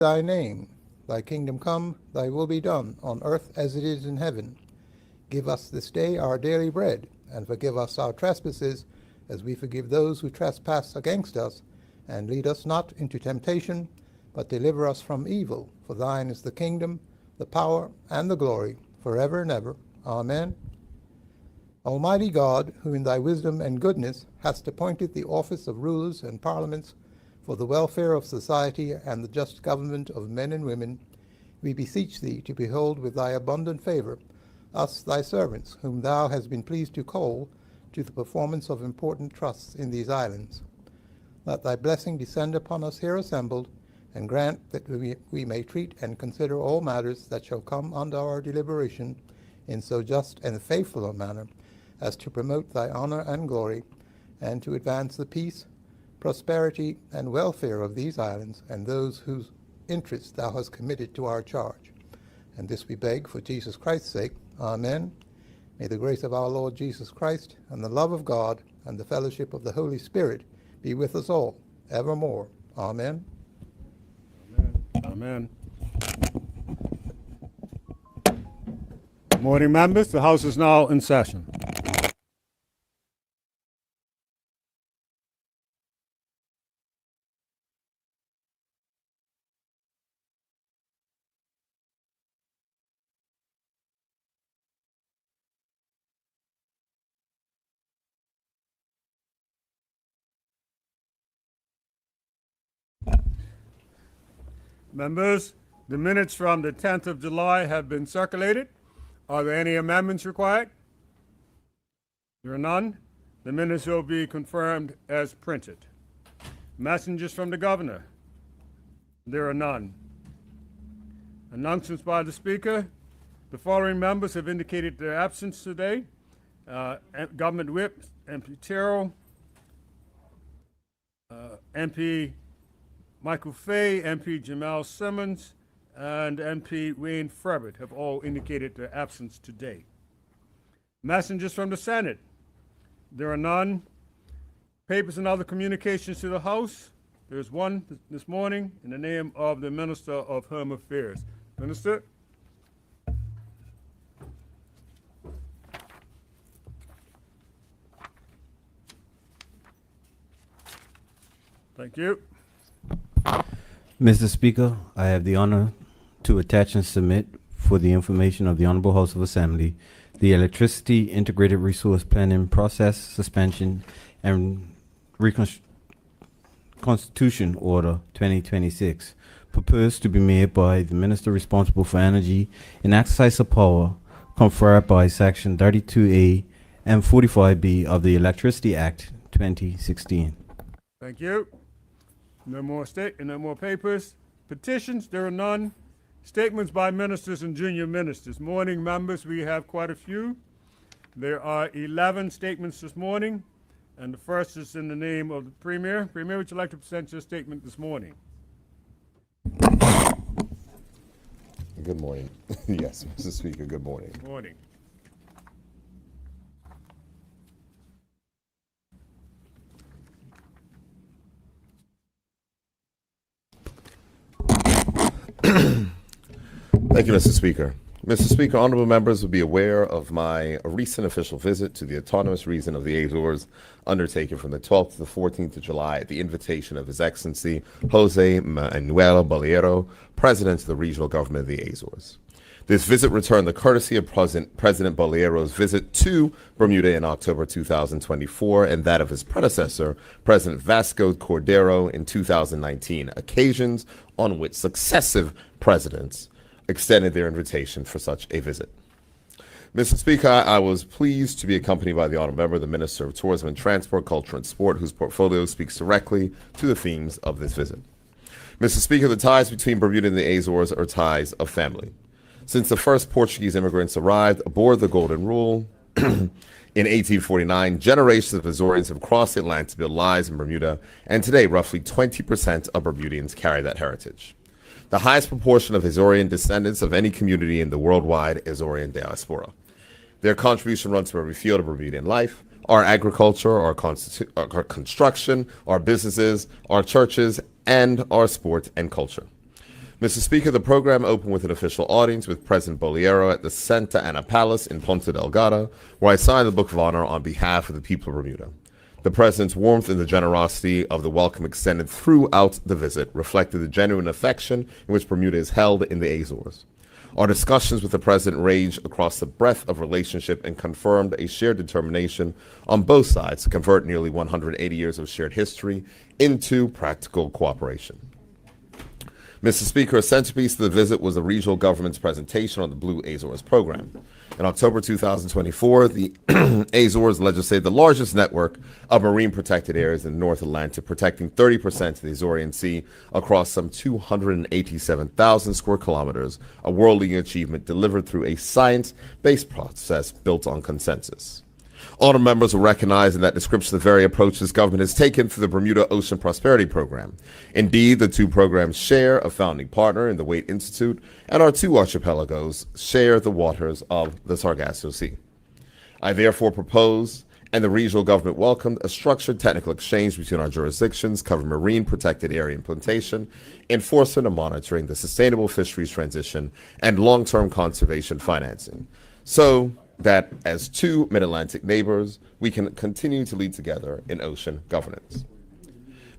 Thy name, thy kingdom come, thy will be done, on earth as it is in heaven. Give us this day our daily bread, and forgive us our trespasses, as we forgive those who trespass against us. And lead us not into temptation, but deliver us from evil. For thine is the kingdom, the power, and the glory, forever and ever. Amen. Almighty God, who in thy wisdom and goodness hast appointed the office of rulers and parliaments for the welfare of society and the just government of men and women, we beseech thee to behold with thy abundant favor us thy servants, whom thou hast been pleased to call to the performance of important trusts in these islands. Let thy blessing descend upon us here assembled, and grant that we may treat and consider all matters that shall come under our deliberation in so just and faithful a manner as to promote thy honor and glory, and to advance the peace, prosperity, and welfare of these islands and those whose interests thou hast committed to our charge. And this we beg for Jesus Christ's sake. Amen. May the grace of our Lord Jesus Christ, and the love of God, and the fellowship of the Holy Spirit be with us all, evermore. Amen. Amen. Morning, members. The House is now in session. Members, the minutes from the 10th of July have been circulated. Are there any amendments required? There are none. The minutes will be confirmed as printed. Messengers from the governor? There are none. Announcements by the speaker. The following members have indicated their absence today. Government Whip, MP Terrell, MP Michael Fay, MP Jamal Simmons, and MP Wayne Frebert have all indicated their absence today. Messengers from the Senate? There are none. Papers and other communications to the House? There's one this morning in the name of the Minister of Home Affairs. Minister? Thank you. Mr. Speaker, I have the honor to attach and submit for the information of the Honorable House of Assembly the Electricity Integrated Resource Planning Process Suspension and Reconstitution Order 2026, proposed to be made by the Minister responsible for energy in exercise of power conferred by Section 32A and 45B of the Electricity Act 2016. Thank you. No more papers. Petitions, there are none. Statements by ministers and junior ministers. Morning, members, we have quite a few. There are 11 statements this morning, and the first is in the name of the Premier. Premier, would you like to present your statement this morning? Good morning. Yes, Mr. Speaker, good morning. Morning. Thank you, Mr. Speaker. Mr. Speaker, honorable members will be aware of my recent official visit to the autonomous region of the Azores, undertaken from the 12th to the 14th of July at the invitation of His Excellency Jose Manuel Bolayero, President of the Regional Government of the Azores. This visit returned the courtesy of President Bolayero's visit to Bermuda in October 2024 and that of his predecessor, President Vasco Cordero, in 2019, occasions on which successive presidents extended their invitation for such a visit. Mr. Speaker, I was pleased to be accompanied by the honorable member, the Minister of Tourism and Transport, Culture and Sport, whose portfolio speaks directly to the themes of this visit. Mr. Speaker, the ties between Bermuda and the Azores are ties of family. Since the first Portuguese immigrants arrived aboard the Golden Rule in 1849, generations of Azorians have crossed the Atlantic to build lives in Bermuda, and today roughly 20% of Bermudians carry that heritage. The highest proportion of Azorian descendants of any community in the worldwide Azorian diaspora. Their contribution runs from every field of Bermudian life: our agriculture, our construction, our businesses, our churches, and our sport and culture. Mr. Speaker, the program opened with an official audience with President Bolero at the Santa Ana Palace in Ponte Delgado, where I signed the Book of Honor on behalf of the people of Bermuda. The President's warmth and the generosity of the welcome extended throughout the visit reflected the genuine affection in which Bermuda is held in the Azores. Our discussions with the President ranged across the breadth of relationship and confirmed a shared determination on both sides to convert nearly 180 years of shared history into practical cooperation. Mr. Speaker, a centerpiece of the visit was the regional government's presentation on the Blue Azores program. In October 2024, the Azores legislated the largest network of marine protected areas in the North Atlantic, protecting 30% of the Azorean Sea across some 287,000 square kilometers, a world-leading achievement delivered through a science-based process built on consensus. Honor members will recognize in that description the very approach this government has taken through the Bermuda Ocean Prosperity Program. Indeed, the two programs share a founding partner in the Waite Institute, and our two archipelagos share the waters of the Sargasso Sea. I therefore propose, and the regional government welcomed, a structured technical exchange between our jurisdictions covering marine protected area implementation, enforcement and monitoring, the sustainable fisheries transition, and long-term conservation financing, so that as two Mid-Atlantic neighbors, we can continue to lead together in ocean governance.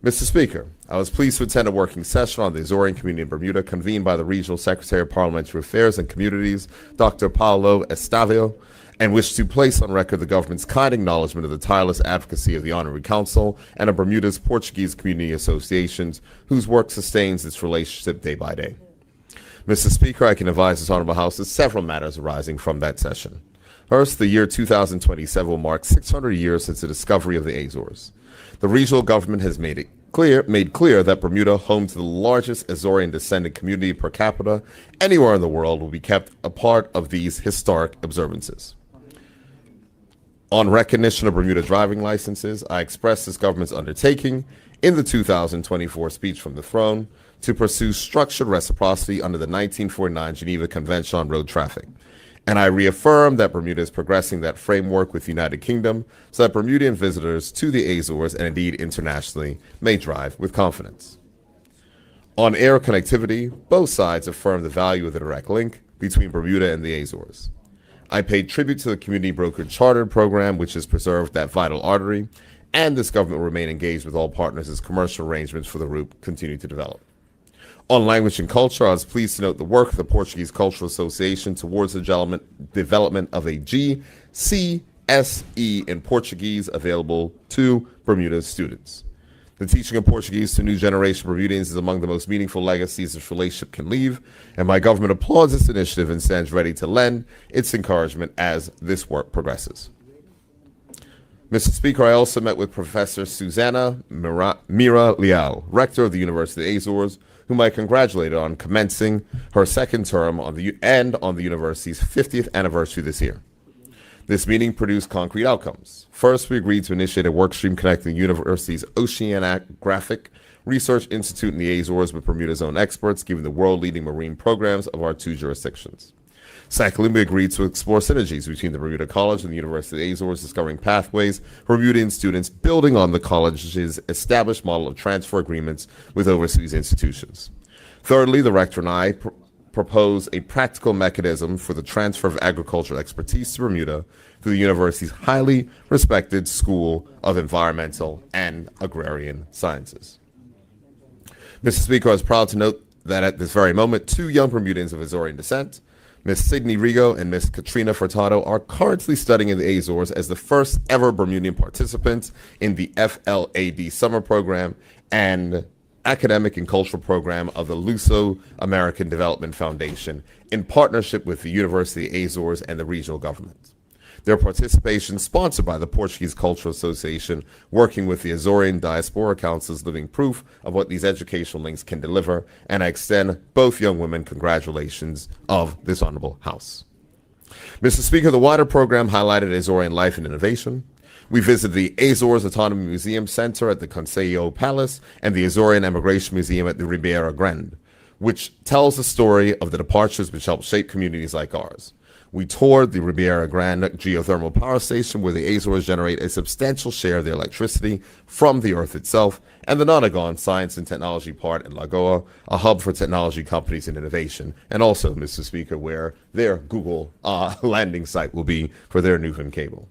Mr. Speaker, I was pleased to attend a working session on the Azorean community in Bermuda convened by the Regional Secretary of Parliamentary Affairs and Communities, Dr. Paulo Estavio, and wish to place on record the government's kind acknowledgement of the tireless advocacy of the Honorary Council and of Bermuda's Portuguese community associations, whose work sustains its relationship day by day. Mr. Speaker, I can advise this Honorable House of several matters arising from that session. First, the year 2027 will mark 600 years since the discovery of the Azores. The regional government has made clear that Bermuda, home to the largest Azorean descendant community per capita anywhere in the world, will be kept a part of these historic observances. On recognition of Bermuda driving licenses, I express this government's undertaking in the 2024 speech from the throne to pursue structured reciprocity under the 1949 Geneva Convention on Road Traffic. And I reaffirm that Bermuda is progressing that framework with the United Kingdom so that Bermudian visitors to the Azores and indeed internationally may drive with confidence. On air connectivity, both sides affirm the value of the direct link between Bermuda and the Azores. I paid tribute to the community brokered chartered program, which has preserved that vital artery, and this government will remain engaged with all partners as commercial arrangements for the route continue to develop. On language and culture, I was pleased to note the work of the Portuguese Cultural Association towards the development of a GCSE in Portuguese available to Bermuda's students. The teaching of Portuguese to a new generation of Bermudians is among the most meaningful legacies this relationship can leave, and my government applauds this initiative and stands ready to lend its encouragement as this work progresses. Mr. Speaker, I also met with Professor Susana Mira Leal, Rector of the University of the Azores, whom I congratulated on commencing her second term on the university's 50th anniversary this year. This meeting produced concrete outcomes. First, we agreed to initiate a workstream connecting the university's Oceanographic Research Institute in the Azores with Bermuda's own experts, given the world-leading marine programs of our two jurisdictions. Secondly, we agreed to explore synergies between the Bermuda College and the University of the Azores, discovering pathways for Bermudian students, building on the college's established model of transfer agreements with overseas institutions. Thirdly, the rector and I propose a practical mechanism for the transfer of agricultural expertise to Bermuda through the university's highly respected School of Environmental and Agrarian Sciences. Mr. Speaker, I was proud to note that at this very moment, two young Bermudians of Azorean descent, Ms. Sydney Rigo and Ms. Katrina Furtado, are currently studying in the Azores as the first ever Bermudian participants in the FLAD summer program and academic and cultural program of the Luso American Development Foundation in partnership with the University of Azores and the regional government. Their participation, sponsored by the Portuguese Cultural Association, working with the Azorean Diaspora Council, is living proof of what these educational links can deliver, and I extend both young women congratulations of this honorable House. Mr. Speaker, the wider program highlighted Azorean life and innovation. We visited the Azores Autonomy Museum Center at the Consejo Palace and the Azorean Emigration Museum at the Ribeira Grande, which tells the story of the departures which helped shape communities like ours. We toured the Riviera Grande geothermal power station, where the Azores generate a substantial share of their electricity from the Earth itself, and the Nonagon Science and Technology Park in Lagoa, a hub for technology companies and innovation, and also, Mr. Speaker, where their Google landing site will be for their Newfound cable.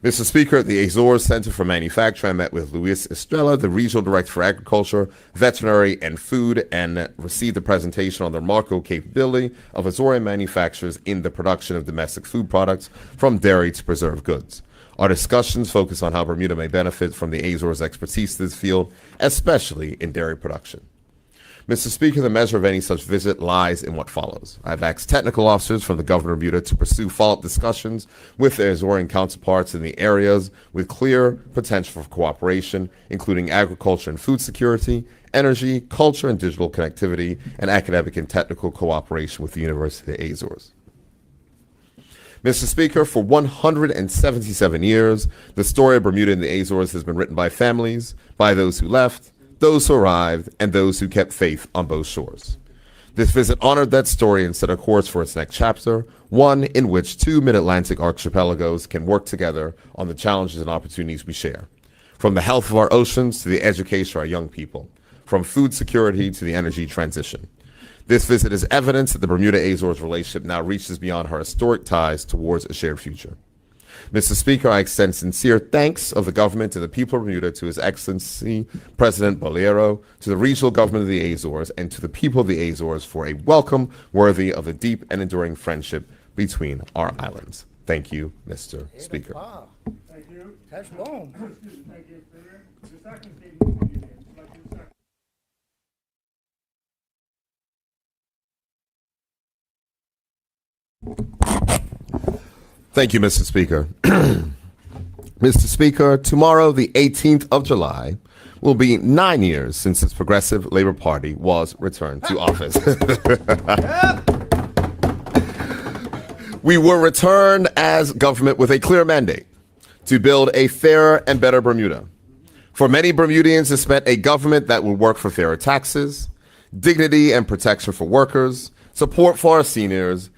Mr. Speaker, at the Azores Center for Manufacturing, I met with Luis Estrella, the Regional Director for Agriculture, Veterinary, and Food, and received a presentation on the remarkable capability of Azorean manufacturers in the production of domestic food products, from dairy to preserved goods. Our discussions focus on how Bermuda may benefit from the Azores' expertise in this field, especially in dairy production. Mr. Speaker, the measure of any such visit lies in what follows. I've asked technical officers from the Governor of Bermuda to pursue follow-up discussions with their Azorean counterparts in the areas with clear potential for cooperation, including agriculture and food security, energy, culture and digital connectivity, and academic and technical cooperation with the University of the Azores. Mr. Speaker, for 177 years, the story of Bermuda and the Azores has been written by families, by those who left, those who arrived, and those who kept faith on both shores. This visit honored that story and set a course for its next chapter, one in which two mid-Atlantic archipelagos can work together on the challenges and opportunities we share. From the health of our oceans to the education of our young people, from food security to the energy transition. This visit is evidence that the Bermuda-Azores relationship now reaches beyond our historic ties towards a shared future. Mr. Speaker, I extend sincere thanks of the government to the people of Bermuda, to His Excellency President Bolero, to the regional government of the Azores, and to the people of the Azores for a welcome worthy of the deep and enduring friendship between our islands. Thank you, Mr. Speaker. Wow, Thank you. that's long. Thank you, Speaker. The second statement. Thank you, Mr. Speaker. Mr. Speaker, tomorrow, the 18th of July, will be 9 years since this Progressive Labor Party was returned to office. We were returned as government with a clear mandate to build a fairer and better Bermuda. For many Bermudians, this meant a government that would work for fairer taxes, dignity and protection for workers, support for our seniors,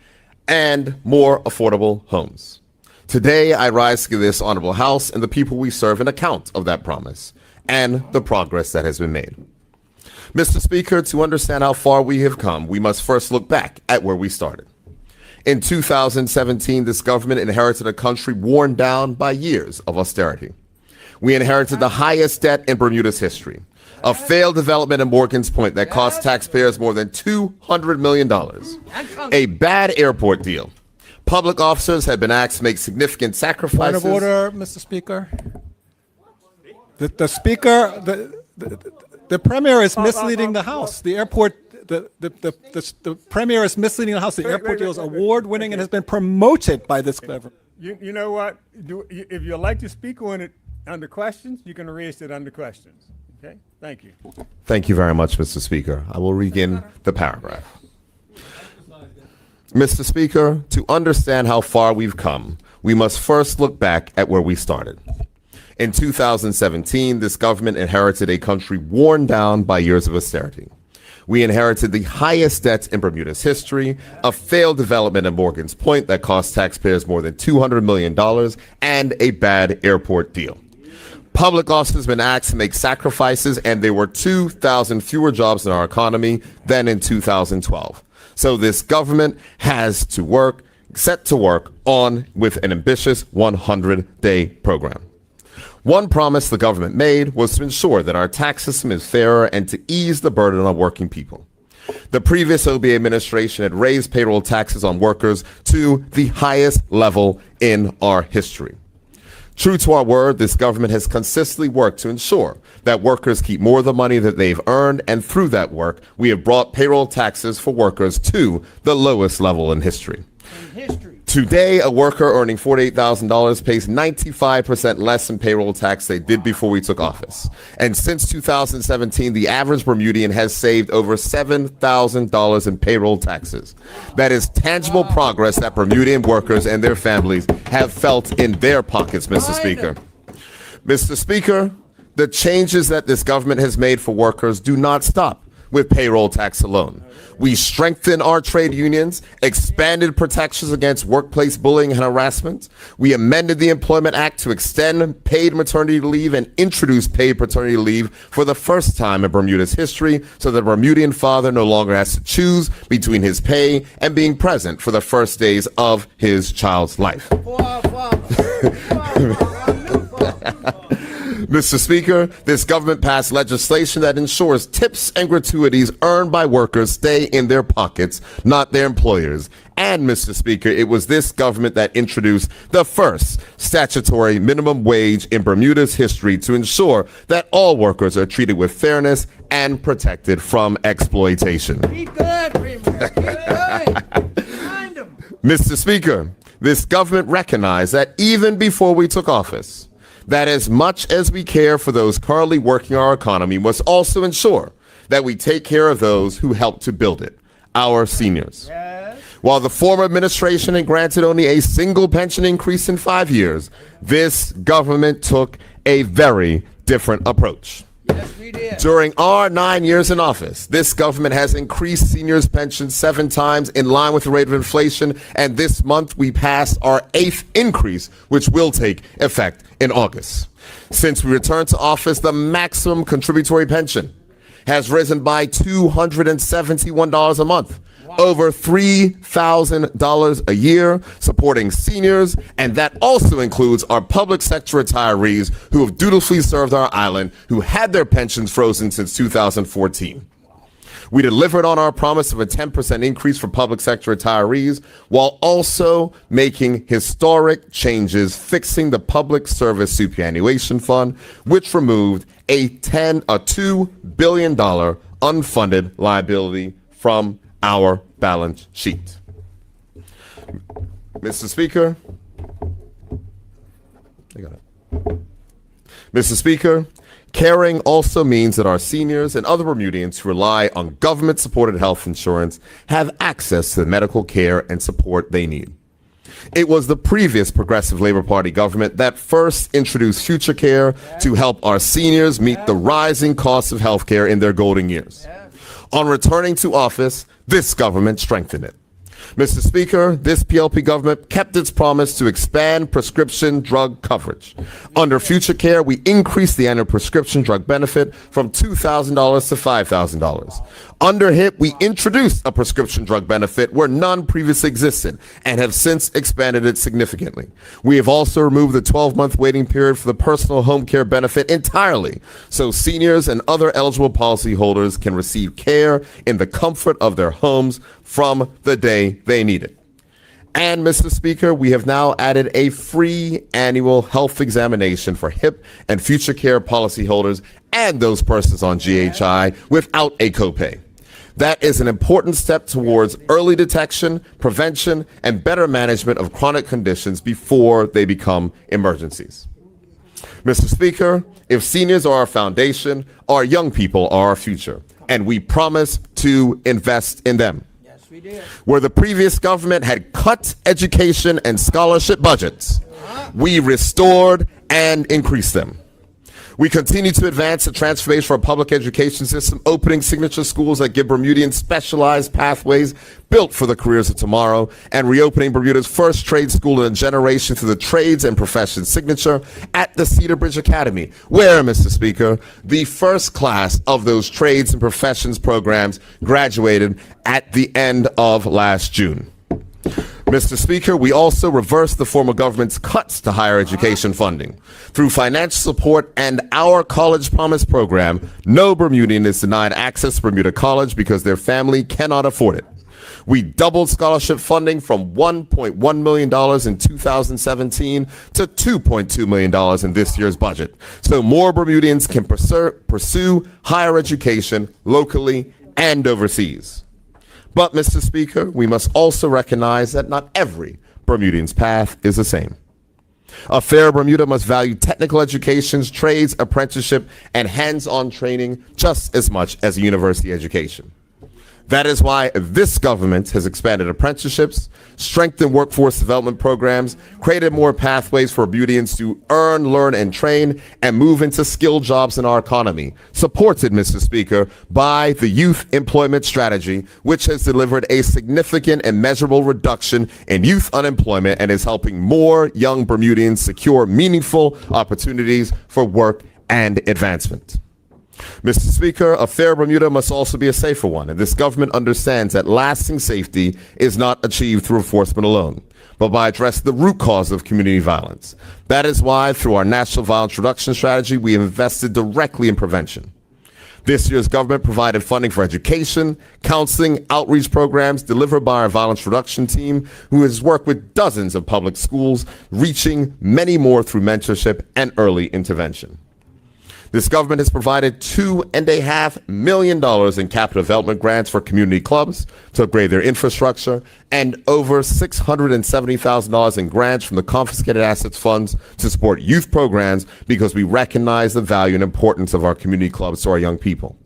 and more affordable homes. Today, I rise to give this honorable House and the people we serve an account of that promise and the progress that has been made. Mr. Speaker, to understand how far we have come, we must first look back at where we started. In 2017, this government inherited a country worn down by years of austerity. We inherited the highest debt in Bermuda's history, a failed development in Morgan's Point that cost taxpayers more than $200 million, a bad airport deal. Public officers have been asked to make significant Point sacrifices. of order, Mr. Speaker. The Speaker, the Premier is misleading the House. The airport, the Premier is misleading the House. The airport deal is award-winning and has been promoted by this government. You know what? If you'd like to speak on it under questions, you can raise it under questions. Okay? Thank you. Thank you very much, Mr. Speaker. I will begin the paragraph. Mr. Speaker, to understand how far we've come, we must first look back at where we started. In 2017, this government inherited a country worn down by years of austerity. We inherited the highest debts in Bermuda's history, a failed development at Morgan's Point that cost taxpayers more than $200 million, and a bad airport deal. Public officers have been asked to make sacrifices, and there were 2,000 fewer jobs in our economy than in 2012. So this government has to work, set to work on with an ambitious 100-day program. One promise the government made was to ensure that our tax system is fairer and to ease the burden on working people. The previous OBA administration had raised payroll taxes on workers to the highest level in our history. True to our word, this government has consistently worked to ensure that workers keep more of the money that they've earned, and through that work, we have brought payroll taxes for workers to the lowest level in history. Today, a worker earning $48,000 pays 95% less in payroll tax they did before we took office. And since 2017, the average Bermudian has saved over $7,000 in payroll taxes. That is tangible progress that Bermudian workers and their families have felt in their pockets, Mr. Speaker. Mr. Speaker, the changes that this government has made for workers do not stop with payroll tax alone. We strengthened our trade unions, expanded protections against workplace bullying and harassment. We amended the Employment Act to extend paid maternity leave and introduce paid paternity leave for the first time in Bermuda's history, so the Bermudian father no longer has to choose between his pay and being present for the first days of his child's life. Mr. Speaker, this government passed legislation that ensures tips and gratuities earned by workers stay in their pockets, not their employers. And, Mr. Speaker, it was this government that introduced the first statutory minimum wage in Bermuda's history to ensure that all workers are treated with fairness and protected from exploitation. Be good, Premier. Be good. Find 'em. Mr. Speaker, this government recognized that even before we took office, that as much as we care for those currently working our economy, must also ensure that we take care of those who helped to build it, our seniors. While the former administration had granted only a single pension increase in 5 years, this government took a very different approach. Yes, we did. During our 9 years in office, this government has increased seniors' pensions 7 times in line with the rate of inflation, and this month we passed our 8th increase, which will take effect in August. Since we returned to office, the maximum contributory pension has risen by $271 a month. Over $3,000 a year, supporting seniors, and that also includes our public sector retirees who have dutifully served our island, who had their pensions frozen since 2014. We delivered on our promise of a 10% increase for public sector retirees, while also making historic changes, fixing the Public Service Superannuation Fund, which removed a $2 billion unfunded liability from our balance sheet. Mr. Speaker, Mr. Speaker, caring also means that our seniors and other Bermudians who rely on government-supported health insurance have access to the medical care and support they need. It was the previous Progressive Labor Party government that first introduced Future Care to help our seniors meet the rising costs of health care in their golden years. On returning to office, this government strengthened it. Mr. Speaker, this PLP government kept its promise to expand prescription drug coverage. Under Future Care, we increased the annual prescription drug benefit from $2,000 to $5,000. Under HIP, we introduced a prescription drug benefit where none previously existed and have since expanded it significantly. We have also removed the 12-month waiting period for the personal home care benefit entirely, so seniors and other eligible policyholders can receive care in the comfort of their homes from the day they need it. And, Mr. Speaker, we have now added a free annual health examination for HIP and Future Care policyholders and those persons on GHI without a copay. That is an important step towards early detection, prevention, and better management of chronic conditions before they become emergencies. Mr. Speaker, if seniors are our foundation, our young people are our future, and we promise to invest in them. Yes, we did. Where the previous government had cut education and scholarship budgets, we restored and increased them. We continue to advance the transformation of our public education system, opening signature schools that give Bermudians specialized pathways built for the careers of tomorrow, and reopening Bermuda's first trade school in a generation through the Trades and Professions signature at the Cedar Bridge Academy, where, Mr. Speaker, the first class of those Trades and Professions programs graduated at the end of last June. Mr. Speaker, we also reversed the former government's cuts to higher education funding. Through financial support and our College Promise program, no Bermudian is denied access to Bermuda College because their family cannot afford it. We doubled scholarship funding from $1.1 million in 2017 to $2.2 million in this year's budget, so more Bermudians can pursue higher education locally and overseas. But, Mr. Speaker, we must also recognize that not every Bermudian's path is the same. A fair Bermuda must value technical educations, trades, apprenticeship, and hands-on training just as much as a university education. That is why this government has expanded apprenticeships, strengthened workforce development programs, created more pathways for Bermudians to earn, learn, and train, and move into skilled jobs in our economy, supported, Mr. Speaker, by the Youth Employment Strategy, which has delivered a significant and measurable reduction in youth unemployment and is helping more young Bermudians secure meaningful opportunities for work and advancement. Mr. Speaker, a fair Bermuda must also be a safer one, and this government understands that lasting safety is not achieved through enforcement alone, but by addressing the root cause of community violence. That is why, through our National Violence Reduction Strategy, we have invested directly in prevention. This year's government provided funding for education, counseling, outreach programs delivered by our violence reduction team, who has worked with dozens of public schools, reaching many more through mentorship and early intervention. This government has provided $2.5 million in capital development grants for community clubs to upgrade their infrastructure and over $670,000 in grants from the confiscated assets funds to support youth programs because we recognize the value and importance of our community clubs to our young people.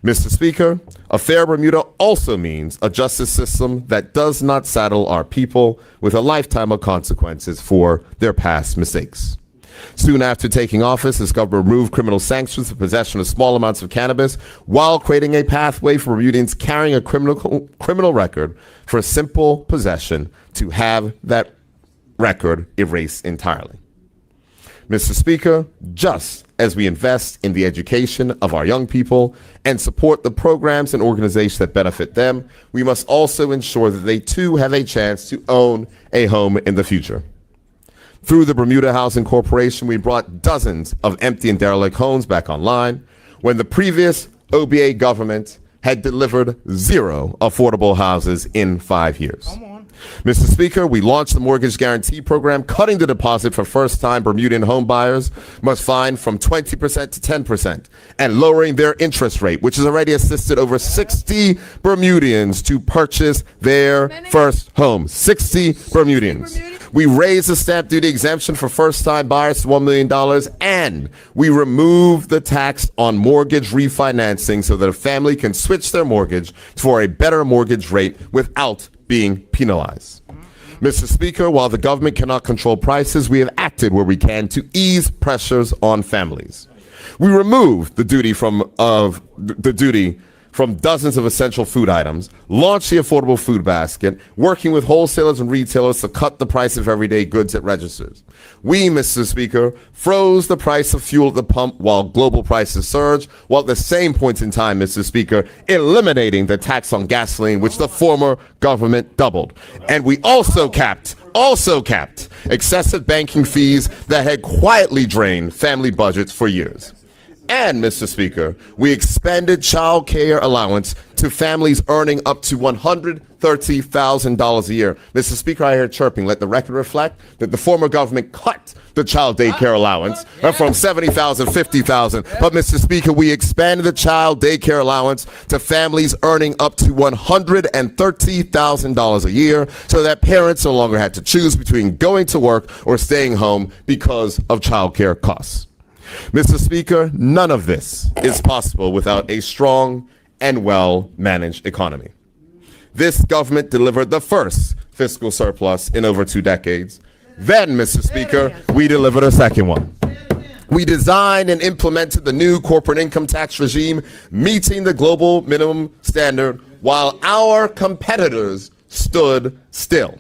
Mr. Speaker, a fair Bermuda also means a justice system that does not saddle our people with a lifetime of consequences for their past mistakes. Soon after taking office, this government removed criminal sanctions for possession of small amounts of cannabis while creating a pathway for Bermudians carrying a criminal record for simple possession to have that record erased entirely. Mr. Speaker, just as we invest in the education of our young people and support the programs and organizations that benefit them, we must also ensure that they too have a chance to own a home in the future. Through the Bermuda Housing Corporation, we brought dozens of empty and derelict homes back online when the previous OBA government had delivered 0 affordable houses in 5 years. Mr. Speaker, we launched the Mortgage Guarantee Program, cutting the deposit for first-time Bermudian home buyers must find from 20% to 10% and lowering their interest rate, which has already assisted over 60 Bermudians to purchase their first home. 60 Bermudians. We raised the stamp duty exemption for first-time buyers to $1 million, and we removed the tax on mortgage refinancing so that a family can switch their mortgage for a better mortgage rate without being penalized. Mr. Speaker, while the government cannot control prices, we have acted where we can to ease pressures on families. We removed the duty from dozens of essential food items, launched the Affordable Food Basket, working with wholesalers and retailers to cut the price of everyday goods at registers. We, Mr. Speaker, froze the price of fuel at the pump while global prices surged, while at the same point in time, Mr. Speaker, eliminating the tax on gasoline, which the former government doubled. And we also capped excessive banking fees that had quietly drained family budgets for years. And, Mr. Speaker, we expanded child care allowance to families earning up to $130,000 a year. Mr. Speaker, I hear chirping. Let the record reflect that the former government cut the child daycare allowance from $70,000 to $50,000. But, Mr. Speaker, we expanded the child daycare allowance to families earning up to $130,000 a year so that parents no longer had to choose between going to work or staying home because of child care costs. Mr. Speaker, none of this is possible without a strong and well-managed economy. This government delivered the first fiscal surplus in over 2 decades. Then, Mr. Speaker, we delivered a second one. We designed and implemented the new corporate income tax regime, meeting the global minimum standard while our competitors stood still.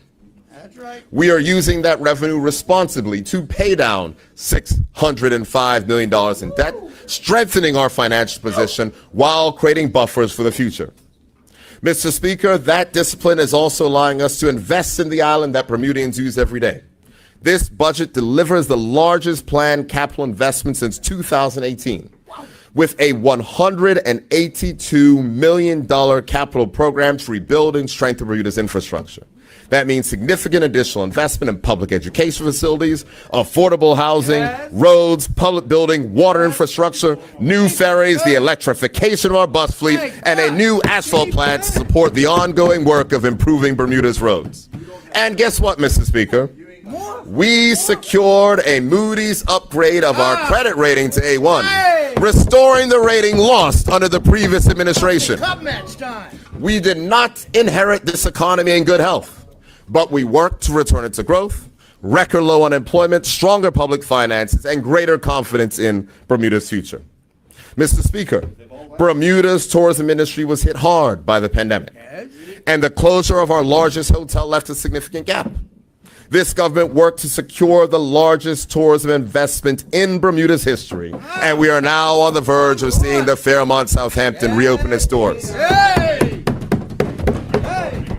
We are using that revenue responsibly to pay down $605 million in debt, strengthening our financial position while creating buffers for the future. Mr. Speaker, that discipline is also allowing us to invest in the island that Bermudians use every day. This budget delivers the largest planned capital investment since 2018, with a $182 million capital program to rebuild and strengthen Bermuda's infrastructure. That means significant additional investment in public education facilities, affordable housing, roads, public building, water infrastructure, new ferries, the electrification of our bus fleet, and a new asphalt plant to support the ongoing work of improving Bermuda's roads. And guess what, Mr. Speaker? We secured a Moody's upgrade of our credit rating to A1. restoring the rating lost under the previous administration. Cup match time. We did not inherit this economy in good health, but we worked to return it to growth, record low unemployment, stronger public finances, and greater confidence in Bermuda's future. Mr. Speaker, Bermuda's tourism industry was hit hard by the pandemic, and the closure of our largest hotel left a significant gap. This government worked to secure the largest tourism investment in Bermuda's history, and we are now on the verge of seeing the Fairmont Southampton reopen its doors.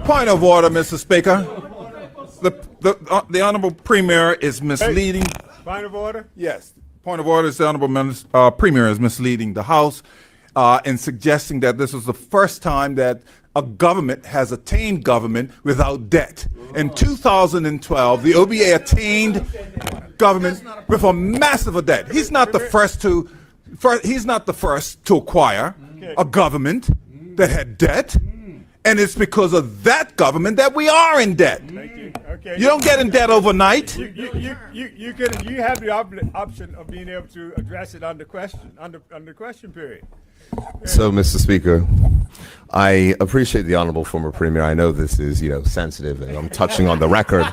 Point of order, Mr. Speaker. The Honorable Premier is misleading. Point of order? Yes. Point of order is the Honorable Premier is misleading the House in suggesting that this was the first time that a government has attained government without debt. In 2012, the OBA attained government with a massive debt. He's not the first to acquire a government that had debt. And it's because of that government that we are in debt. Thank you. Okay. You don't get in debt overnight. You have the option of being able to address it under question period. So, Mr. Speaker, I appreciate the honorable former premier. I know this is, sensitive, and I'm touching on the record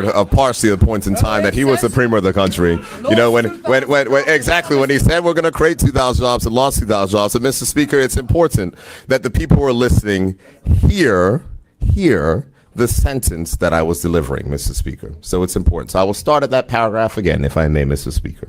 of partially the points in time that he was the premier of the country. When he said we're going to create 2,000 jobs and lost 2,000 jobs. And Mr. Speaker, it's important that the people who are listening hear the sentence that I was delivering, Mr. Speaker. So it's important. So I will start at that paragraph again, if I may, Mr. Speaker.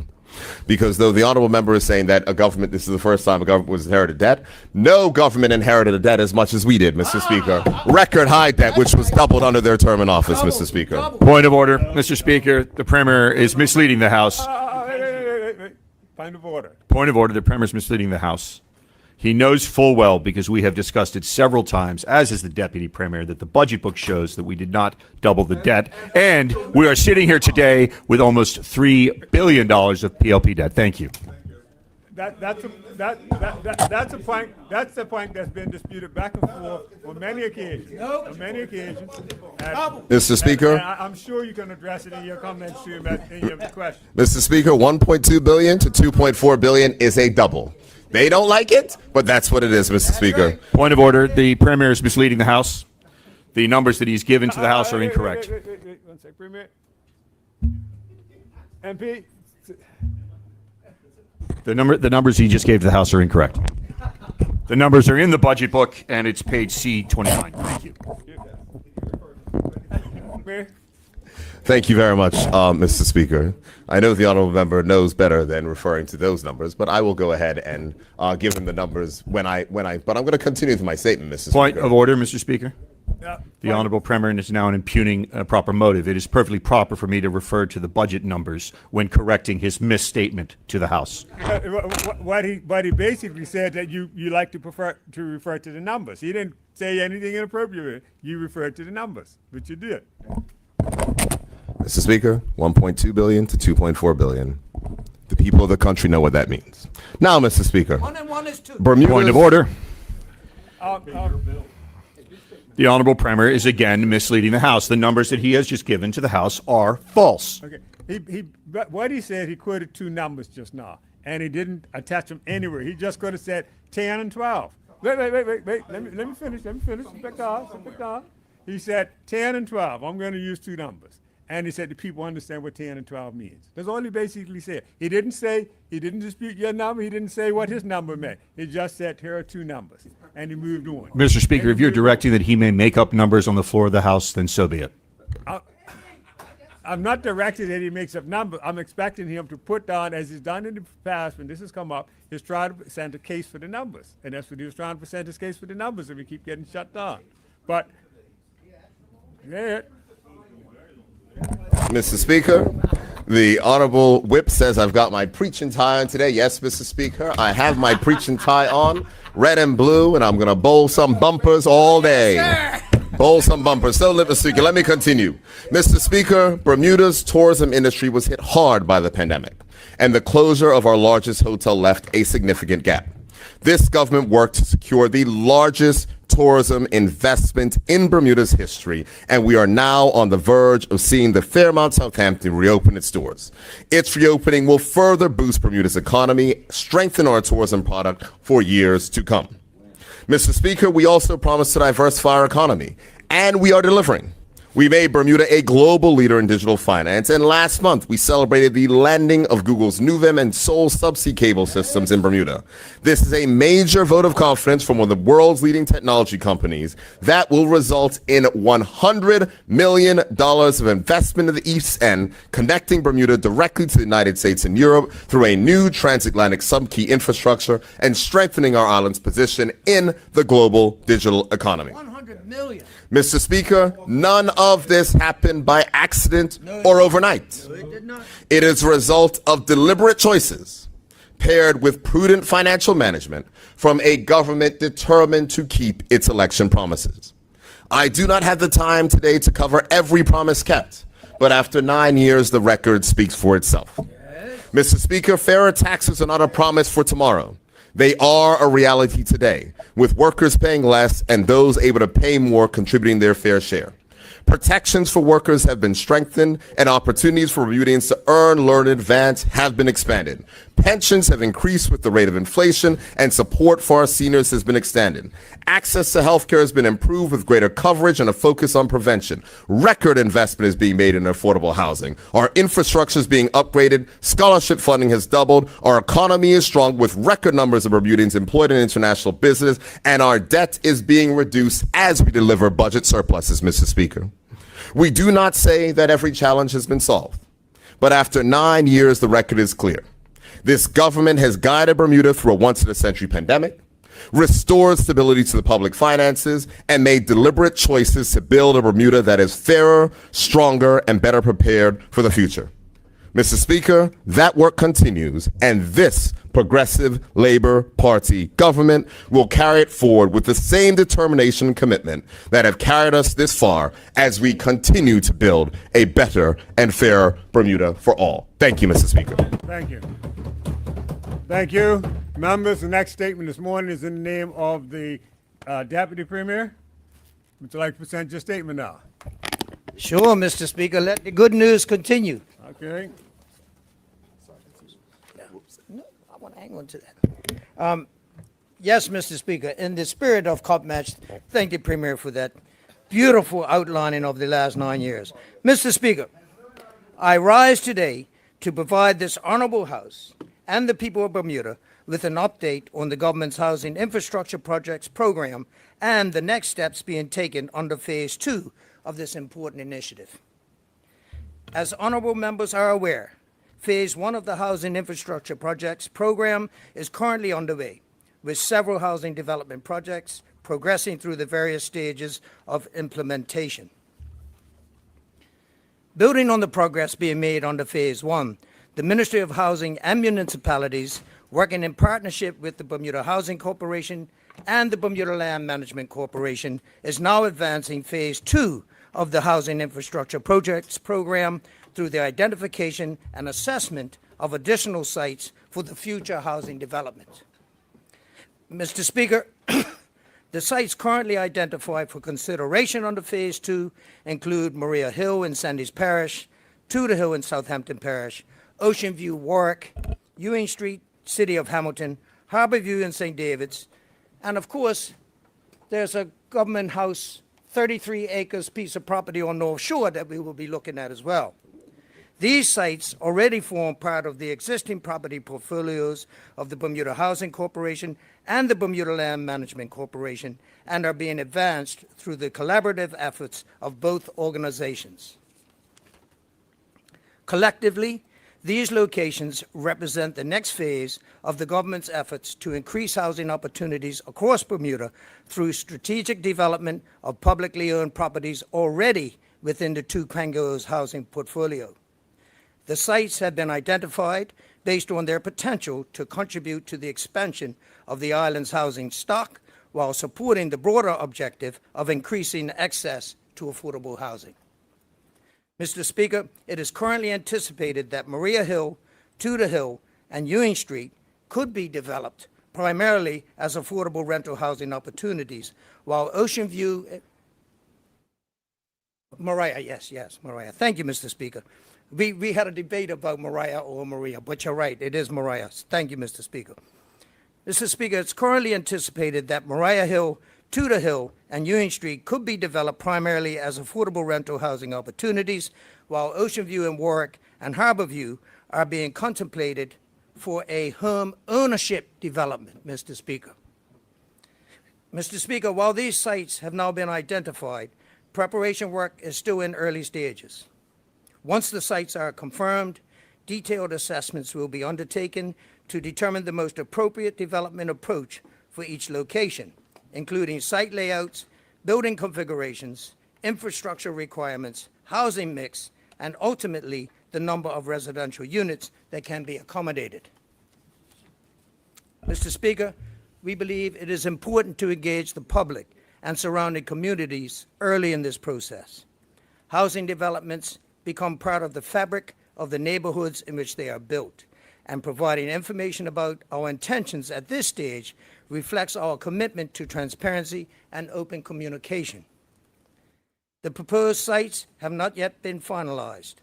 Because though the honorable member is saying that this is the first time a government was inherited debt, no government inherited a debt as much as we did, Mr. Speaker. Record high debt, which was doubled under their term in office, Mr. Speaker. Point of order, Mr. Speaker. The Premier is misleading the House. Wait. Point of order. Point of order, the Premier is misleading the House. He knows full well, because we have discussed it several times, as is the Deputy Premier, that the budget book shows that we did not double the debt. And we are sitting here today with almost $3 billion of PLP debt. Thank you. That's a point. That's the point that's been disputed back and forth on many occasions. On many occasions. Mr. Speaker. And I'm sure you can address it in your comments to him in your question. Mr. Speaker, 1.2 billion to 2.4 billion is a double. They don't like it, but that's what it is, Mr. Speaker. Point of order, the Premier is misleading the House. The numbers that he's given to the House are incorrect. Wait, 1 second, Premier. MP. The numbers he just gave to the House are incorrect. The numbers are in the budget book, and it's page C29. Thank you. Premier. Thank you very much, Mr. Speaker. I know the honorable member knows better than referring to those numbers, but I will go ahead and give him the numbers but I'm going to continue with my statement, Mr. Point Speaker. of order, Mr. Speaker. The Point- Honorable Premier is now impugning a proper motive. It is perfectly proper for me to refer to the budget numbers when correcting his misstatement to the House. What he basically said that you like to prefer to refer to the numbers. He didn't say anything inappropriate. You referred to the numbers, which you did. Mr. Speaker, 1.2 billion to 2.4 billion. The people of the country know what that means. Now, Mr. Speaker, 1 and 1 is 2. Bermuda's Point of order. Um, The Honorable Premier is again misleading the House. The numbers that he has just given to the House are false. Okay. But what he said, he quoted 2 numbers just now, and he didn't attach them anywhere. He just could have said 10 and 12. Wait. Let me finish. Sit down. He said 10 and 12. I'm going to use 2 numbers. And he said the people understand what 10 and 12 means. That's all he basically said. He didn't dispute your number. He didn't say what his number meant. He just said, here are 2 numbers. And he moved on. Mr. Speaker, if you're directing that he may make up numbers on the floor of the House, then so be it. I'm not directing that he makes up numbers. I'm expecting him to put down, as he's done in the past when this has come up, he's trying to present a case for the numbers. And that's what he was trying to present, his case for the numbers, and we keep getting shut down. But, yeah. Mr. Speaker, the Honorable Whip says I've got my preaching tie on today. Yes, Mr. Speaker, I have my preaching tie on, red and blue, and I'm going to bowl some bumpers all day. Bowl some bumpers. So, Mr. Speaker, let me continue. Mr. Speaker, Bermuda's tourism industry was hit hard by the pandemic, and the closure of our largest hotel left a significant gap. This government worked to secure the largest tourism investment in Bermuda's history, and we are now on the verge of seeing the Fairmont Southampton reopen its doors. Its reopening will further boost Bermuda's economy, strengthen our tourism product for years to come. Mr. Speaker, we also promised to diversify our economy, and we are delivering. We made Bermuda a global leader in digital finance, and last month we celebrated the landing of Google's Nuvem and Sol subsea cable systems in Bermuda. This is a major vote of confidence from one of the world's leading technology companies that will result in $100 million of investment in the East End, connecting Bermuda directly to the United States and Europe through a new transatlantic sub-key infrastructure and strengthening our island's position in the global digital economy. 100 million. Mr. Speaker, none of this happened by accident or overnight. It did not. It is a result of deliberate choices paired with prudent financial management from a government determined to keep its election promises. I do not have the time today to cover every promise kept, but after 9 years, the record speaks for itself. Mr. Speaker, fairer taxes are not a promise for tomorrow. They are a reality today, with workers paying less and those able to pay more contributing their fair share. Protections for workers have been strengthened, and opportunities for Bermudians to earn, learn, and advance have been expanded. Pensions have increased with the rate of inflation, and support for our seniors has been extended. Access to health care has been improved with greater coverage and a focus on prevention. Record investment is being made in affordable housing. Our infrastructure is being upgraded. Scholarship funding has doubled. Our economy is strong with record numbers of Bermudians employed in international business, and our debt is being reduced as we deliver budget surpluses, Mr. Speaker. We do not say that every challenge has been solved, but after 9 years, the record is clear. This government has guided Bermuda through a once-in-a-century pandemic, restored stability to the public finances, and made deliberate choices to build a Bermuda that is fairer, stronger, and better prepared for the future. Mr. Speaker, that work continues, and this Progressive Labor Party government will carry it forward with the same determination and commitment that have carried us this far as we continue to build a better and fairer Bermuda for all. Thank you, Mr. Speaker. Thank you. Thank you. Members, the next statement this morning is in the name of the Deputy Premier. Would you like to present your statement now? Sure, Mr. Speaker. Let the good news continue. Okay. No, I want to hang on to that. Yes, Mr. Speaker, in the spirit of COP Match, thank the Premier for that beautiful outlining of the last 9 years. Mr. Speaker, I rise today to provide this honorable House and the people of Bermuda with an update on the government's housing infrastructure projects program and the next steps being taken under Phase 2 of this important initiative. As honorable members are aware, Phase 1 of the Housing Infrastructure Projects program is currently underway, with several housing development projects progressing through the various stages of implementation. Building on the progress being made under Phase 1, the Ministry of Housing and Municipalities, working in partnership with the Bermuda Housing Corporation and the Bermuda Land Management Corporation, is now advancing Phase 2 of the Housing Infrastructure Projects program through the identification and assessment of additional sites for the future housing development. Mr. Speaker, the sites currently identified for consideration under Phase 2 include Maria Hill in Sandys Parish, Tudor Hill in Southampton Parish, Ocean View, Warwick, Ewing Street, City of Hamilton, Harbor View in St. David's, and of course, there's a government house, 33 acres piece of property on North Shore that we will be looking at as well. These sites already form part of the existing property portfolios of the Bermuda Housing Corporation and the Bermuda Land Management Corporation and are being advanced through the collaborative efforts of both organizations. Collectively, these locations represent the next phase of the government's efforts to increase housing opportunities across Bermuda through strategic development of publicly owned properties already within the Two Kangaroos housing portfolio. The sites have been identified based on their potential to contribute to the expansion of the island's housing stock while supporting the broader objective of increasing access to affordable housing. Mr. Speaker, it is currently anticipated that Maria Hill, Tudor Hill, and Ewing Street could be developed primarily as affordable rental housing opportunities, while Ocean View, Mariah, yes, Mariah. Thank you, Mr. Speaker. We had a debate about Mariah or Maria, but you're right, it is Mariah. Thank you, Mr. Speaker. Mr. Speaker, it's currently anticipated that Mariah Hill, Tudor Hill, and Ewing Street could be developed primarily as affordable rental housing opportunities, while Ocean View and Warwick and Harbor View are being contemplated for a home ownership development, Mr. Speaker. Mr. Speaker, while these sites have now been identified, preparation work is still in early stages. Once the sites are confirmed, detailed assessments will be undertaken to determine the most appropriate development approach for each location, including site layouts, building configurations, infrastructure requirements, housing mix, and ultimately the number of residential units that can be accommodated. Mr. Speaker, we believe it is important to engage the public and surrounding communities early in this process. Housing developments become part of the fabric of the neighborhoods in which they are built, and providing information about our intentions at this stage reflects our commitment to transparency and open communication. The proposed sites have not yet been finalized.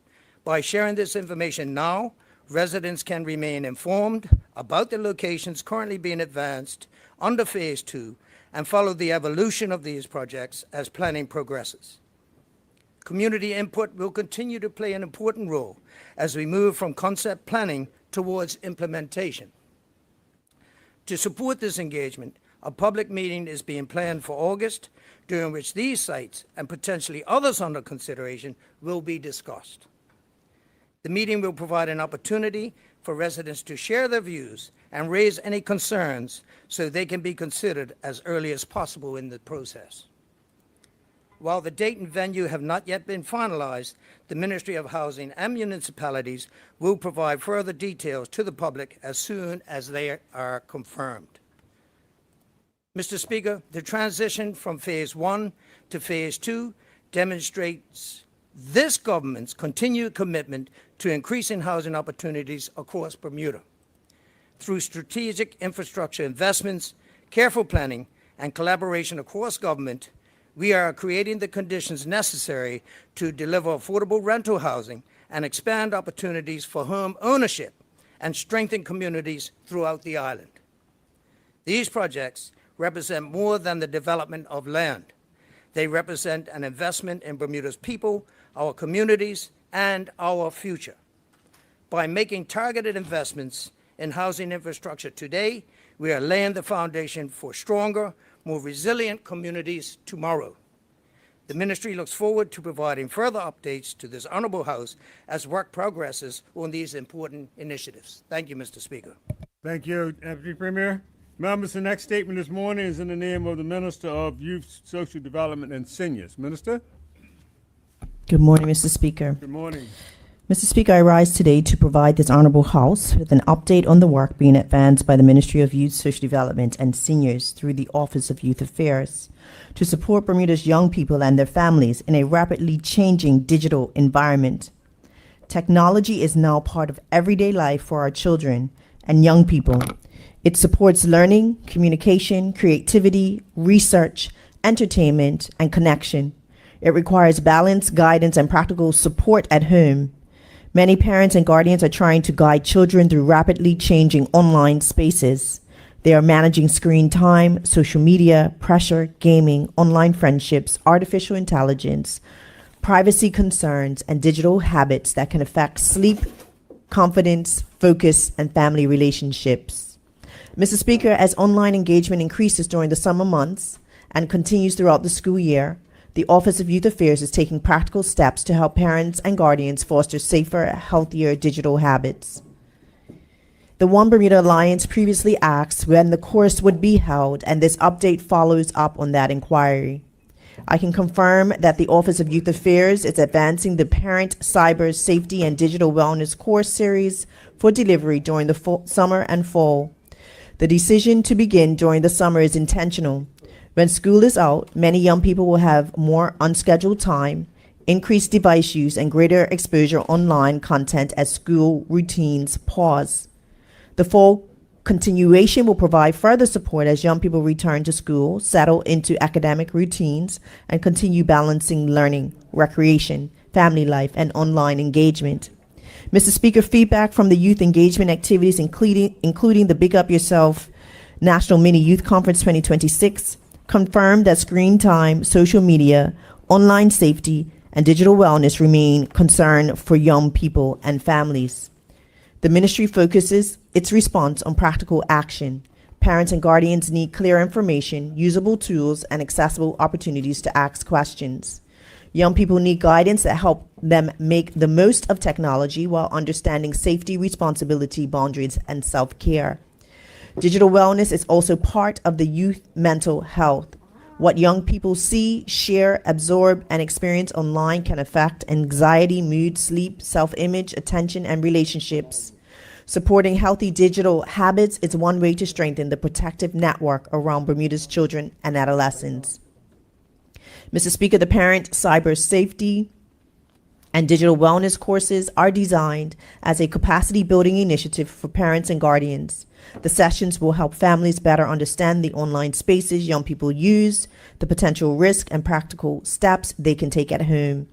By sharing this information now, residents can remain informed about the locations currently being advanced under Phase 2 and follow the evolution of these projects as planning progresses. Community input will continue to play an important role as we move from concept planning towards implementation. To support this engagement, a public meeting is being planned for August, during which these sites and potentially others under consideration will be discussed. The meeting will provide an opportunity for residents to share their views and raise any concerns so they can be considered as early as possible in the process. While the date and venue have not yet been finalized, the Ministry of Housing and Municipalities will provide further details to the public as soon as they are confirmed. Mr. Speaker, the transition from Phase 1 to Phase 2 demonstrates this government's continued commitment to increasing housing opportunities across Bermuda. Through strategic infrastructure investments, careful planning, and collaboration across government, we are creating the conditions necessary to deliver affordable rental housing and expand opportunities for home ownership and strengthen communities throughout the island. These projects represent more than the development of land. They represent an investment in Bermuda's people, our communities, and our future. By making targeted investments in housing infrastructure today, we are laying the foundation for stronger, more resilient communities tomorrow. The ministry looks forward to providing further updates to this honorable House as work progresses on these important initiatives. Thank you, Mr. Speaker. Thank you, Deputy Premier. Members, the next statement this morning is in the name of the Minister of Youth, Social Development, and Seniors. Minister? Good morning, Mr. Speaker. Good morning. Mr. Speaker, I rise today to provide this honorable House with an update on the work being advanced by the Ministry of Youth, Social Development, and Seniors through the Office of Youth Affairs to support Bermuda's young people and their families in a rapidly changing digital environment. Technology is now part of everyday life for our children and young people. It supports learning, communication, creativity, research, entertainment, and connection. It requires balance, guidance, and practical support at home. Many parents and guardians are trying to guide children through rapidly changing online spaces. They are managing screen time, social media, pressure, gaming, online friendships, artificial intelligence, privacy concerns, and digital habits that can affect sleep, confidence, focus, and family relationships. Mr. Speaker, as online engagement increases during the summer months and continues throughout the school year, the Office of Youth Affairs is taking practical steps to help parents and guardians foster safer, healthier digital habits. The One Bermuda Alliance previously asked when the course would be held, and this update follows up on that inquiry. I can confirm that the Office of Youth Affairs is advancing the Parent Cyber Safety and Digital Wellness course series for delivery during the summer and fall. The decision to begin during the summer is intentional. When school is out, many young people will have more unscheduled time, increased device use, and greater exposure online content as school routines pause. The fall Continuation will provide further support as young people return to school, settle into academic routines, and continue balancing learning, recreation, family life, and online engagement. Mr. Speaker, feedback from the youth engagement activities, including the Big Up Yourself National Mini Youth Conference 2026, confirmed that screen time, social media, online safety, and digital wellness remain concern for young people and families. The ministry focuses its response on practical action. Parents and guardians need clear information, usable tools, and accessible opportunities to ask questions. Young people need guidance that help them make the most of technology while understanding safety, responsibility, boundaries, and self-care. Digital wellness is also part of the youth mental health. What young people see, share, absorb, and experience online can affect anxiety, mood, sleep, self-image, attention, and relationships. Supporting healthy digital habits is one way to strengthen the protective network around Bermuda's children and adolescents. Mr. Speaker, the parent cyber safety and digital wellness courses are designed as a capacity building initiative for parents and guardians. The sessions will help families better understand the online spaces young people use, the potential risk and practical steps they can take at home.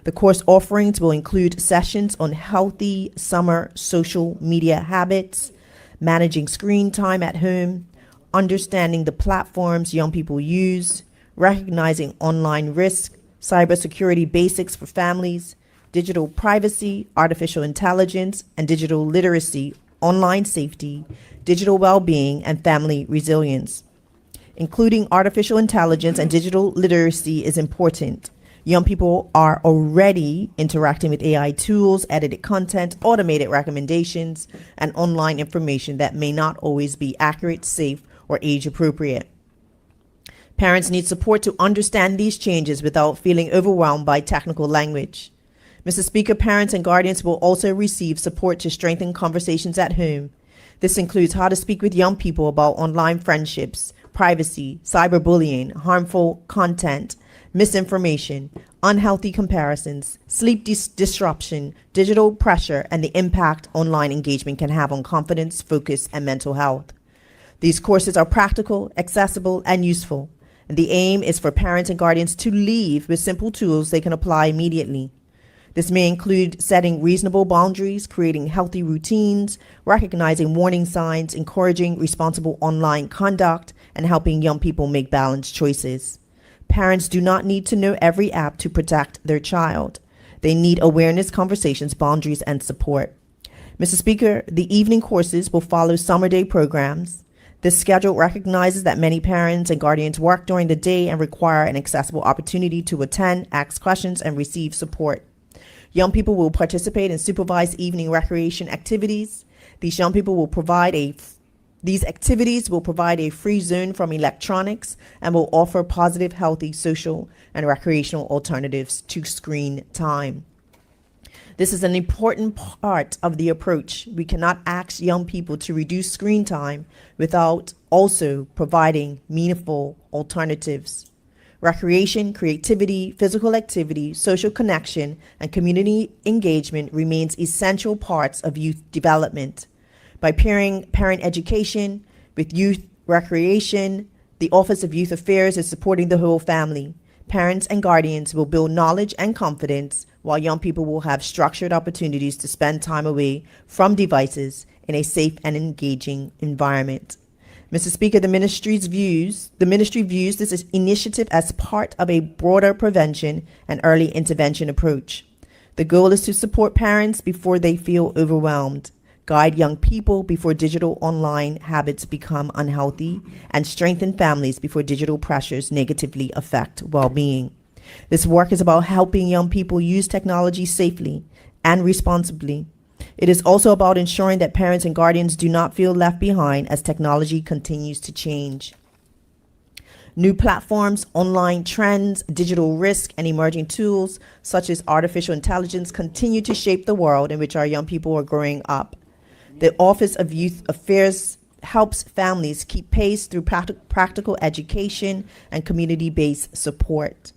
The course offerings will include sessions on healthy summer social media habits, managing screen time at home, understanding the platforms young people use, recognizing online risk, cybersecurity basics for families, digital privacy, artificial intelligence, and digital literacy, online safety, digital well-being, and family resilience. Including artificial intelligence and digital literacy is important. Young people are already interacting with AI tools, edited content, automated recommendations, and online information that may not always be accurate, safe, or age appropriate. Parents need support to understand these changes without feeling overwhelmed by technical language. Mr. Speaker, parents and guardians will also receive support to strengthen conversations at home. This includes how to speak with young people about online friendships, privacy, cyberbullying, harmful content, misinformation, unhealthy comparisons, sleep disruption, digital pressure, and the impact online engagement can have on confidence, focus, and mental health. These courses are practical, accessible, and useful. And the aim is for parents and guardians to leave with simple tools they can apply immediately. This may include setting reasonable boundaries, creating healthy routines, recognizing warning signs, encouraging responsible online conduct, and helping young people make balanced choices. Parents do not need to know every app to protect their child. They need awareness, conversations, boundaries, and support. Mr. Speaker, the evening courses will follow summer day programs. This schedule recognizes that many parents and guardians work during the day and require an accessible opportunity to attend, ask questions, and receive support. Young people will participate in supervised evening recreation activities. These activities will provide a free zone from electronics and will offer positive, healthy, social, and recreational alternatives to screen time. This is an important part of the approach. We cannot ask young people to reduce screen time without also providing meaningful alternatives. Recreation, creativity, physical activity, social connection, and community engagement remains essential parts of youth development. By pairing parent education with youth recreation, the Office of Youth Affairs is supporting the whole family. Parents and guardians will build knowledge and confidence, while young people will have structured opportunities to spend time away from devices in a safe and engaging environment. Mr. Speaker, the ministry views this initiative as part of a broader prevention and early intervention approach. The goal is to support parents before they feel overwhelmed, guide young people before digital online habits become unhealthy, and strengthen families before digital pressures negatively affect well-being. This work is about helping young people use technology safely and responsibly. It is also about ensuring that parents and guardians do not feel left behind as technology continues to change. New platforms, online trends, digital risk, and emerging tools such as artificial intelligence continue to shape the world in which our young people are growing up. The Office of Youth Affairs helps families keep pace through practical education and community-based support.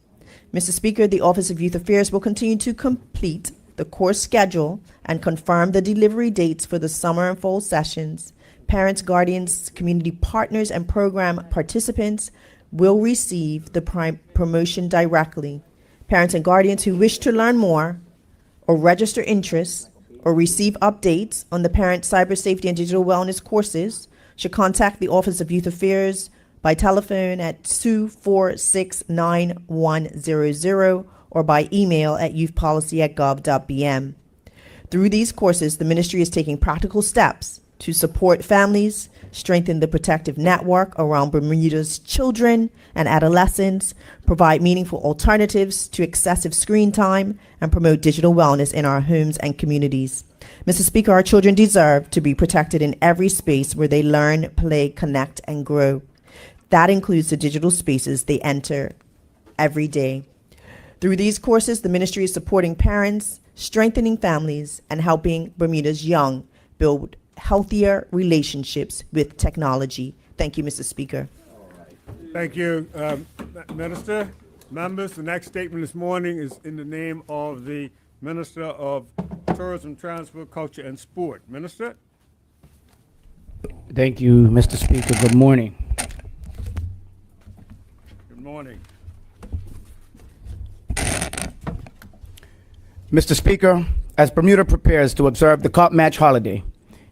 Mr. Speaker, the Office of Youth Affairs will continue to complete the course schedule and confirm the delivery dates for the summer and fall sessions. parents, guardians, community partners, and program participants will receive the promotion directly. Parents and guardians who wish to learn more or register interest or receive updates on the parent cyber safety and digital wellness courses should contact the Office of Youth Affairs by telephone at 2469100 or by email at youthpolicy@gov.bm. Through these courses, the ministry is taking practical steps to support families, strengthen the protective network around Bermuda's children and adolescents, provide meaningful alternatives to excessive screen time, and promote digital wellness in our homes and communities. Mr. Speaker, our children deserve to be protected in every space where they learn, play, connect, and grow. That includes the digital spaces they enter every day. Through these courses, the ministry is supporting parents, strengthening families, and helping Bermuda's young build healthier relationships with technology. Thank you, Mr. Speaker. Thank you, Minister. Members, the next statement this morning is in the name of the Minister of Tourism, Transport, Culture, and Sport. Minister? Thank you, Mr. Speaker. Good morning. Good morning. Mr. Speaker, as Bermuda prepares to observe the Cup Match holiday,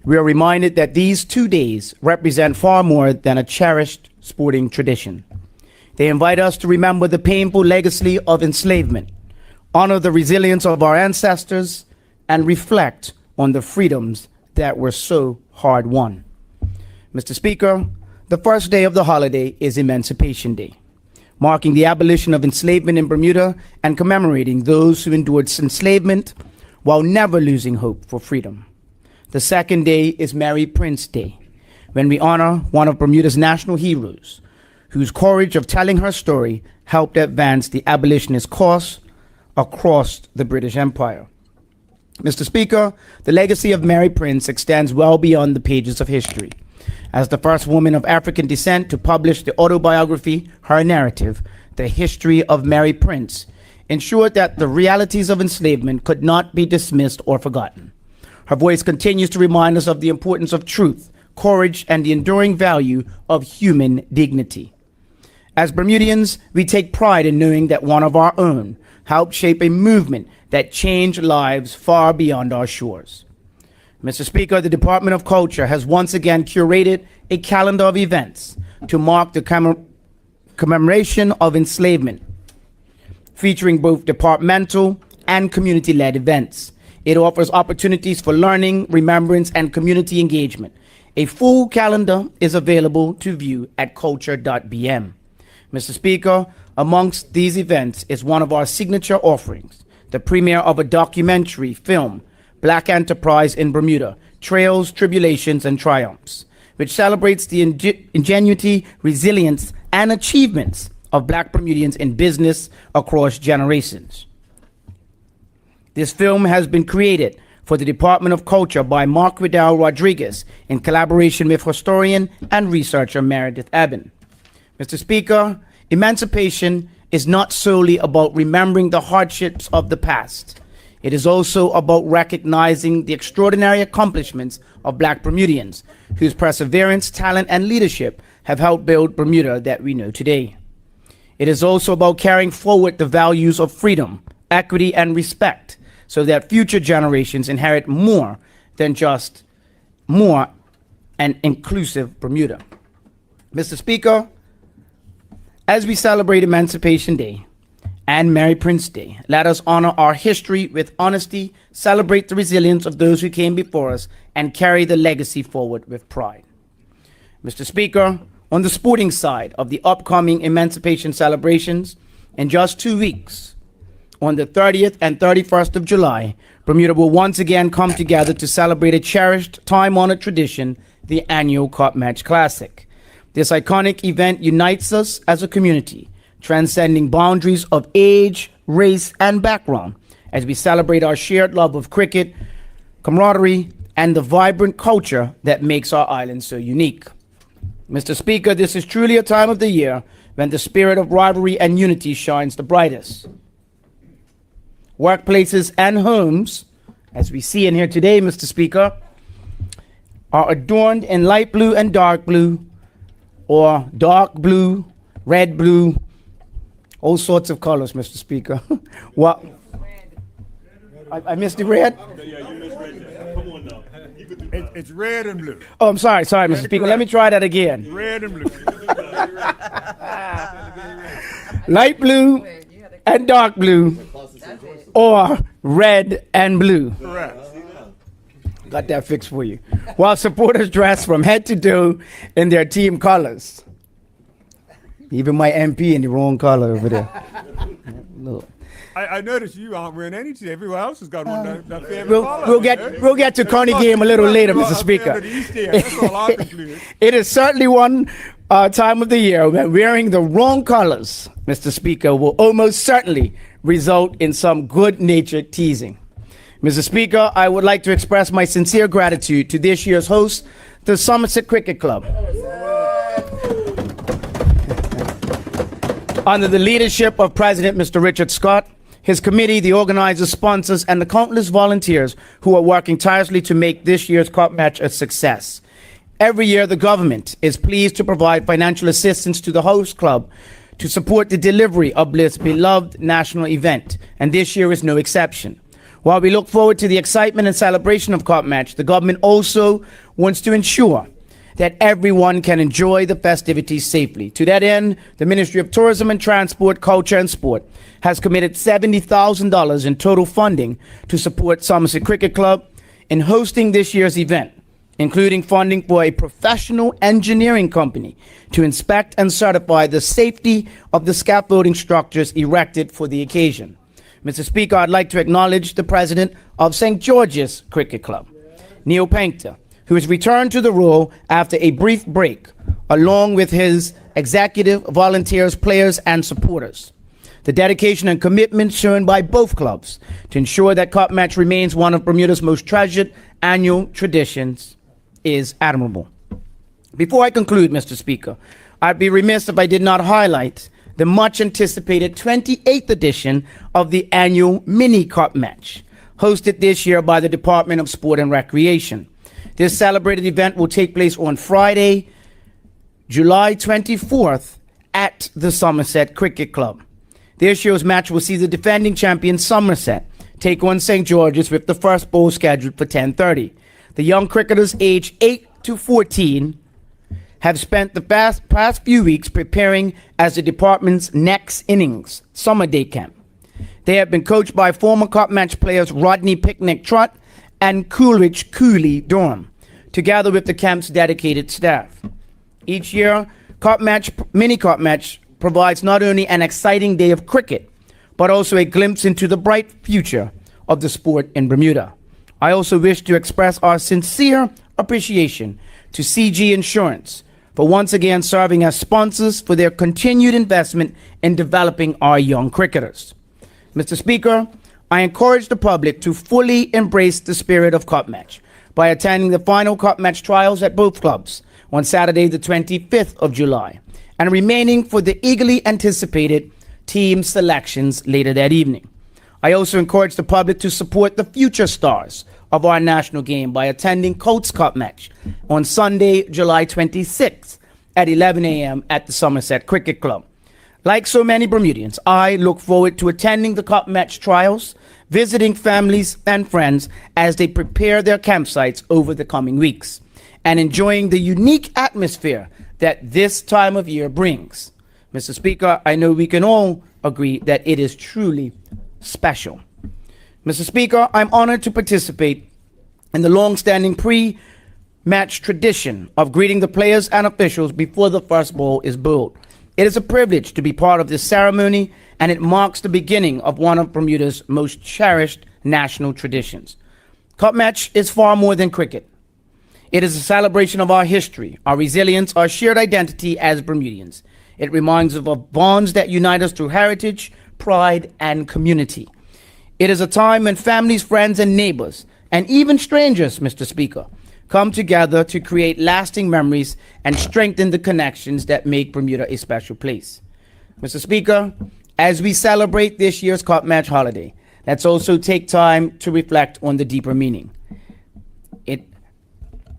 we are reminded that these 2 days represent far more than a cherished sporting tradition. They invite us to remember the painful legacy of enslavement, honor the resilience of our ancestors, and reflect on the freedoms that were so hard won. Mr. Speaker, the first day of the holiday is Emancipation Day, marking the abolition of enslavement in Bermuda and commemorating those who endured enslavement while never losing hope for freedom. The second day is Mary Prince Day, when we honor one of Bermuda's national heroes, whose courage of telling her story helped advance the abolitionist cause across the British Empire. Mr. Speaker, the legacy of Mary Prince extends well beyond the pages of history. As the first woman of African descent to publish the autobiography, her narrative, The History of Mary Prince, ensured that the realities of enslavement could not be dismissed or forgotten. Her voice continues to remind us of the importance of truth, courage, and the enduring value of human dignity. As Bermudians, we take pride in knowing that one of our own helped shape a movement that changed lives far beyond our shores. Mr. Speaker, the Department of Culture has once again curated a calendar of events to mark the commemoration of enslavement, featuring both departmental and community-led events. It offers opportunities for learning, remembrance, and community engagement. A full calendar is available to view at culture.bm. Mr. Speaker, amongst these events is one of our signature offerings, the premiere of a documentary film, Black Enterprise in Bermuda, Trails, Tribulations, and Triumphs, which celebrates the ingenuity, resilience, and achievements of Black Bermudians in business across generations. This film has been created for the Department of Culture by Mark Riddell Rodriguez in collaboration with historian and researcher Meredith Eben. Mr. Speaker, emancipation is not solely about remembering the hardships of the past. It is also about recognizing the extraordinary accomplishments of Black Bermudians, whose perseverance, talent, and leadership have helped build Bermuda that we know today. It is also about carrying forward the values of freedom, equity, and respect, so that future generations inherit more than just more an inclusive Bermuda. Mr. Speaker, as we celebrate Emancipation Day and Mary Prince Day, let us honor our history with honesty, celebrate the resilience of those who came before us, and carry the legacy forward with pride. Mr. Speaker, on the sporting side of the upcoming emancipation celebrations, in just 2 weeks, on the 30th and 31st of July, Bermuda will once again come together to celebrate a cherished, time-honored tradition, the annual Cup Match Classic. This iconic event unites us as a community, transcending boundaries of age, race, and background, as we celebrate our shared love of cricket, camaraderie, and the vibrant culture that makes our island so unique. Mr. Speaker, this is truly a time of the year when the spirit of rivalry and unity shines the brightest. Workplaces and homes, as we see in here today, Mr. Speaker, are adorned in light blue and dark blue, or dark blue, red, blue, all sorts of colors, Mr. Speaker. What? I missed the red? It's red and blue. Oh, I'm sorry, Mr. Speaker. Let me try that again. Red and blue. Light blue and dark blue, or red and blue. Correct. Got that fixed for you. While supporters dress from head to toe in their team colors. Even my MP in the wrong color over there. Look. I noticed you aren't wearing any today. Everyone else has got one that favorite color. We'll get to Connie game a little later, Mr. Speaker. That's all I concluded. It is certainly one time of the year when wearing the wrong colors, Mr. Speaker, will almost certainly result in some good-natured teasing. Mr. Speaker, I would like to express my sincere gratitude to this year's host, the Somerset Cricket Club. Under the leadership of President Mr. Richard Scott, his committee, the organizers, sponsors, and the countless volunteers who are working tirelessly to make this year's cup match a success. Every year, the government is pleased to provide financial assistance to the host club to support the delivery of this beloved national event, and this year is no exception. While we look forward to the excitement and celebration of Cup Match, the government also wants to ensure that everyone can enjoy the festivities safely. To that end, the Ministry of Tourism and Transport, Culture and Sport has committed $70,000 in total funding to support Somerset Cricket Club in hosting this year's event, including funding for a professional engineering company to inspect and certify the safety of the scaffolding structures erected for the occasion. Mr. Speaker, I'd like to acknowledge the president of St. George's Cricket Club, Neil Painter, who has returned to the role after a brief break, along with his executive, volunteers, players, and supporters. The dedication and commitment shown by both clubs to ensure that Cup Match remains one of Bermuda's most treasured annual traditions is admirable. Before I conclude, Mr. Speaker, I'd be remiss if I did not highlight the much anticipated 28th edition of the annual Mini Cup Match, hosted this year by the Department of Sport and Recreation. This celebrated event will take place on Friday, July 24th at the Somerset Cricket Club. This year's match will see the defending champion Somerset take on St. George's with the first bowl scheduled for 10:30. The young cricketers aged 8 to 14 have spent the past few weeks preparing as the department's next innings summer day camp. They have been coached by former Cup Match players Rodney Picnic Trott and Coolidge Cooley Dorm, together with the camp's dedicated staff. Each year, Mini Cup Match provides not only an exciting day of cricket, but also a glimpse into the bright future of the sport in Bermuda. I also wish to express our sincere appreciation to CG Insurance for once again serving as sponsors for their continued investment in developing our young cricketers. Mr. Speaker, I encourage the public to fully embrace the spirit of Cup Match by attending the final Cup Match trials at both clubs on Saturday, the 25th of July, and remaining for the eagerly anticipated team selections later that evening. I also encourage the public to support the future stars of our national game by attending Colts Cup Match on Sunday, July 26th at 11 a.m. at the Somerset Cricket Club. Like so many Bermudians, I look forward to attending the Cup Match trials, visiting families and friends as they prepare their campsites over the coming weeks, and enjoying the unique atmosphere that this time of year brings. Mr. Speaker, I know we can all agree that it is truly special. Mr. Speaker, I'm honored to participate in the long-standing pre-match tradition of greeting the players and officials before the first ball is bowled. It is a privilege to be part of this ceremony, and it marks the beginning of one of Bermuda's most cherished national traditions. Cup Match is far more than cricket. It is a celebration of our history, our resilience, our shared identity as Bermudians. It reminds us of bonds that unite us through heritage, pride, and community. It is a time when families, friends, and neighbors, and even strangers, Mr. Speaker, come together to create lasting memories and strengthen the connections that make Bermuda a special place. Mr. Speaker, as we celebrate this year's Cup Match holiday, let's also take time to reflect on the deeper meaning.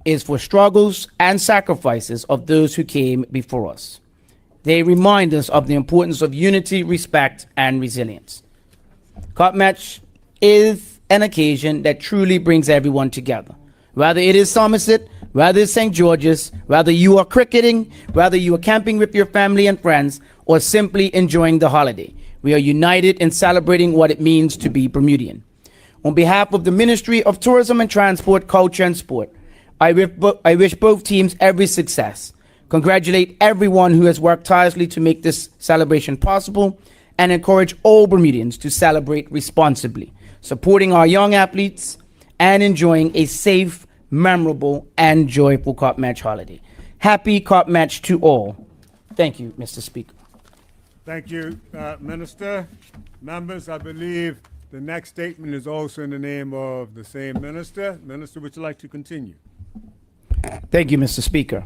is for struggles and sacrifices of those who came before us. They remind us of the importance of unity, respect, and resilience. Cup Match is an occasion that truly brings everyone together. Whether it is Somerset, whether it's St. George's, whether you are cricketing, whether you are camping with your family and friends, or simply enjoying the holiday, we are united in celebrating what it means to be Bermudian. On behalf of the Ministry of Tourism and Transport, Culture and Sport, I wish both teams every success, congratulate everyone who has worked tirelessly to make this celebration possible, and encourage all Bermudians to celebrate responsibly, supporting our young athletes and enjoying a safe, memorable, and joyful Cup Match holiday. Happy Cup Match to all. Thank you, Mr. Speaker. Thank you, Minister. Members, I believe the next statement is also in the name of the same minister. Minister, would you like to continue? Thank you, Mr. Speaker.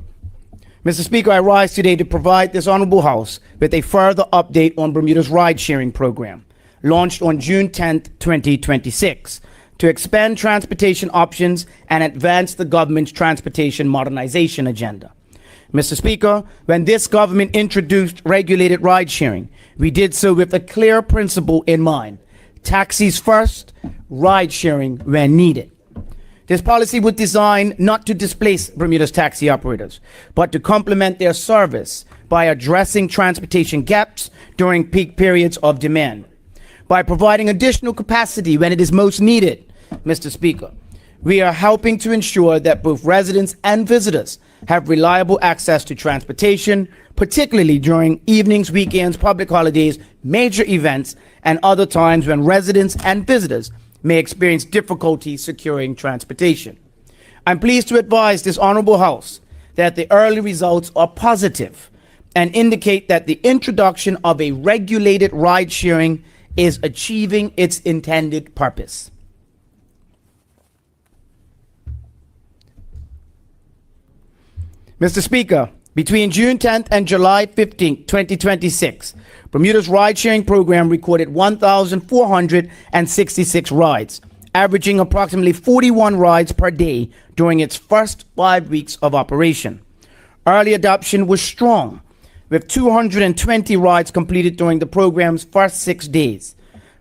Mr. Speaker, I rise today to provide this honorable House with a further update on Bermuda's ride-sharing program, launched on June 10th, 2026, to expand transportation options and advance the government's transportation modernization agenda. Mr. Speaker, when this government introduced regulated ride-sharing, we did so with a clear principle in mind: taxis first, ride-sharing when needed. This policy was designed not to displace Bermuda's taxi operators, but to complement their service by addressing transportation gaps during peak periods of demand. By providing additional capacity when it is most needed, Mr. Speaker, we are helping to ensure that both residents and visitors have reliable access to transportation, particularly during evenings, weekends, public holidays, major events, and other times when residents and visitors may experience difficulty securing transportation. I'm pleased to advise this honorable House that the early results are positive and indicate that the introduction of a regulated ride-sharing is achieving its intended purpose. Mr. Speaker, between June 10th and July 15th, 2026, Bermuda's ride-sharing program recorded 1,466 rides, averaging approximately 41 rides per day during its first 5 weeks of operation. Early adoption was strong, with 220 rides completed during the program's first 6 days.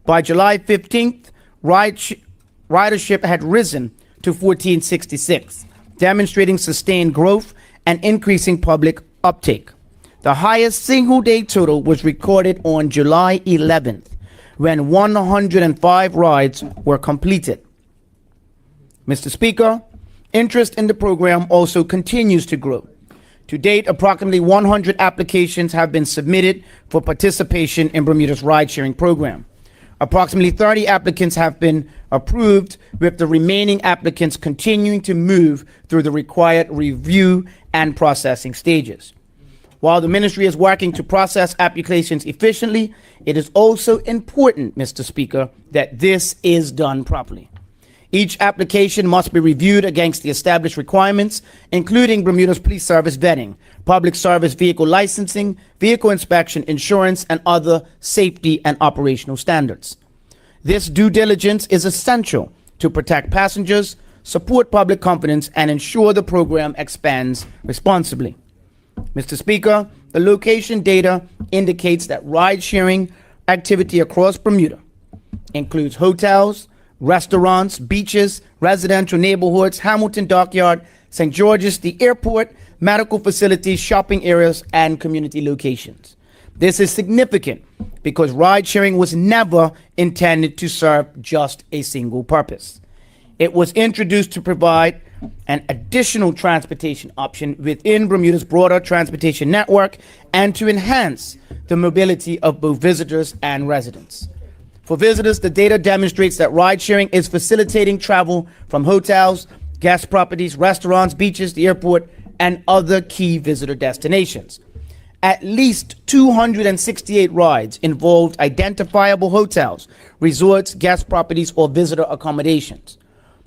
By July 15th, ridership had risen to 1,466, demonstrating sustained growth and increasing public uptake. The highest single-day total was recorded on July 11th, when 105 rides were completed. Mr. Speaker, interest in the program also continues to grow. To date, approximately 100 applications have been submitted for participation in Bermuda's ride-sharing program. Approximately 30 applicants have been approved, with the remaining applicants continuing to move through the required review and processing stages. While the ministry is working to process applications efficiently, it is also important, Mr. Speaker, that this is done properly. Each application must be reviewed against the established requirements, including Bermuda's Police Service vetting, public service vehicle licensing, vehicle inspection, insurance, and other safety and operational standards. This due diligence is essential to protect passengers, support public confidence, and ensure the program expands responsibly. Mr. Speaker, the location data indicates that ride-sharing activity across Bermuda includes hotels, restaurants, beaches, residential neighborhoods, Hamilton Dockyard, St. George's, the airport, medical facilities, shopping areas, and community locations. This is significant because ride-sharing was never intended to serve just a single purpose. It was introduced to provide an additional transportation option within Bermuda's broader transportation network and to enhance the mobility of both visitors and residents. For visitors, the data demonstrates that ride-sharing is facilitating travel from hotels, guest properties, restaurants, beaches, the airport, and other key visitor destinations. At least 268 rides involved identifiable hotels, resorts, guest properties, or visitor accommodations.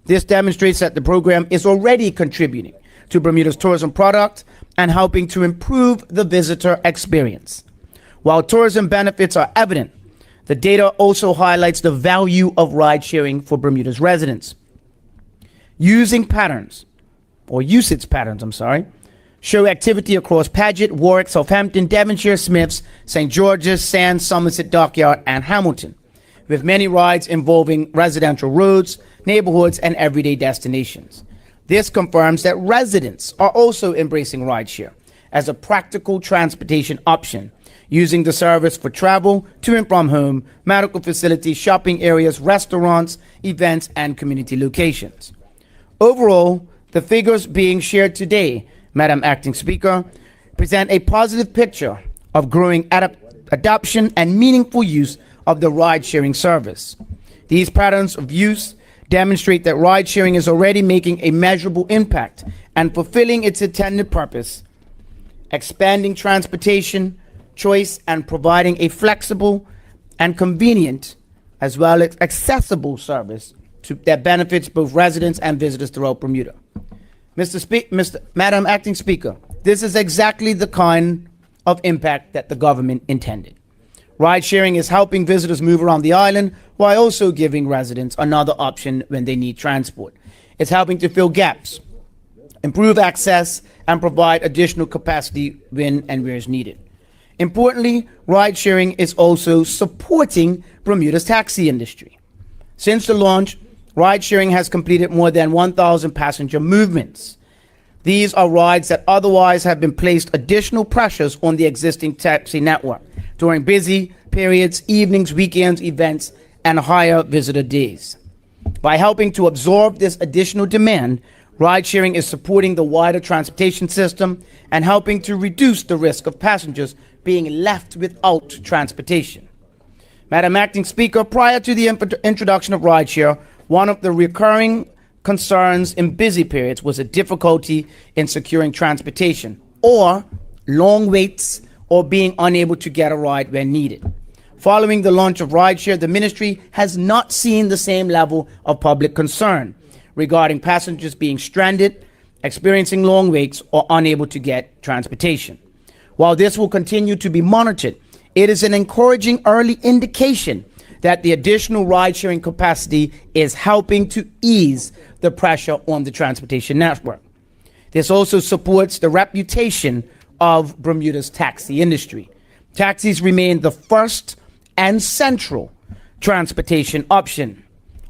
This demonstrates that the program is already contributing to Bermuda's tourism product and helping to improve the visitor experience. While tourism benefits are evident, the data also highlights the value of ride-sharing for Bermuda's residents. Using patterns or usage patterns, show activity across Paget, Warwick, Southampton, Devonshire, Smiths, St. George's, Sands, Somerset Dockyard, and Hamilton, with many rides involving residential roads, neighborhoods, and everyday destinations. This confirms that residents are also embracing rideshare as a practical transportation option, using the service for travel to and from home, medical facilities, shopping areas, restaurants, events, and community locations. Overall, the figures being shared today, Madam Acting Speaker, present a positive picture of growing adoption and meaningful use of the ride-sharing service. These patterns of use demonstrate that ride-sharing is already making a measurable impact and fulfilling its intended purpose, expanding transportation choice and providing a flexible and convenient as well as accessible service that benefits both residents and visitors throughout Bermuda. Madam Acting Speaker, this is exactly the kind of impact that the government intended. Ride sharing is helping visitors move around the island while also giving residents another option when they need transport. It's helping to fill gaps, improve access, and provide additional capacity when and where is needed. Importantly, ride sharing is also supporting Bermuda's taxi industry. Since the launch, ride sharing has completed more than 1,000 passenger movements. These are rides that otherwise have been placed additional pressures on the existing taxi network during busy periods, evenings, weekends, events, and higher visitor days. By helping to absorb this additional demand, ride sharing is supporting the wider transportation system and helping to reduce the risk of passengers being left without transportation. Madam Acting Speaker, prior to the introduction of rideshare, one of the recurring concerns in busy periods was a difficulty in securing transportation, or long waits, or being unable to get a ride when needed. Following the launch of rideshare, the ministry has not seen the same level of public concern regarding passengers being stranded, experiencing long waits, or unable to get transportation. While this will continue to be monitored, it is an encouraging early indication that the additional ride-sharing capacity is helping to ease the pressure on the transportation network. This also supports the reputation of Bermuda's taxi industry. Taxis remain the first and central transportation option,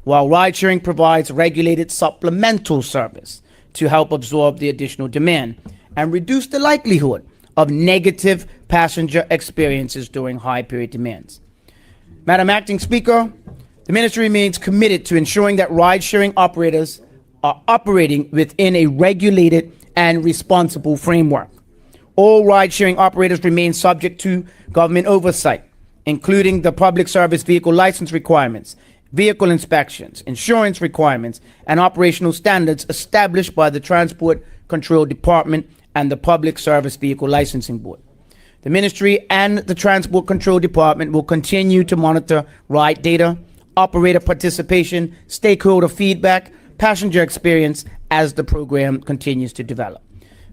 while ride-sharing provides regulated supplemental service to help absorb the additional demand and reduce the likelihood of negative passenger experiences during high period demands. Madam Acting Speaker, the ministry remains committed to ensuring that ride-sharing operators are operating within a regulated and responsible framework. All ride-sharing operators remain subject to government oversight, including the public service vehicle license requirements, vehicle inspections, insurance requirements, and operational standards established by the Transport Control Department and the Public Service Vehicle Licensing Board. The ministry and the Transport Control Department will continue to monitor ride data, operator participation, stakeholder feedback, passenger experience as the program continues to develop.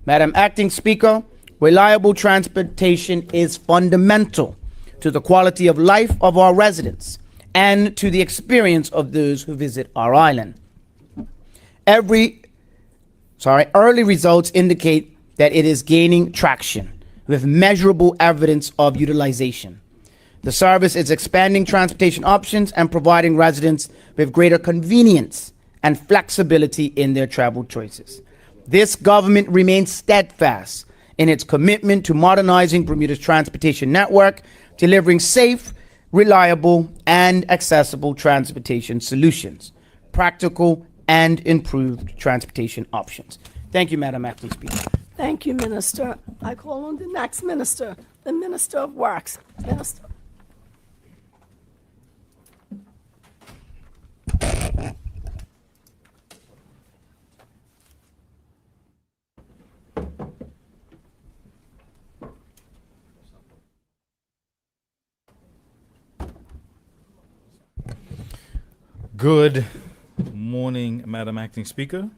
Madam Acting Speaker, reliable transportation is fundamental to the quality of life of our residents and to the experience of those who visit our island. Early results indicate that it is gaining traction with measurable evidence of utilization. The service is expanding transportation options and providing residents with greater convenience and flexibility in their travel choices. This government remains steadfast in its commitment to modernizing Bermuda's transportation network, delivering safe, reliable, and accessible transportation solutions, practical and improved transportation options. Thank you, Madam Acting Speaker. Thank you, Minister. I call on the next minister, the Minister of Works. Minister. Good morning, Madam Acting Speaker.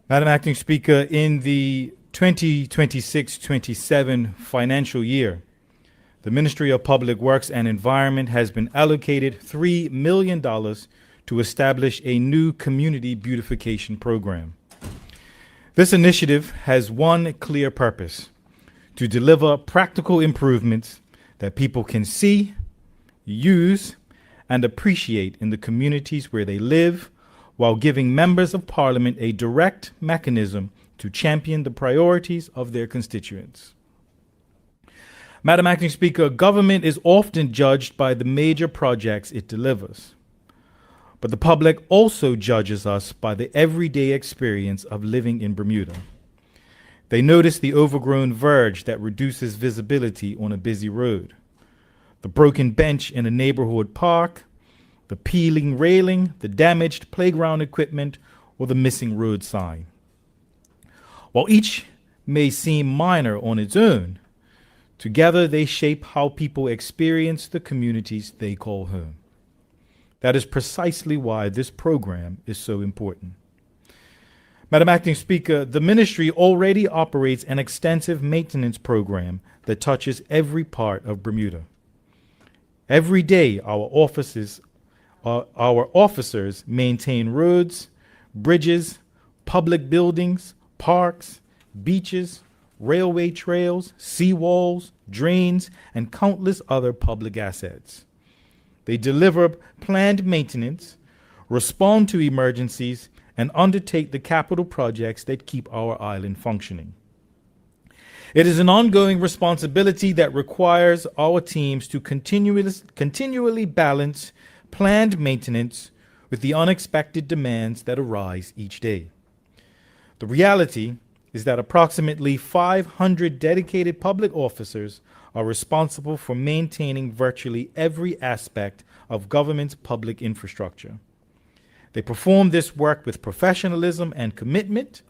Madam Acting Speaker, in the 2026-27 financial year, the Ministry of Public Works and Environment has been allocated $3 million to establish a new community beautification program. This initiative has one clear purpose: to deliver practical improvements that people can see, use, and appreciate in the communities where they live, while giving members of Parliament a direct mechanism to champion the priorities of their constituents. Madam Acting Speaker, government is often judged by the major projects it delivers. But the public also judges us by the everyday experience of living in Bermuda. They notice the overgrown verge that reduces visibility on a busy road, the broken bench in a neighborhood park, the peeling railing, the damaged playground equipment, or the missing road sign. While each may seem minor on its own, together they shape how people experience the communities they call home. That is precisely why this program is so important. Madam Acting Speaker, the ministry already operates an extensive maintenance program that touches every part of Bermuda. Every day, our officers maintain roads, bridges, public buildings, parks, beaches, railway trails, seawalls, drains, and countless other public assets. They deliver planned maintenance, respond to emergencies, and undertake the capital projects that keep our island functioning. It is an ongoing responsibility that requires our teams to continually balance planned maintenance with the unexpected demands that arise each day. The reality is that approximately 500 dedicated public officers are responsible for maintaining virtually every aspect of government's public infrastructure. They perform this work with professionalism and commitment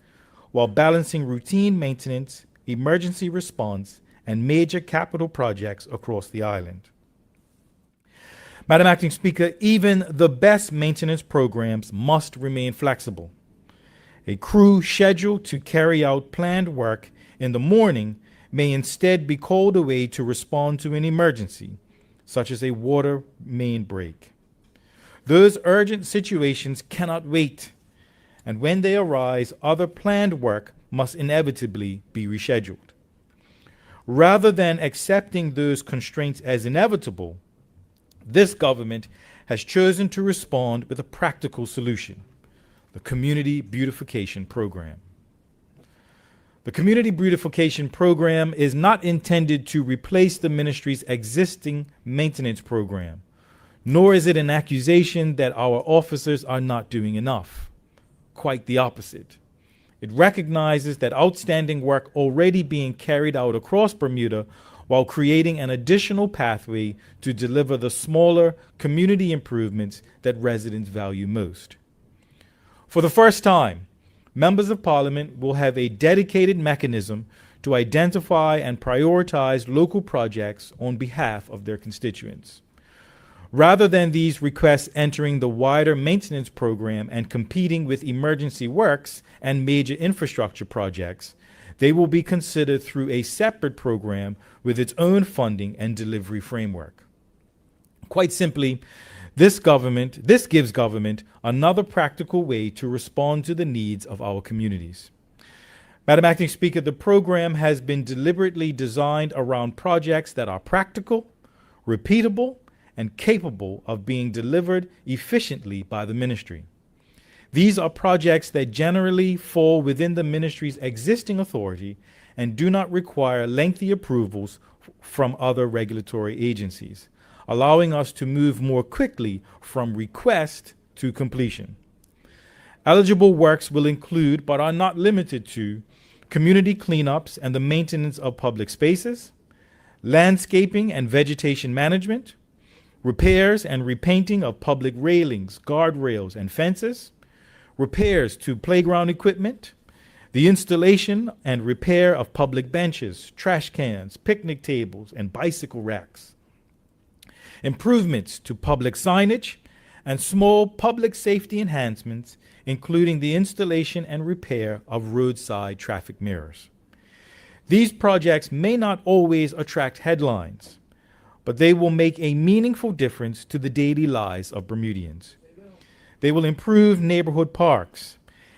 while balancing routine maintenance, emergency response, and major capital projects across the island. Madam Acting Speaker, even the best maintenance programs must remain flexible. A crew scheduled to carry out planned work in the morning may instead be called away to respond to an emergency, such as a water main break. Those urgent situations cannot wait, and when they arise, other planned work must inevitably be rescheduled. Rather than accepting those constraints as inevitable, this government has chosen to respond with a practical solution: the Community Beautification Program. The Community Beautification Program is not intended to replace the ministry's existing maintenance program, nor is it an accusation that our officers are not doing enough. Quite the opposite. It recognizes that outstanding work already being carried out across Bermuda while creating an additional pathway to deliver the smaller community improvements that residents value most. For the first time, members of Parliament will have a dedicated mechanism to identify and prioritize local projects on behalf of their constituents. Rather than these requests entering the wider maintenance program and competing with emergency works and major infrastructure projects, they will be considered through a separate program with its own funding and delivery framework. Quite simply, this gives government another practical way to respond to the needs of our communities. Madam Acting Speaker, the program has been deliberately designed around projects that are practical, repeatable, and capable of being delivered efficiently by the ministry. These are projects that generally fall within the ministry's existing authority and do not require lengthy approvals from other regulatory agencies, allowing us to move more quickly from request to completion. Eligible works will include, but are not limited to, community cleanups and the maintenance of public spaces, landscaping and vegetation management, repairs and repainting of public railings, guardrails, and fences, repairs to playground equipment, the installation and repair of public benches, trash cans, picnic tables, and bicycle racks, improvements to public signage, and small public safety enhancements, including the installation and repair of roadside traffic mirrors. These projects may not always attract headlines, but they will make a meaningful difference to the daily lives of Bermudians. They will improve neighborhood parks,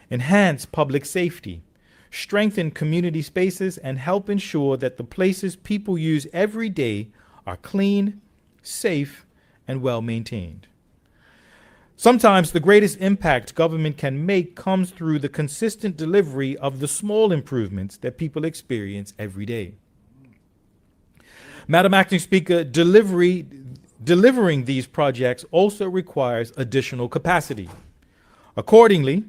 enhance public safety, strengthen community spaces, and help ensure that the places people use every day are clean, safe, and well maintained. Sometimes the greatest impact government can make comes through the consistent delivery of the small improvements that people experience every day. Madam Acting Speaker, delivering these projects also requires additional capacity. Accordingly,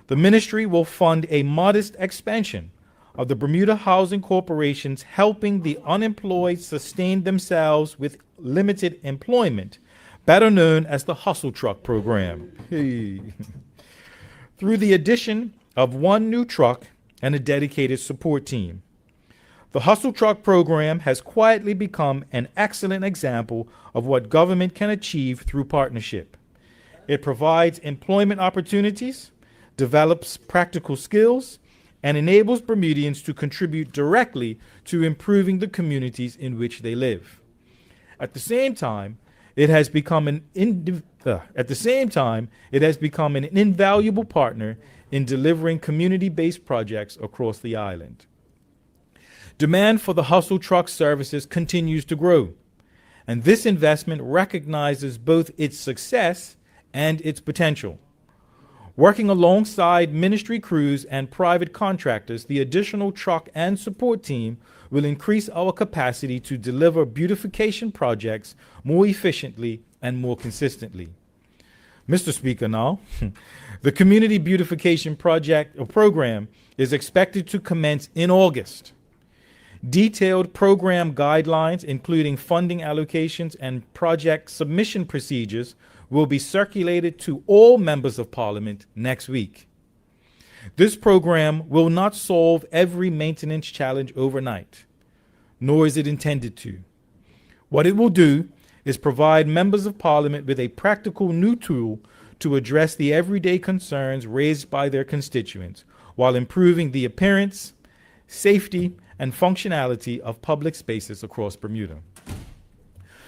the ministry will fund a modest expansion of the Bermuda Housing Corporation's Helping the Unemployed Sustain Themselves with Limited Employment, better known as the Hustle Truck Program. Hey. Through the addition of one new truck and a dedicated support team. The Hustle Truck Program has quietly become an excellent example of what government can achieve through partnership. It provides employment opportunities, develops practical skills, and enables Bermudians to contribute directly to improving the communities in which they live. At the same time, it has become an invaluable partner in delivering community-based projects across the island. Demand for the Hustle Truck services continues to grow, and this investment recognizes both its success and its potential. Working alongside ministry crews and private contractors, the additional truck and support team will increase our capacity to deliver beautification projects more efficiently and more consistently. Mr. Speaker, now, the Community Beautification Program is expected to commence in August. Detailed program guidelines, including funding allocations and project submission procedures, will be circulated to all members of Parliament next week. This program will not solve every maintenance challenge overnight, nor is it intended to. What it will do is provide members of Parliament with a practical new tool to address the everyday concerns raised by their constituents, while improving the appearance, safety, and functionality of public spaces across Bermuda.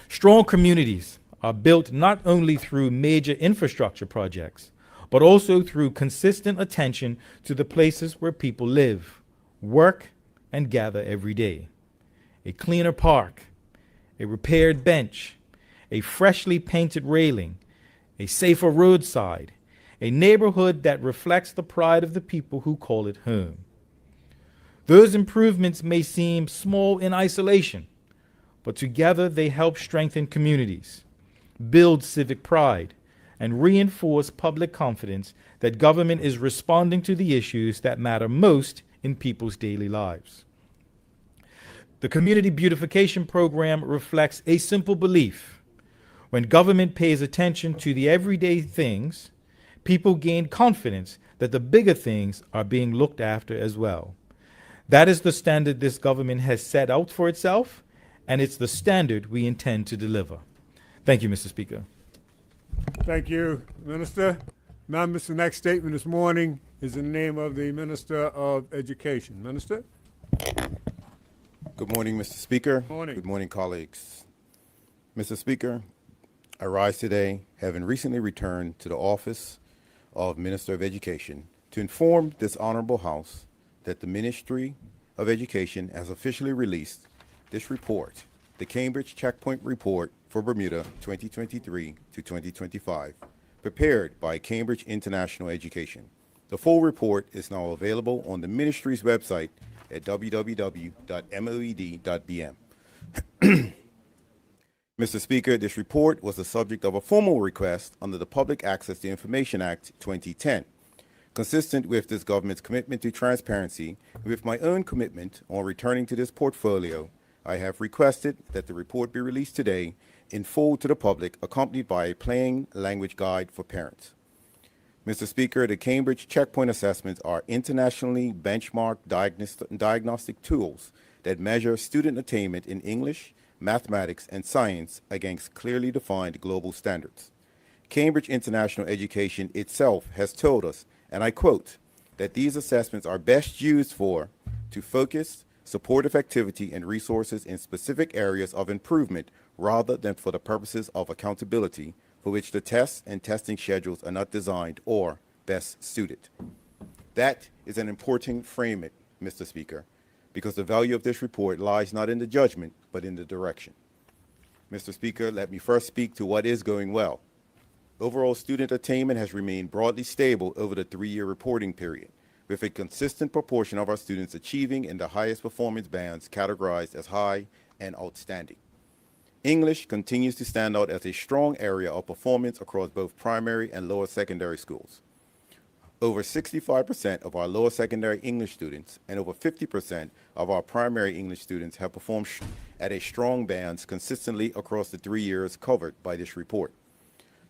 Strong communities are built not only through major infrastructure projects, but also through consistent attention to the places where people live, work, and gather every day. A cleaner park, a repaired bench, a freshly painted railing, a safer roadside, a neighborhood that reflects the pride of the people who call it home. Those improvements may seem small in isolation, but together they help strengthen communities, build civic pride, and reinforce public confidence that government is responding to the issues that matter most in people's daily lives. The Community Beautification Program reflects a simple belief. When government pays attention to the everyday things, people gain confidence that the bigger things are being looked after as well. That is the standard this government has set out for itself, and it's the standard we intend to deliver. Thank you, Mr. Speaker. Thank you, Minister. Members, the next statement this morning is in the name of the Minister of Education. Minister? Good morning, Mr. Speaker. Morning. Good morning, colleagues. Mr. Speaker, I rise today, having recently returned to the office of Minister of Education, to inform this honorable House that the Ministry of Education has officially released this report, the Cambridge Checkpoint Report for Bermuda 2023 to 2025, prepared by Cambridge International Education. The full report is now available on the ministry's website at www.moed.bm. Mr. Speaker, this report was the subject of a formal request under the Public Access to Information Act 2010. Consistent with this government's commitment to transparency, and with my own commitment on returning to this portfolio, I have requested that the report be released today in full to the public, accompanied by a plain language guide for parents. Mr. Speaker, the Cambridge Checkpoint Assessments are internationally benchmarked diagnostic tools that measure student attainment in English, mathematics, and science against clearly defined global standards. Cambridge International Education itself has told us, and I quote, that these assessments are best used to focus supportive activity and resources in specific areas of improvement rather than for the purposes of accountability for which the tests and testing schedules are not designed or best suited. That is an important framing, Mr. Speaker, because the value of this report lies not in the judgment, but in the direction. Mr. Speaker, let me first speak to what is going well. Overall student attainment has remained broadly stable over the 3-year reporting period, with a consistent proportion of our students achieving in the highest performance bands categorized as high and outstanding. English continues to stand out as a strong area of performance across both primary and lower secondary schools. Over 65% of our lower secondary English students and over 50% of our primary English students have performed at a strong bands consistently across the 3 years covered by this report.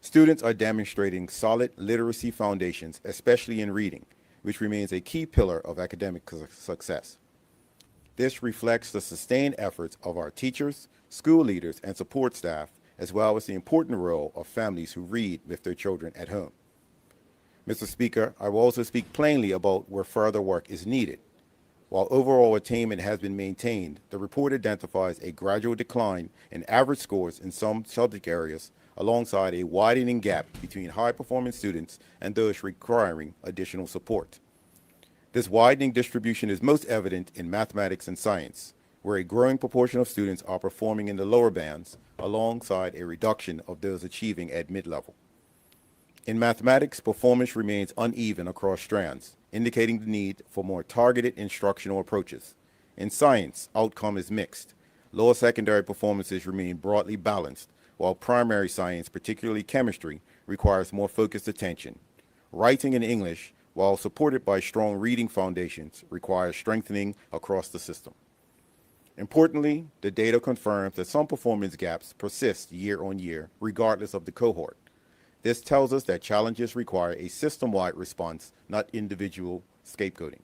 Students are demonstrating solid literacy foundations, especially in reading, which remains a key pillar of academic success. This reflects the sustained efforts of our teachers, school leaders, and support staff, as well as the important role of families who read with their children at home. Mr. Speaker, I will also speak plainly about where further work is needed. While overall attainment has been maintained, the report identifies a gradual decline in average scores in some subject areas, alongside a widening gap between high-performing students and those requiring additional support. This widening distribution is most evident in mathematics and science, where a growing proportion of students are performing in the lower bands, alongside a reduction of those achieving at mid-level. In mathematics, performance remains uneven across strands, indicating the need for more targeted instructional approaches. In science, outcome is mixed. Lower secondary performances remain broadly balanced, while primary science, particularly chemistry, requires more focused attention. Writing and English, while supported by strong reading foundations, requires strengthening across the system. Importantly, the data confirms that some performance gaps persist year on year, regardless of the cohort. This tells us that challenges require a system-wide response, not individual scapegoating.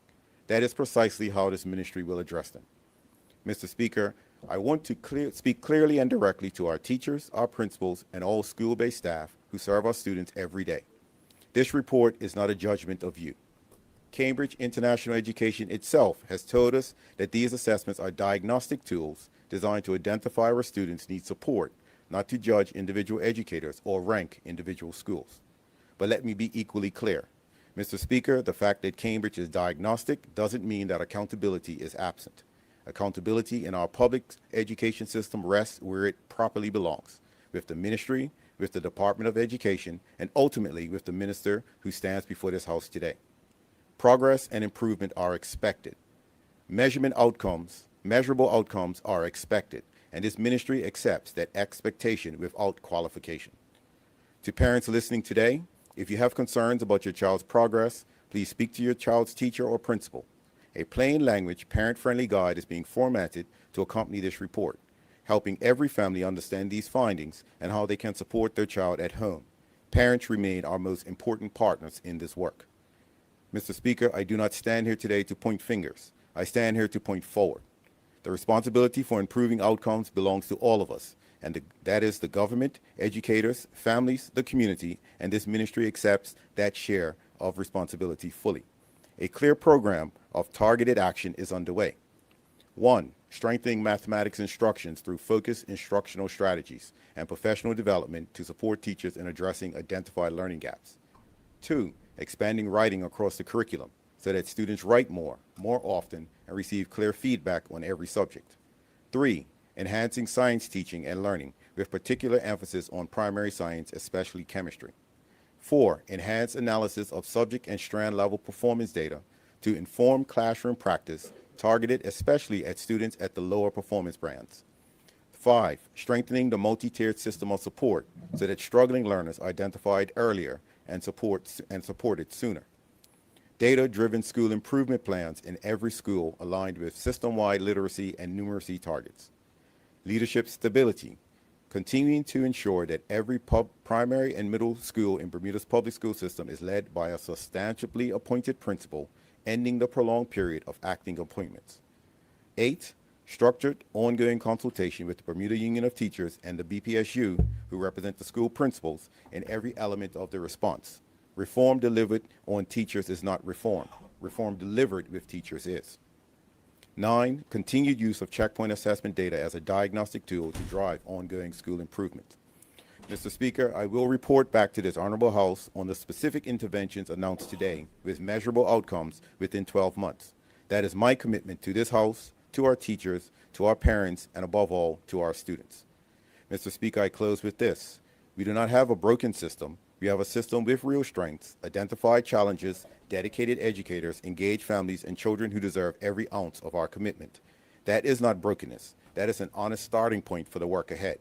That is precisely how this ministry will address them. Mr. Speaker, I want to speak clearly and directly to our teachers, our principals, and all school-based staff who serve our students every day. This report is not a judgment of you. Cambridge International Education itself has told us that these assessments are diagnostic tools designed to identify where students need support, not to judge individual educators or rank individual schools. But let me be equally clear. Mr. Speaker, the fact that Cambridge is diagnostic doesn't mean that accountability is absent. Accountability in our public education system rests where it properly belongs, with the ministry, with the Department of Education, and ultimately with the minister who stands before this House today. Progress and improvement are expected. Measurable outcomes are expected, and this ministry accepts that expectation without qualification. To parents listening today, if you have concerns about your child's progress, please speak to your child's teacher or principal. A plain language, parent-friendly guide is being formatted to accompany this report, helping every family understand these findings and how they can support their child at home. Parents remain our most important partners in this work. Mr. Speaker, I do not stand here today to point fingers. I stand here to point forward. The responsibility for improving outcomes belongs to all of us, and that is the government, educators, families, the community, and this ministry accepts that share of responsibility fully. A clear program of targeted action is underway. 1. Strengthening mathematics instructions through focused instructional strategies and professional development to support teachers in addressing identified learning gaps. 2. Expanding writing across the curriculum so that students write more often, and receive clear feedback on every subject. 3. Enhancing science teaching and learning with particular emphasis on primary science, especially chemistry. 4. Enhanced analysis of subject and strand level performance data to inform classroom practice, targeted especially at students at the lower performance bands. 5. Strengthening the multi-tiered system of support so that struggling learners are identified earlier and supported sooner. Data-driven school improvement plans in every school aligned with system-wide literacy and numeracy targets. Leadership stability, continuing to ensure that every primary and middle school in Bermuda's public school system is led by a substantially appointed principal, ending the prolonged period of acting appointments. 8. Structured, ongoing consultation with the Bermuda Union of Teachers and the BPSU, who represent the school principals, in every element of the response. Reform delivered on teachers is not reform. Reform delivered with teachers is. 9. Continued use of checkpoint assessment data as a diagnostic tool to drive ongoing school improvement. Mr. Speaker, I will report back to this Honorable House on the specific interventions announced today with measurable outcomes within 12 months. That is my commitment to this House, to our teachers, to our parents, and above all, to our students. Mr. Speaker, I close with this. We do not have a broken system. We have a system with real strengths, identified challenges, dedicated educators, engaged families, and children who deserve every ounce of our commitment. That is not brokenness. That is an honest starting point for the work ahead.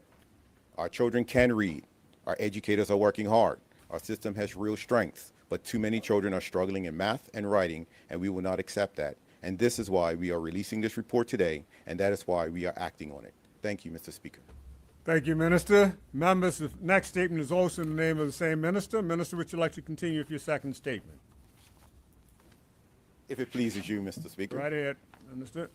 Our children can read. Our educators are working hard. Our system has real strengths, but too many children are struggling in math and writing, and we will not accept that. And this is why we are releasing this report today, and that is why we are acting on it. Thank you, Mr. Speaker. Thank you, Minister. Members, the next statement is also in the name of the same minister. Minister, would you like to continue with your second statement? If it pleases you, Mr. Speaker. Right ahead, Minister.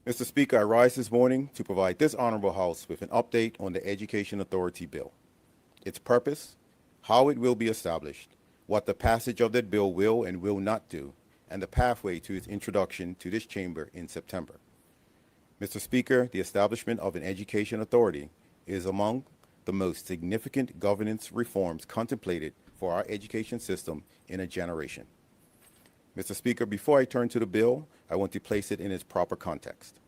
Mr. Speaker, I rise this morning to provide this Honorable House with an update on the Education Authority Bill, its purpose, how it will be established, what the passage of that bill will and will not do, and the pathway to its introduction to this chamber in September. Mr. Speaker, the establishment of an education authority is among the most significant governance reforms contemplated for our education system in a generation. Mr. Speaker, before I turn to the bill, I want to place it in its proper context.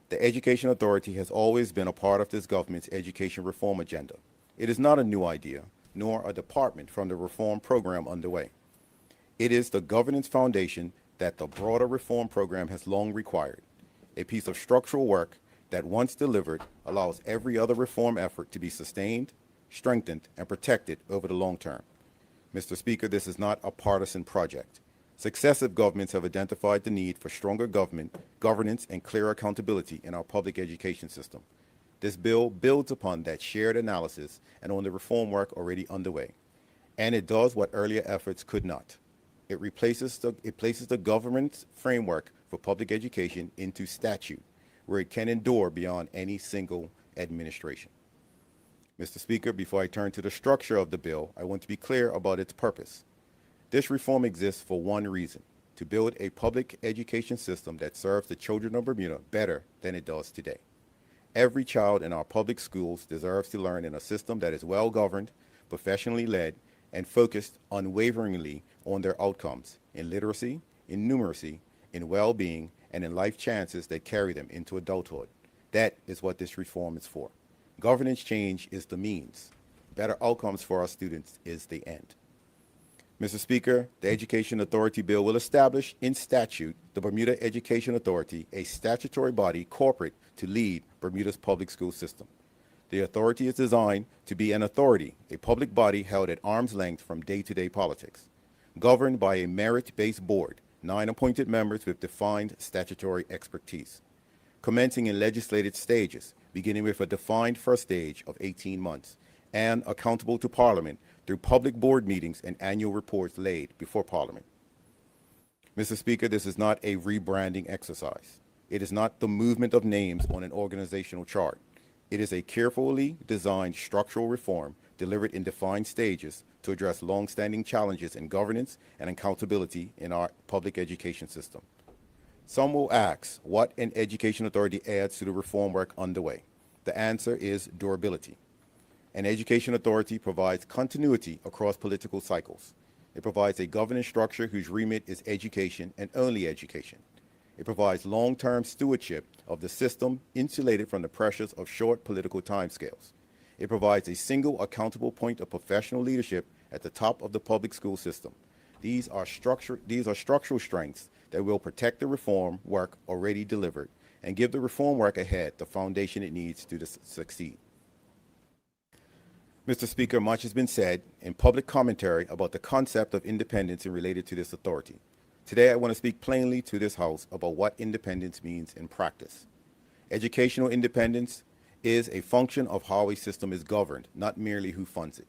The Education Authority has always been a part of this government's education reform agenda. It is not a new idea, nor a department from the reform program underway. It is the governance foundation that the broader reform program has long required, a piece of structural work that, once delivered, allows every other reform effort to be sustained, strengthened, and protected over the long term. Mr. Speaker, this is not a partisan project. Successive governments have identified the need for stronger governance, and clearer accountability in our public education system. This bill builds upon that shared analysis and on the reform work already underway. And it does what earlier efforts could not. It places the government's framework for public education into statute, where it can endure beyond any single administration. Mr. Speaker, before I turn to the structure of the bill, I want to be clear about its purpose. This reform exists for one reason: to build a public education system that serves the children of Bermuda better than it does today. Every child in our public schools deserves to learn in a system that is well governed, professionally led, and focused unwaveringly on their outcomes in literacy, in numeracy, in well-being, and in life chances that carry them into adulthood. That is what this reform is for. Governance change is the means. Better outcomes for our students is the end. Mr. Speaker, the Education Authority Bill will establish in statute the Bermuda Education Authority, a statutory body corporate to lead Bermuda's public school system. The authority is designed to be an authority, a public body held at arm's length from day-to-day politics, governed by a merit-based board, 9 appointed members with defined statutory expertise, commencing in legislative stages, beginning with a defined first stage of 18 months, and accountable to Parliament through public board meetings and annual reports laid before Parliament. Mr. Speaker, this is not a rebranding exercise. It is not the movement of names on an organizational chart. It is a carefully designed structural reform delivered in defined stages to address long-standing challenges in governance and accountability in our public education system. Some will ask what an education authority adds to the reform work underway. The answer is durability. An education authority provides continuity across political cycles. It provides a governance structure whose remit is education and only education. It provides long-term stewardship of the system insulated from the pressures of short political timescales. It provides a single accountable point of professional leadership at the top of the public school system. These are structural strengths that will protect the reform work already delivered and give the reform work ahead the foundation it needs to succeed. Mr. Speaker, much has been said in public commentary about the concept of independence and related to this authority. Today, I want to speak plainly to this House about what independence means in practice. Educational independence is a function of how a system is governed, not merely who funds it.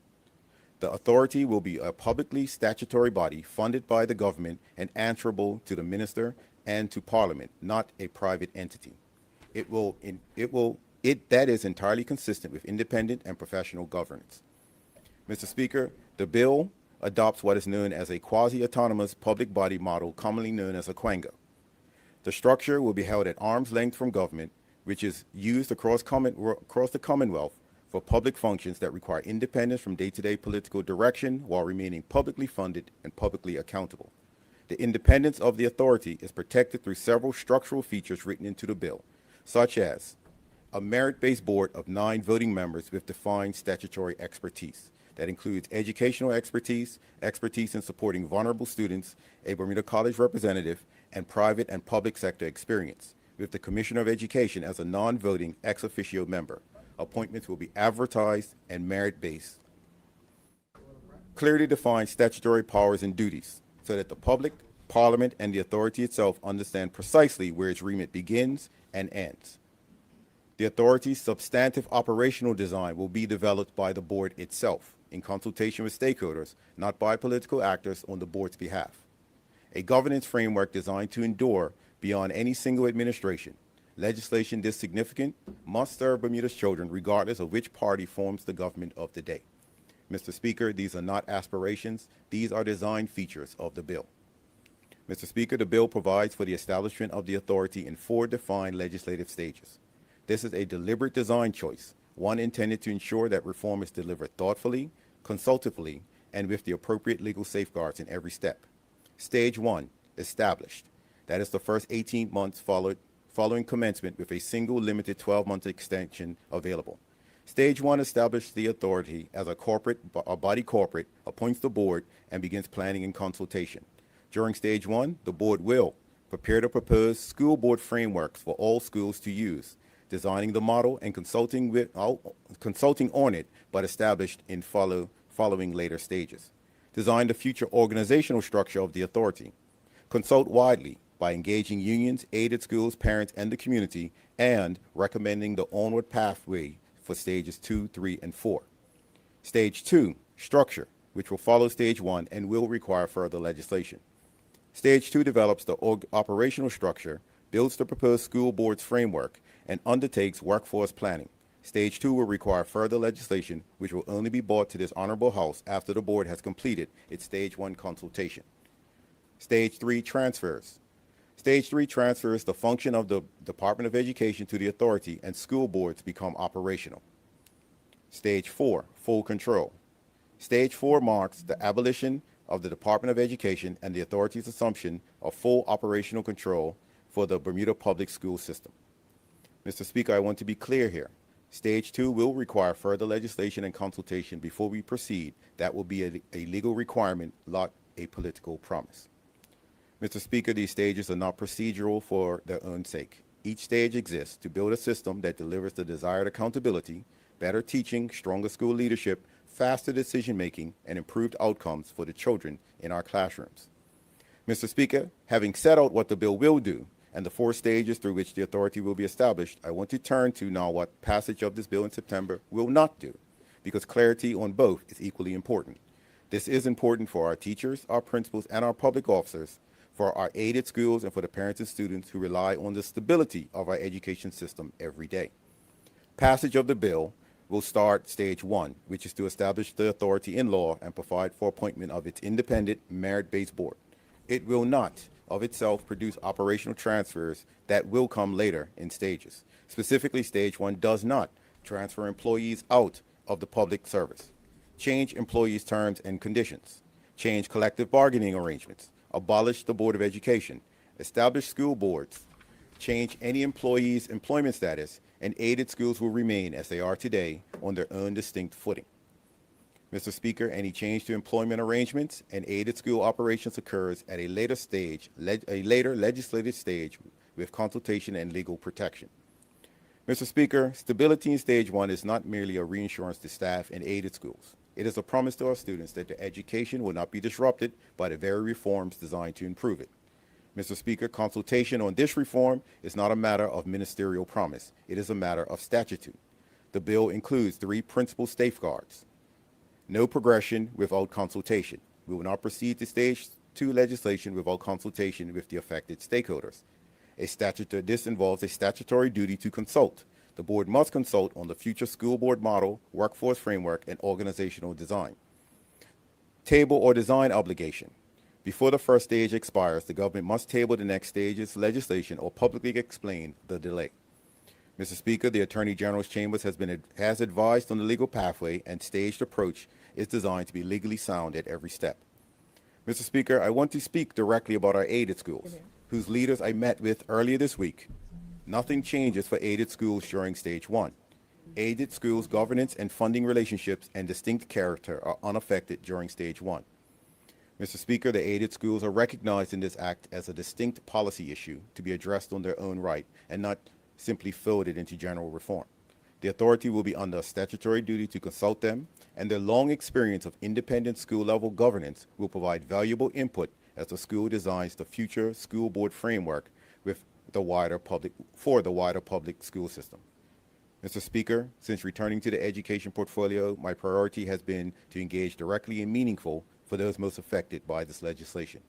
The authority will be a publicly statutory body funded by the government and answerable to the minister and to Parliament, not a private entity. That is entirely consistent with independent and professional governance. Mr. Speaker, the bill adopts what is known as a quasi-autonomous public body model, commonly known as a quanga. The structure will be held at arm's length from government, which is used across the Commonwealth for public functions that require independence from day-to-day political direction while remaining publicly funded and publicly accountable. The independence of the authority is protected through several structural features written into the bill, such as a merit-based board of 9 voting members with defined statutory expertise. That includes educational expertise, expertise in supporting vulnerable students, a Bermuda College representative, and private and public sector experience, with the Commissioner of Education as a non-voting ex officio member. Appointments will be advertised and merit-based. Clearly defined statutory powers and duties so that the public, Parliament, and the authority itself understand precisely where its remit begins and ends. The authority's substantive operational design will be developed by the board itself in consultation with stakeholders, not by political actors on the board's behalf. A governance framework designed to endure beyond any single administration. Legislation this significant must serve Bermuda's children regardless of which party forms the government of the day. Mr. Speaker, these are not aspirations. These are design features of the bill. Mr. Speaker, the bill provides for the establishment of the authority in 4 defined legislative stages. This is a deliberate design choice, one intended to ensure that reform is delivered thoughtfully, consultatively, and with the appropriate legal safeguards in every step. Stage 1, established. That is the first 18 months following commencement with a single limited 12-month extension available. Stage 1 establishes the authority as a body corporate, appoints the board, and begins planning and consultation. During Stage 1, the board will prepare the proposed school board frameworks for all schools to use, designing the model and consulting on it, but established in following later stages. Design the future organizational structure of the authority. Consult widely by engaging unions, aided schools, parents, and the community, and recommending the onward pathway for stages 2, 3, and 4. Stage 2, structure, which will follow Stage 1 and will require further legislation. Stage 2 develops the operational structure, builds the proposed school board's framework, and undertakes workforce planning. Stage 2 will require further legislation, which will only be brought to this honorable House after the board has completed its Stage 1 consultation. Stage 3, transfers. Stage 3 transfers the function of the Department of Education to the authority, and school boards become operational. Stage 4, full control. Stage 4 marks the abolition of the Department of Education and the authority's assumption of full operational control for the Bermuda public school system. Mr. Speaker, I want to be clear here. Stage 2 will require further legislation and consultation before we proceed. That will be a legal requirement, not a political promise. Mr. Speaker, these stages are not procedural for their own sake. Each stage exists to build a system that delivers the desired accountability, better teaching, stronger school leadership, faster decision-making, and improved outcomes for the children in our classrooms. Mr. Speaker, having set out what the bill will do and the 4 stages through which the authority will be established, I want to turn to now what passage of this bill in September will not do, because clarity on both is equally important. This is important for our teachers, our principals, and our public officers, for our aided schools, and for the parents and students who rely on the stability of our education system every day. Passage of the bill will start Stage 1, which is to establish the authority in law and provide for appointment of its independent, merit-based board. It will not, of itself, produce operational transfers that will come later in stages. Specifically, Stage 1 does not transfer employees out of the public service, change employees' terms and conditions, change collective bargaining arrangements, abolish the Board of Education, establish school boards, change any employee's employment status, and aided schools will remain as they are today on their own distinct footing. Mr. Speaker, any change to employment arrangements and aided school operations occurs at a later stage, a later legislative stage with consultation and legal protection. Mr. Speaker, stability in Stage 1 is not merely a reinsurance to staff and aided schools. It is a promise to our students that their education will not be disrupted by the very reforms designed to improve it. Mr. Speaker, consultation on this reform is not a matter of ministerial promise. It is a matter of statute. The bill includes 3 principal safeguards. No progression without consultation. We will not proceed to Stage 2 legislation without consultation with the affected stakeholders. This involves a statutory duty to consult. The board must consult on the future school board model, workforce framework, and organizational design. Table or design obligation. Before the first stage expires, the government must table the next stage's legislation or publicly explain the delay. Mr. Speaker, the Attorney General's Chambers has advised on the legal pathway and staged approach is designed to be legally sound at every step. Mr. Speaker, I want to speak directly about our aided schools, whose leaders I met with earlier this week. Nothing changes for aided schools during Stage 1. Aided schools' governance and funding relationships and distinct character are unaffected during Stage 1. Mr. Speaker, the aided schools are recognized in this act as a distinct policy issue to be addressed on their own right and not simply folded into general reform. The authority will be under a statutory duty to consult them, and their long experience of independent school-level governance will provide valuable input as the school designs the future school board framework for the wider public school system. Mr. Speaker, since returning to the education portfolio, my priority has been to engage directly and meaningful for those most affected by this legislation.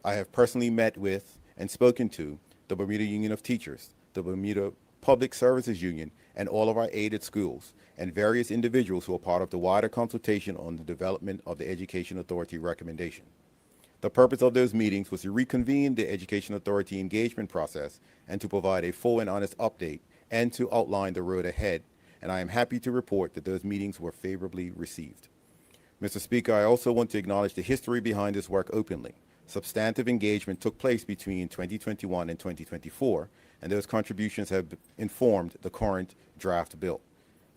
I have personally met with and spoken to the Bermuda Union of Teachers, the Bermuda Public Services Union, and all of our aided schools, and various individuals who are part of the wider consultation on the development of the Education Authority recommendation. The purpose of those meetings was to reconvene the Education Authority engagement process and to provide a full and honest update and to outline the road ahead, and I am happy to report that those meetings were favorably received. Mr. Speaker, I also want to acknowledge the history behind this work openly. Substantive engagement took place between 2021 and 2024, and those contributions have informed the current draft bill.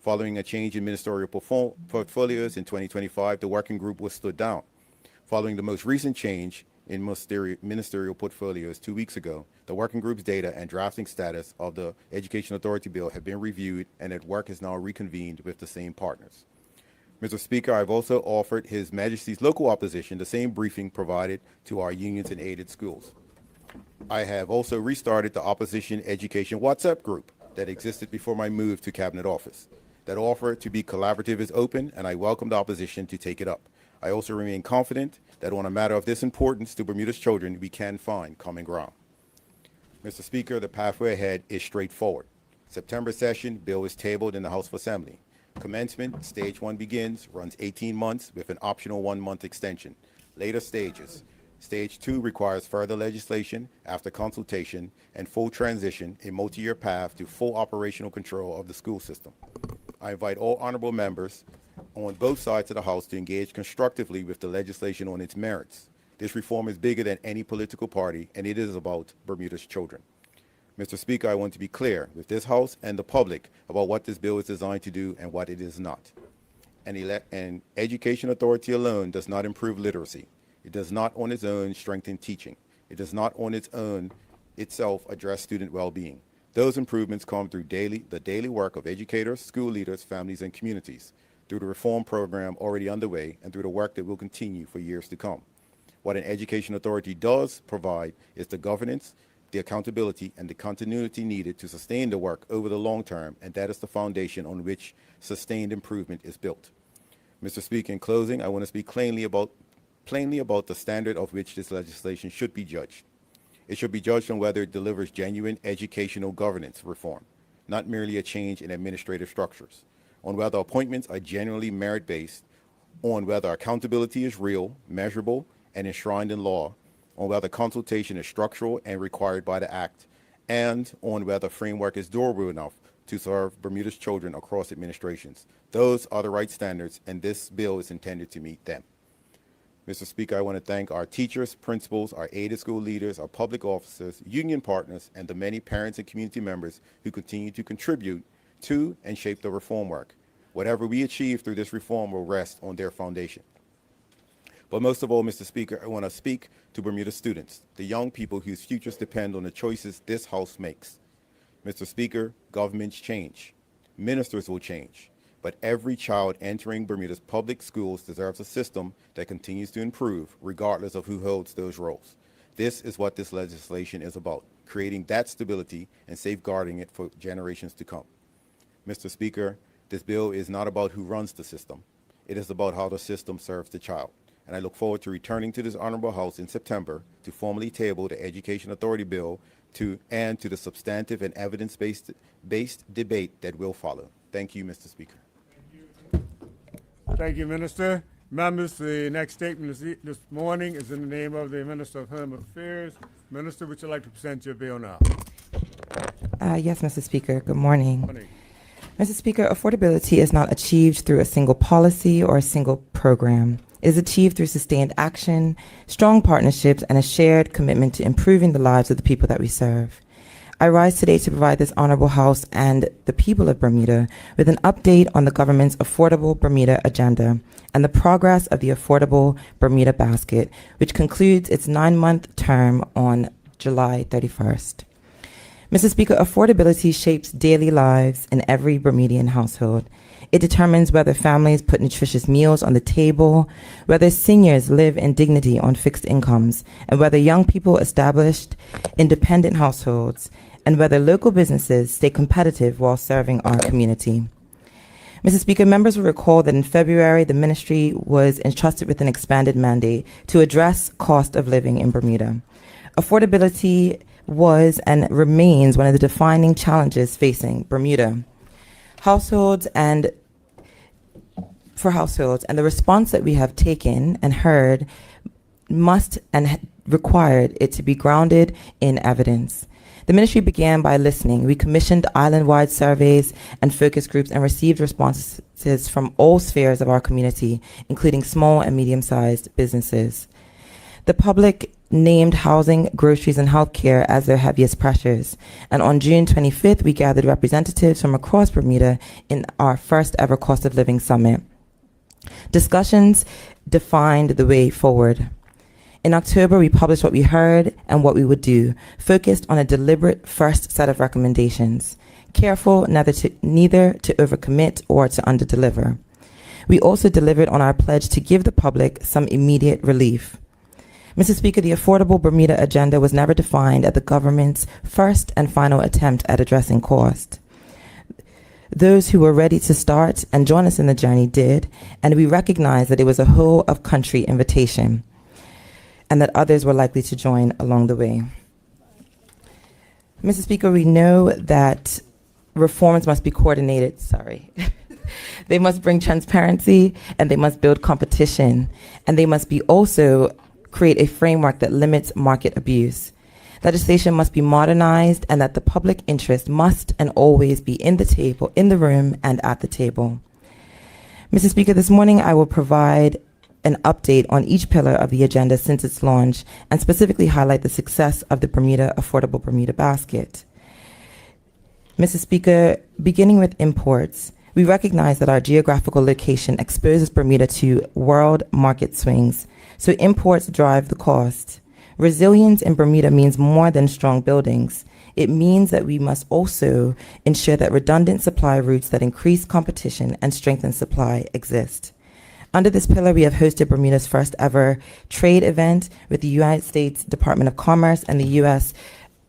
Following a change in ministerial portfolios in 2025, the working group was stood down. Following the most recent change in ministerial portfolios 2 weeks ago, the working group's data and drafting status of the Education Authority bill have been reviewed, and that work is now reconvened with the same partners. Mr. Speaker, I've also offered His Majesty's local opposition the same briefing provided to our unions and aided schools. I have also restarted the opposition education WhatsApp group that existed before my move to Cabinet Office. That offer to be collaborative is open, and I welcome the opposition to take it up. I also remain confident that on a matter of this importance to Bermuda's children, we can find common ground. Mr. Speaker, the pathway ahead is straightforward. September session, bill is tabled in the House of Assembly. Commencement, Stage 1 begins, runs 18 months with an optional 1-month extension. Later stages. Stage 2 requires further legislation after consultation and full transition, a multi-year path to full operational control of the school system. I invite all honorable members on both sides of the House to engage constructively with the legislation on its merits. This reform is bigger than any political party, and it is about Bermuda's children. Mr. Speaker, I want to be clear with this House and the public about what this bill is designed to do and what it is not. An education authority alone does not improve literacy. It does not on its own strengthen teaching. It does not on its own itself address student well-being. Those improvements come through the daily work of educators, school leaders, families, and communities, through the reform program already underway, and through the work that will continue for years to come. What an education authority does provide is the governance, the accountability, and the continuity needed to sustain the work over the long term, and that is the foundation on which sustained improvement is built. Mr. Speaker, in closing, I want to speak plainly about the standard of which this legislation should be judged. It should be judged on whether it delivers genuine educational governance reform, not merely a change in administrative structures, on whether appointments are genuinely merit-based, on whether accountability is real, measurable, and enshrined in law, on whether consultation is structural and required by the Act, and on whether framework is durable enough to serve Bermuda's children across administrations. Those are the right standards, and this bill is intended to meet them. Mr. Speaker, I want to thank our teachers, principals, our aided school leaders, our public officers, union partners, and the many parents and community members who continue to contribute to and shape the reform work. Whatever we achieve through this reform will rest on their foundation. But most of all, Mr. Speaker, I want to speak to Bermuda students, the young people whose futures depend on the choices this House makes. Mr. Speaker, governments change. Ministers will change. But every child entering Bermuda's public schools deserves a system that continues to improve, regardless of who holds those roles. This is what this legislation is about, creating that stability and safeguarding it for generations to come. Mr. Speaker, this bill is not about who runs the system. It is about how the system serves the child. And I look forward to returning to this honorable House in September to formally table the Education Authority bill and to the substantive and evidence-based debate that will follow. Thank you, Mr. Speaker. Thank you, Minister. Members, the next statement this morning is in the name of the Minister of Home Affairs. Minister, would you like to present your bill now? Yes, Mr. Speaker. Good morning. Mr. Speaker, affordability is not achieved through a single policy or a single program. It is achieved through sustained action, strong partnerships, and a shared commitment to improving the lives of the people that we serve. I rise today to provide this honorable House and the people of Bermuda with an update on the government's Affordable Bermuda Agenda and the progress of the Affordable Bermuda Basket, which concludes its 9-month term on July 31st. Mr. Speaker, affordability shapes daily lives in every Bermudian household. It determines whether families put nutritious meals on the table, whether seniors live in dignity on fixed incomes, and whether young people establish independent households, and whether local businesses stay competitive while serving our community. Mr. Speaker, members will recall that in February, the ministry was entrusted with an expanded mandate to address cost of living in Bermuda. Affordability was and remains one of the defining challenges facing Bermuda. Households and the response that we have taken and heard must and required it to be grounded in evidence. The ministry began by listening. We commissioned island-wide surveys and focus groups and received responses from all spheres of our community, including small and medium-sized businesses. The public named housing, groceries, and healthcare as their heaviest pressures. And on June 25th, we gathered representatives from across Bermuda in our first ever cost of living summit. Discussions defined the way forward. In October, we published what we heard and what we would do, focused on a deliberate first set of recommendations, careful neither to overcommit or to underdeliver. We also delivered on our pledge to give the public some immediate relief. Mr. Speaker, the Affordable Bermuda Agenda was never defined as the government's first and final attempt at addressing cost. Those who were ready to start and join us in the journey did, and we recognize that it was a whole of country invitation, and that others were likely to join along the way. Mr. Speaker, we know that reforms must be coordinated, They must bring transparency, and they must build competition, and they must be also create a framework that limits market abuse. Legislation must be modernized, and that the public interest must and always be in the room and at the table. Mr. Speaker, this morning I will provide an update on each pillar of the agenda since its launch and specifically highlight the success of the Affordable Bermuda Basket. Mr. Speaker, beginning with imports, we recognize that our geographical location exposes Bermuda to world market swings, so imports drive the cost. Resilience in Bermuda means more than strong buildings. It means that we must also ensure that redundant supply routes that increase competition and strengthen supply exist. Under this pillar, we have hosted Bermuda's first ever trade event with the United States Department of Commerce and the U.S.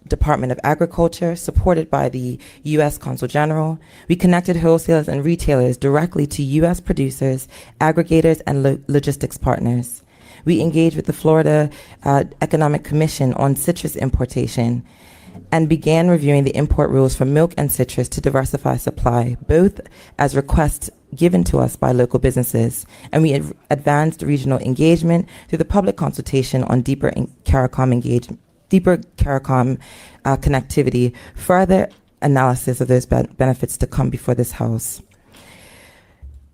Department of Agriculture, supported by the U.S. Consul General. We connected wholesalers and retailers directly to U.S. producers, aggregators, and logistics partners. We engaged with the Florida Economic Commission on citrus importation and began reviewing the import rules for milk and citrus to diversify supply, both as requests given to us by local businesses. And we advanced regional engagement through the public consultation on deeper CARICOM connectivity, further analysis of those benefits to come before this House.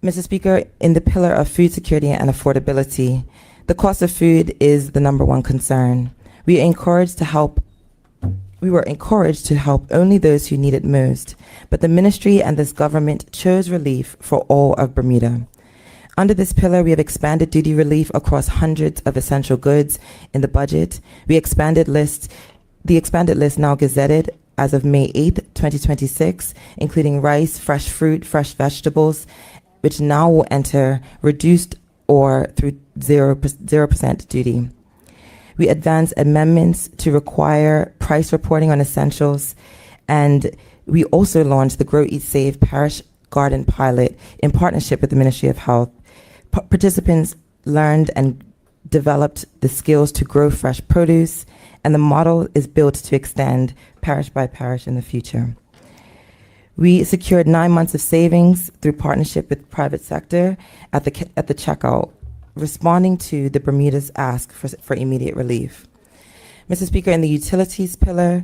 Mr. Speaker, in the pillar of food security and affordability, the cost of food is the number one concern. We were encouraged to help only those who need it most, but the ministry and this government chose relief for all of Bermuda. Under this pillar, we have expanded duty relief across hundreds of essential goods in the budget. The expanded list now gazetted as of May 8th, 2026, including rice, fresh fruit, fresh vegetables, which now will enter reduced or through 0% duty. We advanced amendments to require price reporting on essentials, and we also launched the Grow, Eat, Save Parish Garden Pilot in partnership with the Ministry of Health. Participants learned and developed the skills to grow fresh produce, and the model is built to extend parish by parish in the future. We secured 9 months of savings through partnership with private sector at the checkout, responding to the Bermuda's ask for immediate relief. Mr. Speaker, in the utilities pillar,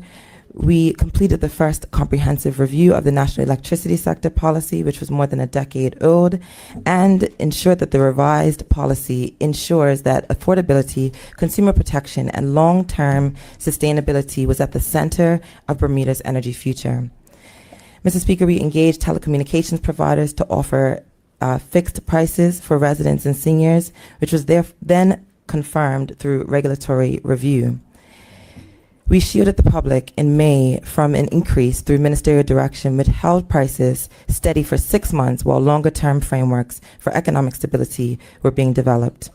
We completed the first comprehensive review of the national electricity sector policy, which was more than a decade old, and ensured that the revised policy ensures that affordability, consumer protection, and long-term sustainability was at the center of Bermuda's energy future. Mr. Speaker, we engaged telecommunications providers to offer fixed prices for residents and seniors, which was then confirmed through regulatory review. We shielded the public in May from an increase through ministerial direction, which held prices steady for 6 months while longer-term frameworks for economic stability were being developed.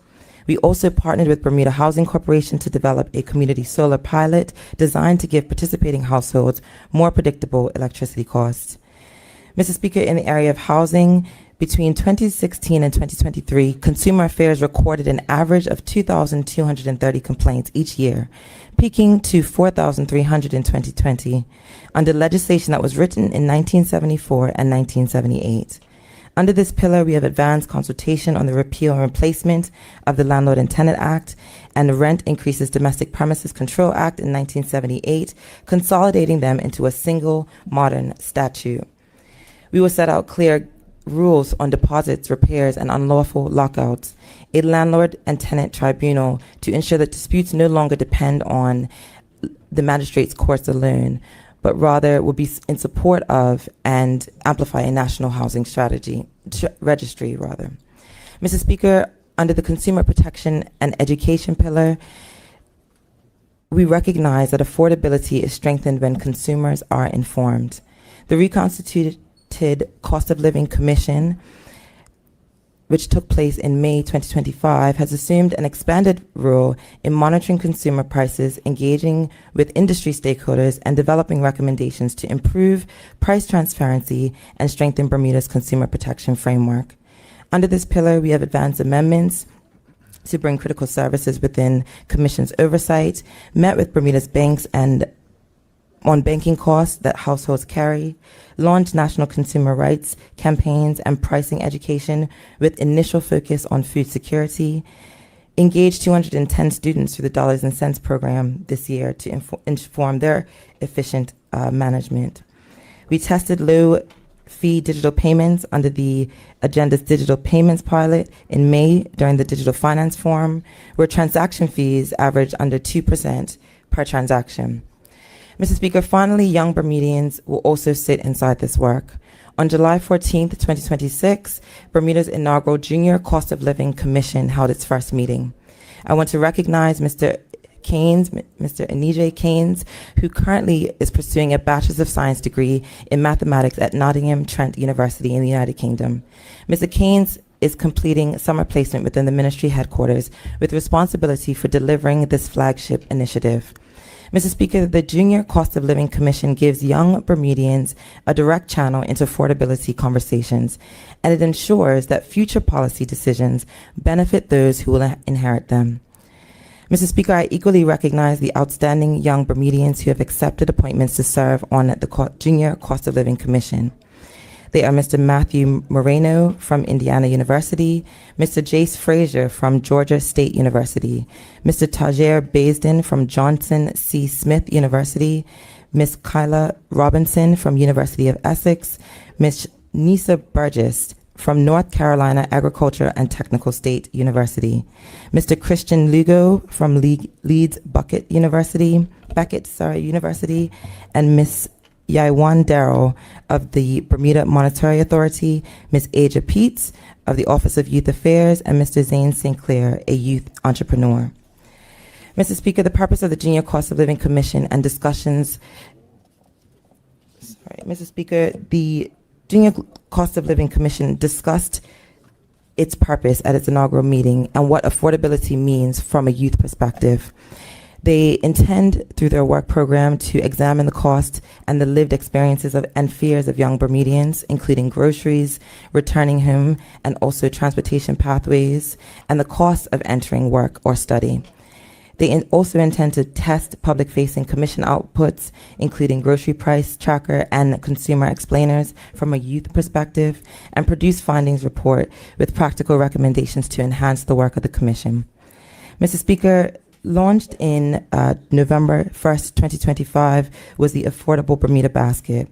We also partnered with Bermuda Housing Corporation to develop a community solar pilot designed to give participating households more predictable electricity costs. Mr. Speaker, in the area of housing, between 2016 and 2023, Consumer Affairs recorded an average of 2,230 complaints each year, peaking to 4,300 in 2020, under legislation that was written in 1974 and 1978. Under this pillar, we have advanced consultation on the repeal and replacement of the Landlord and Tenant Act and the Rent Increases Domestic Premises Control Act in 1978, consolidating them into a single modern statute. We will set out clear rules on deposits, repairs, and unlawful lockouts, a landlord and tenant tribunal to ensure that disputes no longer depend on the magistrate's courts alone, but rather will be in support of and amplify a national housing registry. Mr. Speaker, under the consumer protection and education pillar, we recognize that affordability is strengthened when consumers are informed. The reconstituted Cost of Living Commission, which took place in May 2025, has assumed an expanded role in monitoring consumer prices, engaging with industry stakeholders, and developing recommendations to improve price transparency and strengthen Bermuda's consumer protection framework. Under this pillar, we have advanced amendments to bring critical services within Commission's oversight, met with Bermuda's banks and on banking costs that households carry, launched national consumer rights campaigns and pricing education with initial focus on food security, engaged 210 students through the Dollars and Cents program this year to inform their efficient management. We tested low-fee digital payments under the Agenda's Digital Payments Pilot in May during the Digital Finance Forum, where transaction fees averaged under 2% per transaction. Mr. Speaker, finally, young Bermudians will also sit inside this work. On July 14th, 2026, Bermuda's inaugural Junior Cost of Living Commission held its first meeting. I want to recognize Mr. Keynes, Mr. Anije Keynes, who currently is pursuing a Bachelor's of Science degree in mathematics at Nottingham Trent University in the United Kingdom. Mr. Keynes is completing summer placement within the ministry headquarters with responsibility for delivering this flagship initiative. Mr. Speaker, the Junior Cost of Living Commission gives young Bermudians a direct channel into affordability conversations, and it ensures that future policy decisions benefit those who will inherit them. Mr. Speaker, I equally recognize the outstanding young Bermudians who have accepted appointments to serve on the Junior Cost of Living Commission. They are Mr. Matthew Moreno from Indiana University, Mr. Jace Frazier from Georgia State University, Mr. Tajir Baisden from Johnson C. Smith University, Ms. Kyla Robinson from University of Essex, Ms. Nisa Burgess from North Carolina Agriculture and Technical State University, Mr. Christian Lugo from Leeds Beckett University, and Ms. Yaiwan Darrow of the Bermuda Monetary Authority, Ms. Aja Peets of the Office of Youth Affairs, and Mr. Zane Sinclair, a youth entrepreneur. Mr. Speaker, the purpose of the Junior Cost of Living Commission and discussions, Mr. Speaker, the Junior Cost of Living Commission discussed its purpose at its inaugural meeting and what affordability means from a youth perspective. They intend, through their work program, to examine the cost and the lived experiences and fears of young Bermudians, including groceries, returning home, and also transportation pathways, and the cost of entering work or study. They also intend to test public-facing commission outputs, including grocery price tracker and consumer explainers from a youth perspective, and produce findings report with practical recommendations to enhance the work of the commission. Mr. Speaker, launched in November 1st, 2025, was the Affordable Bermuda Basket.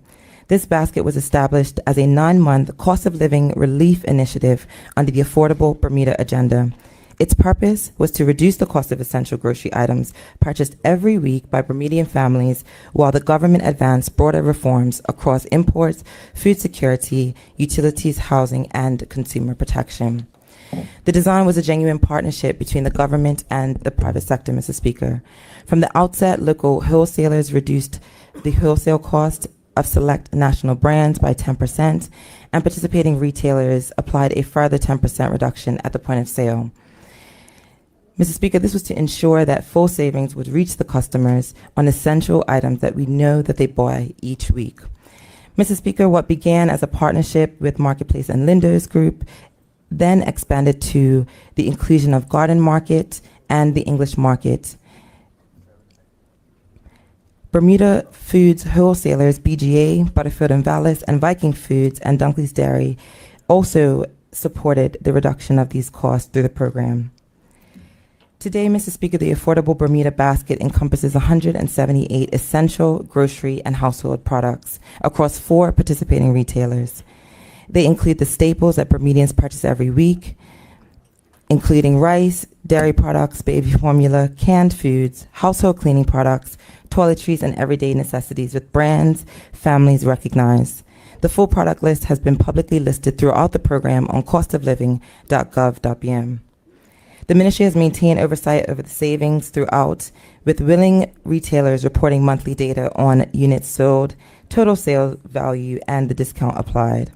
This basket was established as a 9-month cost of living relief initiative under the Affordable Bermuda Agenda. Its purpose was to reduce the cost of essential grocery items purchased every week by Bermudian families while the government advanced broader reforms across imports, food security, utilities, housing, and consumer protection. The design was a genuine partnership between the government and the private sector, Mr. Speaker. From the outset, local wholesalers reduced the wholesale cost of select national brands by 10%, and participating retailers applied a further 10% reduction at the point of sale. Mr. Speaker, this was to ensure that full savings would reach the customers on essential items that we know that they buy each week. Mr. Speaker, what began as a partnership with Marketplace and Lindos Group then expanded to the inclusion of Garden Market and the English Market. Bermuda Foods wholesalers BGA, Butterfield and Vallis, and Viking Foods and Dunkley's Dairy also supported the reduction of these costs through the program. Today, Mr. Speaker, the Affordable Bermuda Basket encompasses 178 essential grocery and household products across 4 participating retailers. They include the staples that Bermudians purchase every week, including rice, dairy products, baby formula, canned foods, household cleaning products, toiletries, and everyday necessities with brands families recognize. The full product list has been publicly listed throughout the program on costofliving.gov.bm. The ministry has maintained oversight over the savings throughout, with willing retailers reporting monthly data on units sold, total sales value, and the discount applied.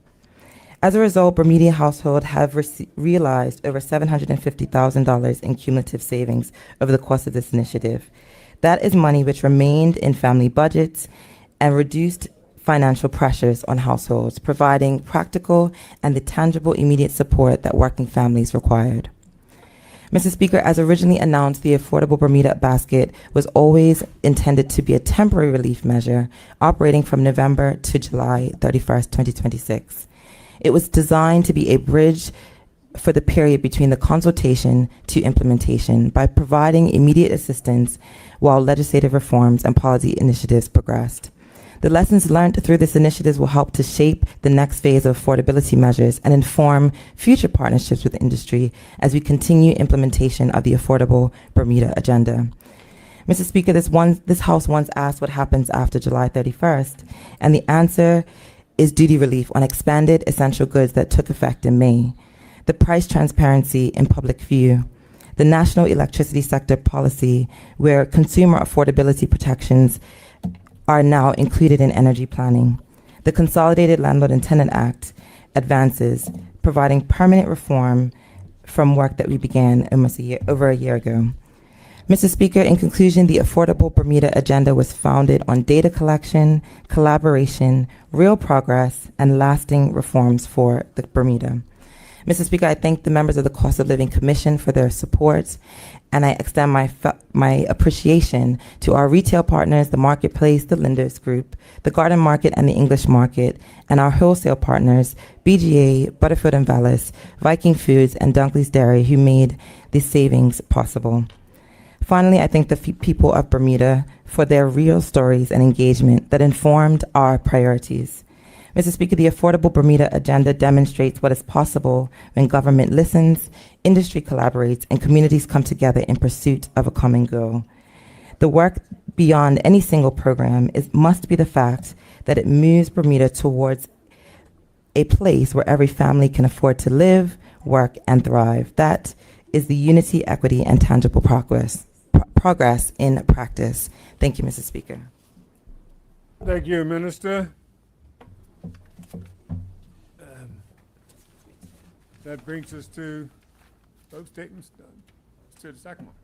As a result, Bermudian households have realized over $750,000 in cumulative savings over the course of this initiative. That is money which remained in family budgets and reduced financial pressures on households, providing practical and the tangible immediate support that working families required. Mr. Speaker, as originally announced, the Affordable Bermuda Basket was always intended to be a temporary relief measure operating from November to July 31st, 2026. It was designed to be a bridge for the period between the consultation to implementation by providing immediate assistance while legislative reforms and policy initiatives progressed. The lessons learned through this initiative will help to shape the next phase of affordability measures and inform future partnerships with the industry as we continue implementation of the Affordable Bermuda Agenda. Mr. Speaker, this House once asked what happens after July 31st, and the answer is duty relief on expanded essential goods that took effect in May, the price transparency in public view, the national electricity sector policy where consumer affordability protections are now included in energy planning. The Consolidated Landlord and Tenant Act advances, providing permanent reform from work that we began over a year ago. Mr. Speaker, in conclusion, the Affordable Bermuda Agenda was founded on data collection, collaboration, real progress, and lasting reforms for the Bermuda. Mr. Speaker, I thank the members of the Cost of Living Commission for their support, and I extend my appreciation to our retail partners, the Marketplace, the Lindos Group, the Garden Market and the English Market, and our wholesale partners, BGA, Butterfield and Vallis, Viking Foods, and Dunkley's Dairy, who made these savings possible. Finally, I thank the people of Bermuda for their real stories and engagement that informed our priorities. Mr. Speaker, the Affordable Bermuda Agenda demonstrates what is possible when government listens, industry collaborates, and communities come together in pursuit of a common goal. The work beyond any single program must be the fact that it moves Bermuda towards a place where every family can afford to live, work, and thrive. That is the unity, equity, and tangible progress in practice. Thank you, Mr. Speaker. Thank you, Minister. That brings us to those statements. To the second one.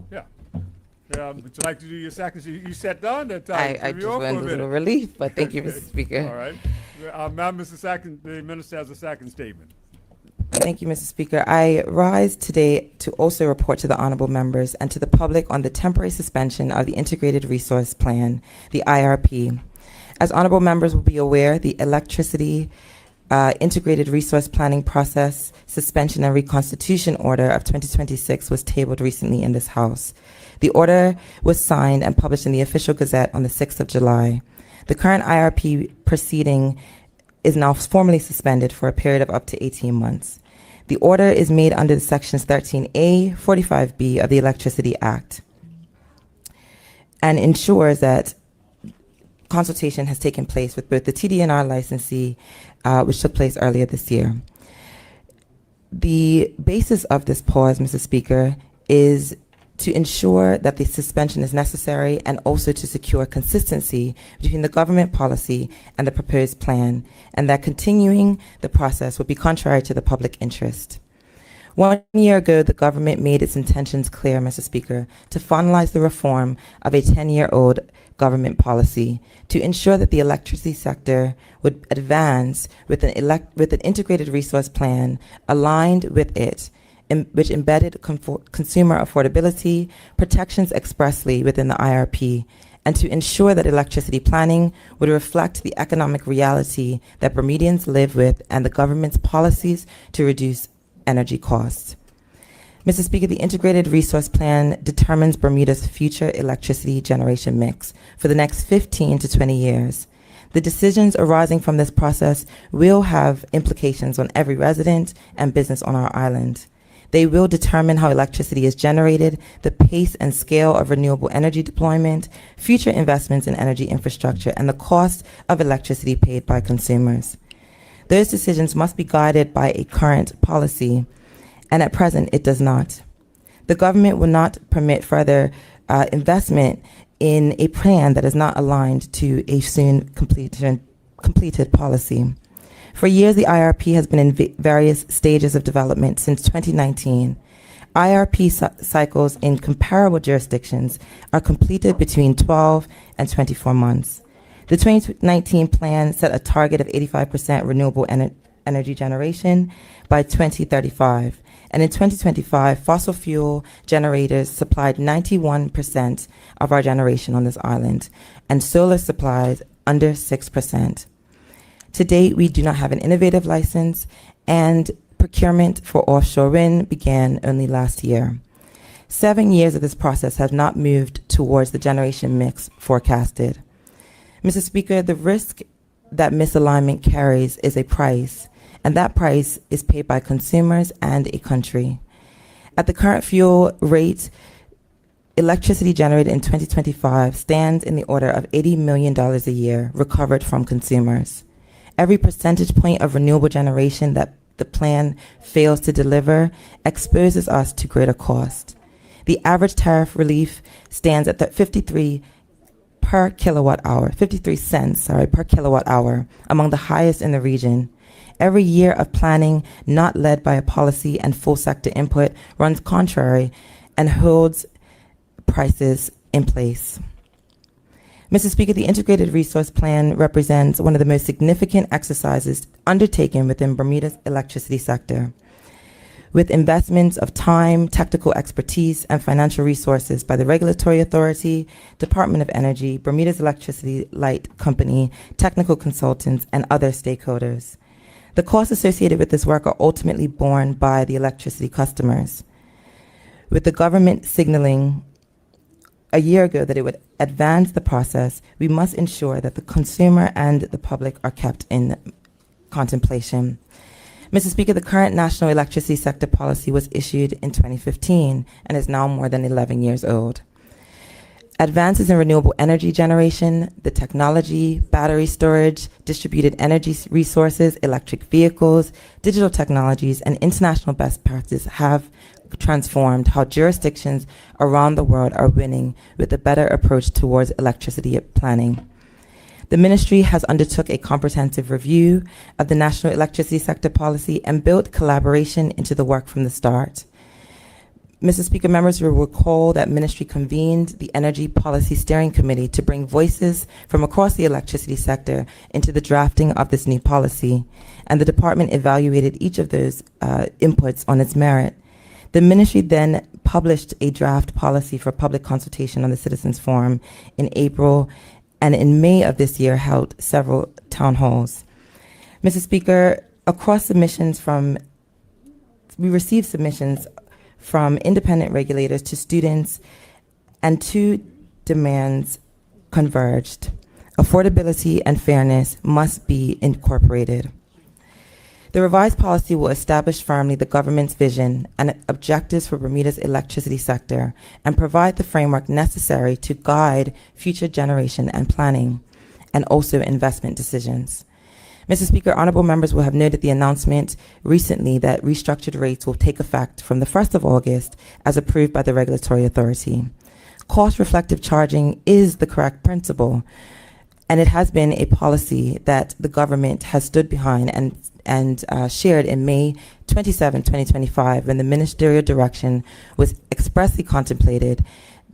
Yeah. Would you like to do your second? You sat down that time. I just wanted a little relief, but thank you, Mr. Speaker. All right. Now, the minister has a second statement. Thank you, Mr. Speaker. I rise today to also report to the honorable members and to the public on the temporary suspension of the Integrated Resource Plan, the IRP. As honorable members will be aware, the electricity Integrated Resource Planning Process Suspension and Reconstitution Order of 2026 was tabled recently in this House. The order was signed and published in the Official Gazette on the 6th of July. The current IRP proceeding is now formally suspended for a period of up to 18 months. The order is made under the Sections 13A, 45B of the Electricity Act and ensures that consultation has taken place with both the TDNR licensee, which took place earlier this year. The basis of this pause, Mr. Speaker, is to ensure that the suspension is necessary and also to secure consistency between the government policy and the proposed plan, and that continuing the process would be contrary to the public interest. 1 year ago, the government made its intentions clear, Mr. Speaker, to finalize the reform of a 10-year-old government policy to ensure that the electricity sector would advance with an integrated resource plan aligned with it, which embedded consumer affordability protections expressly within the IRP, and to ensure that electricity planning would reflect the economic reality that Bermudians live with and the government's policies to reduce energy costs. Mr. Speaker, the Integrated Resource Plan determines Bermuda's future electricity generation mix for the next 15 to 20 years. The decisions arising from this process will have implications on every resident and business on our island. They will determine how electricity is generated, the pace and scale of renewable energy deployment, future investments in energy infrastructure, and the cost of electricity paid by consumers. Those decisions must be guided by a current policy, and at present it does not. The government will not permit further investment in a plan that is not aligned to a soon completed policy. For years, the IRP has been in various stages of development since 2019. IRP cycles in comparable jurisdictions are completed between 12 and 24 months. The 2019 plan set a target of 85% renewable energy generation by 2035. And in 2025, fossil fuel generators supplied 91% of our generation on this island, and solar supplies under 6%. To date, we do not have an innovative license, and procurement for offshore wind began only last year. 7 years of this process have not moved towards the generation mix forecasted. Mr. Speaker, the risk that misalignment carries is a price, and that price is paid by consumers and a country. At the current fuel rate, electricity generated in 2025 stands in the order of $80 million a year recovered from consumers. Every percentage point of renewable generation that the plan fails to deliver exposes us to greater cost. The average tariff relief stands at 53 per kilowatt hour, 53 cents, per kilowatt hour, among the highest in the region. Every year of planning not led by a policy and full sector input runs contrary and holds prices in place. Mr. Speaker, the Integrated Resource Plan represents one of the most significant exercises undertaken within Bermuda's electricity sector. With investments of time, technical expertise, and financial resources by the Regulatory Authority, Department of Energy, Bermuda's Electricity Light Company, technical consultants, and other stakeholders. The costs associated with this work are ultimately borne by the electricity customers. With the government signaling a year ago that it would advance the process, we must ensure that the consumer and the public are kept in contemplation. Mr. Speaker, the current national electricity sector policy was issued in 2015 and is now more than 11 years old. Advances in renewable energy generation, the technology, battery storage, distributed energy resources, electric vehicles, digital technologies, and international best practices have transformed how jurisdictions around the world are winning with a better approach towards electricity planning. The ministry has undertook a comprehensive review of the national electricity sector policy and built collaboration into the work from the start. Mr. Speaker, members will recall that ministry convened the Energy Policy Steering Committee to bring voices from across the electricity sector into the drafting of this new policy, and the department evaluated each of those inputs on its merit. The ministry then published a draft policy for public consultation on the Citizens Forum in April, and in May of this year held several town halls. Mr. Speaker, we received submissions from independent regulators to students, and two demands converged. Affordability and fairness must be incorporated. The revised policy will establish firmly the government's vision and objectives for Bermuda's electricity sector and provide the framework necessary to guide future generation and planning, and also investment decisions. Mr. Speaker, honorable members will have noted the announcement recently that restructured rates will take effect from the 1st of August as approved by the regulatory authority. Cost-reflective charging is the correct principle, and it has been a policy that the government has stood behind and shared in May 27, 2025, when the ministerial direction was expressly contemplated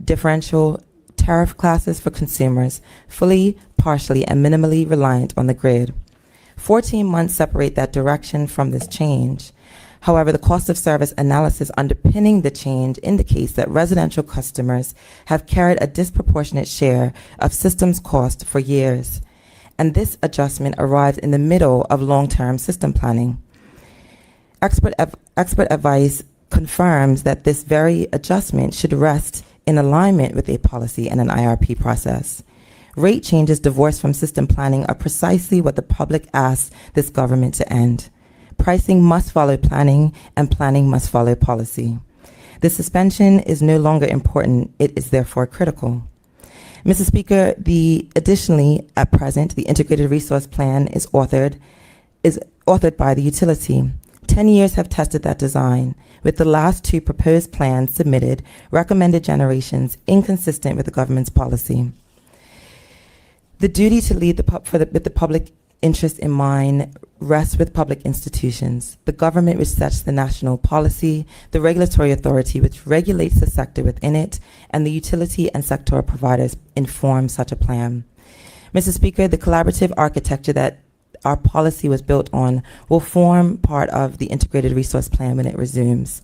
differential tariff classes for consumers, fully, partially, and minimally reliant on the grid. 14 months separate that direction from this change. However, the cost of service analysis underpinning the change indicates that residential customers have carried a disproportionate share of systems cost for years, and this adjustment arrives in the middle of long-term system planning. Expert advice confirms that this very adjustment should rest in alignment with a policy and an IRP process. Rate changes divorced from system planning are precisely what the public asks this government to end. Pricing must follow planning, and planning must follow policy. The suspension is no longer important. It is therefore critical. Mr. Speaker, additionally, at present, the Integrated Resource Plan is authored by the utility. 10 years have tested that design, with the last two proposed plans submitted recommended generations inconsistent with the government's policy. The duty to lead with the public interest in mind rests with public institutions, the government which sets the national policy, the regulatory authority which regulates the sector within it, and the utility and sectoral providers inform such a plan. Mr. Speaker, the collaborative architecture that our policy was built on will form part of the Integrated Resource Plan when it resumes.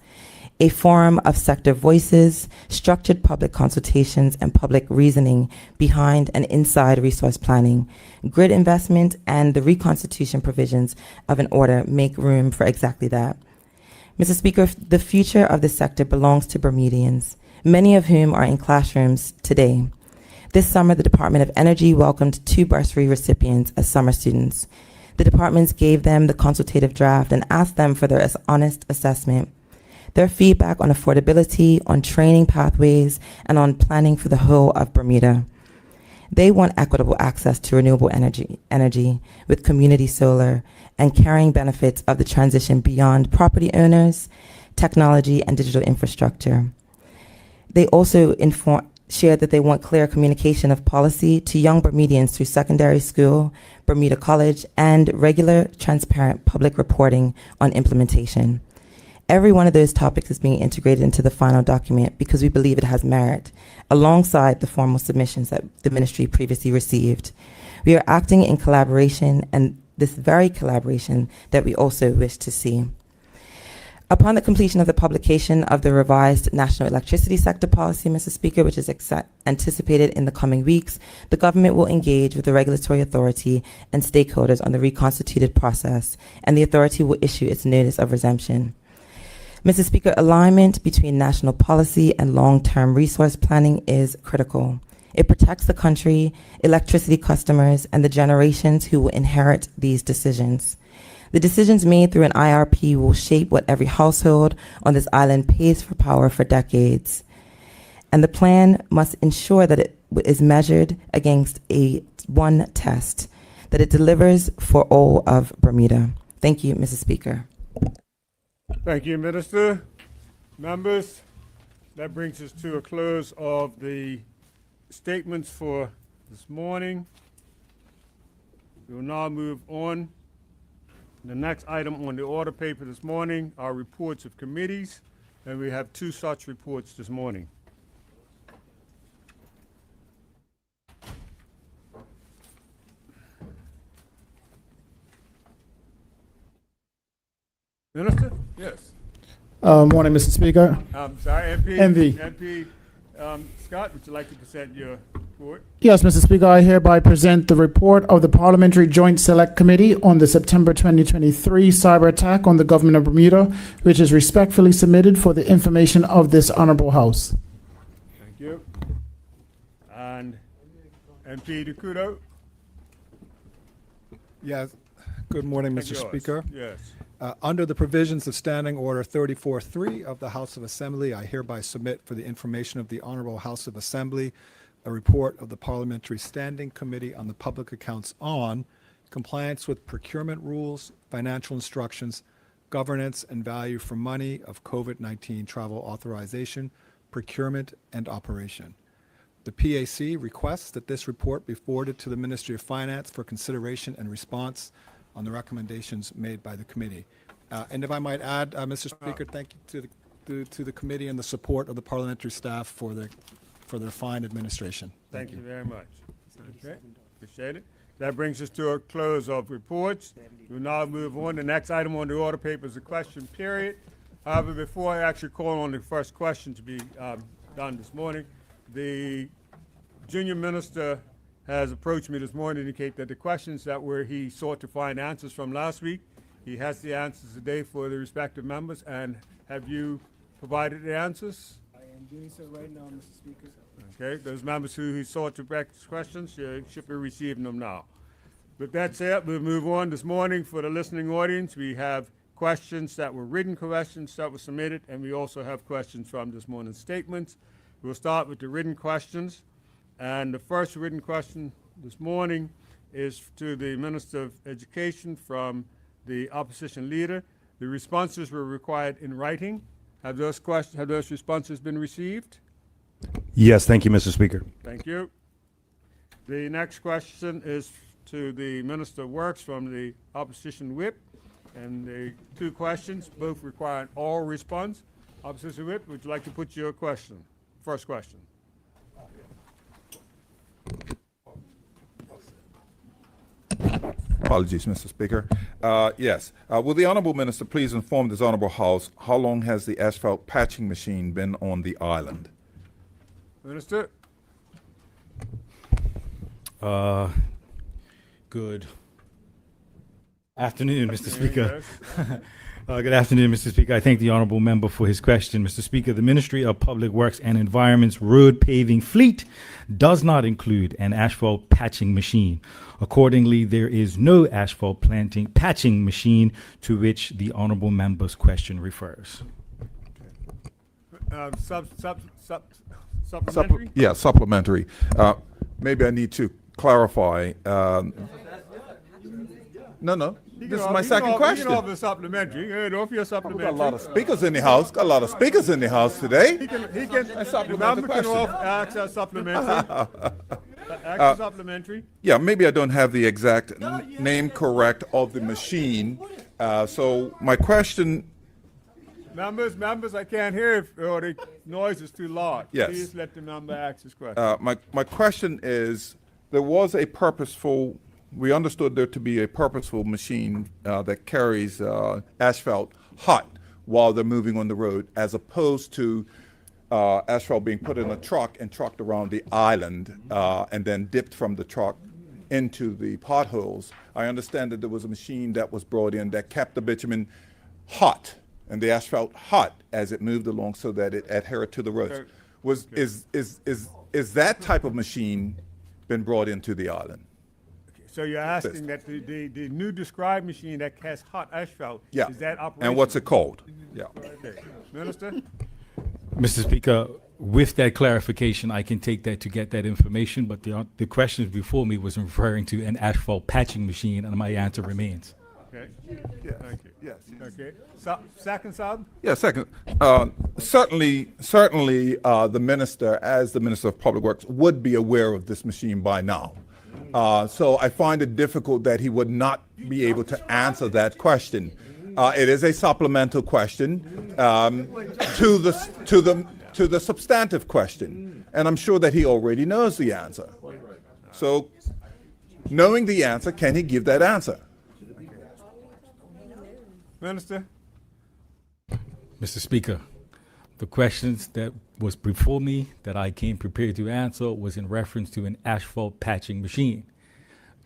A forum of sector voices, structured public consultations, and public reasoning behind and inside resource planning, grid investment, and the reconstitution provisions of an order make room for exactly that. Mr. Speaker, the future of this sector belongs to Bermudians, many of whom are in classrooms today. This summer, the Department of Energy welcomed 2 bursary recipients as summer students. The departments gave them the consultative draft and asked them for their honest assessment. Their feedback on affordability, on training pathways, and on planning for the whole of Bermuda. They want equitable access to renewable energy with community solar and carrying benefits of the transition beyond property owners, technology, and digital infrastructure. They also shared that they want clear communication of policy to young Bermudians through secondary school, Bermuda College, and regular, transparent public reporting on implementation. Every one of those topics is being integrated into the final document because we believe it has merit, alongside the formal submissions that the ministry previously received. We are acting in collaboration, and this very collaboration that we also wish to see. Upon the completion of the publication of the revised National Electricity Sector Policy, Mr. Speaker, which is anticipated in the coming weeks, the government will engage with the regulatory authority and stakeholders on the reconstituted process, and the authority will issue its notice of resumption. Mr. Speaker, alignment between national policy and long-term resource planning is critical. It protects the country, electricity customers, and the generations who will inherit these decisions. The decisions made through an IRP will shape what every household on this island pays for power for decades. And the plan must ensure that it is measured against one test, that it delivers for all of Bermuda. Thank you, Mr. Speaker. Thank you, Minister. Members, that brings us to a close of the statements for this morning. We will now move on. The next item on the order paper this morning are reports of committees, and we have 2 such reports this morning. Minister? Yes. Morning, Mr. Speaker. I'm sorry, MP. MV. MP Scott, would you like to present your report. Yes, Mr. Speaker, I hereby present the report of the Parliamentary Joint Select Committee on the September 2023 cyber attack on the Government of Bermuda, which is respectfully submitted for the information of this Honorable House. Thank you. And MP DeCudo? Yes. Good morning, Yours. Mr. Speaker. Yes. Under the provisions of Standing Order 34-3 of the House of Assembly, I hereby submit for the information of the Honorable House of Assembly a report of the Parliamentary Standing Committee on the Public Accounts on compliance with procurement rules, financial instructions, governance and value for money of COVID-19 travel authorization, procurement, and operation. The PAC requests that this report be forwarded to the Ministry of Finance for consideration and response on the recommendations made by the committee. And if I might add, Mr. Speaker, thank you to the committee and the support of the parliamentary staff for their fine administration. Thank you very much. Okay, appreciate it. That brings us to a close of reports. We'll now move on. The next item on the order paper is the question period. However, before I actually call on the first question to be done this morning, the junior minister has approached me this morning to indicate that the questions that he sought to find answers from last week, he has the answers today for the respective members. And have you provided the answers? I am doing so right now, Mr. Speaker. Okay, those members who sought to practice questions should be receiving them now. With that said, we'll move on this morning. For the listening audience, we have questions that were written questions that were submitted, and we also have questions from this morning's statements. We'll start with the written questions. And the first written question this morning is to the Minister of Education from the opposition leader. The responses were required in writing. Have those responses been received? Yes, thank you, Mr. Speaker. Thank you. The next question is to the Minister of Works from the opposition whip. And the two questions both require an oral response. Opposition whip, would you like to put your question? First question. Apologies, Mr. Speaker. Yes. Will the Honourable Minister please inform this Honourable House how long has the asphalt patching machine been on the island? Minister? Good afternoon, Mr. Speaker. Good afternoon, Mr. Speaker. I thank the honourable member for his question. Mr. Speaker, the Ministry of Public Works and Environment's road paving fleet does not include an asphalt patching machine. Accordingly, there is no asphalt patching machine to which the honourable member's question refers. Supplementary? Yeah, supplementary. Maybe I need to clarify. No. This is my second question. You can offer supplementary. Offer your supplementary. Got a lot of speakers in the house. Got a lot of speakers in the house today. The member can access supplementary. Access supplementary. Yeah, maybe I don't have the exact name correct of the machine. So my question. Members, I can't hear if the noise is too loud. Yes. Please let the member ask his question. My question is, there was a purposeful. We understood there to be a purposeful machine that carries asphalt hot while they're moving on the road, as opposed to asphalt being put in a truck and trucked around the island and then dipped from the truck into the potholes. I understand that there was a machine that was brought in that kept the bitumen hot and the asphalt hot as it moved along so that it adhered to the roads. Is that type of machine been brought into the island? So you're asking that the new described machine that has hot asphalt, Yeah. is that operational? And what's it called? Yeah. Okay. Minister? Mr. Speaker, with that clarification, I can take that to get that information, but the question before me was referring to an asphalt patching machine, and my answer remains. Okay. Yes. Thank you. Yes. Okay. Second sub? Yeah, second. Certainly, the minister, as the Minister of Public Works, would be aware of this machine by now. So I find it difficult that he would not be able to answer that question. It is a supplemental question to the substantive question, and I'm sure that he already knows the answer. So, knowing the answer, can he give that answer? Minister? Mr. Speaker, The questions that was before me that I came prepared to answer was in reference to an asphalt patching machine.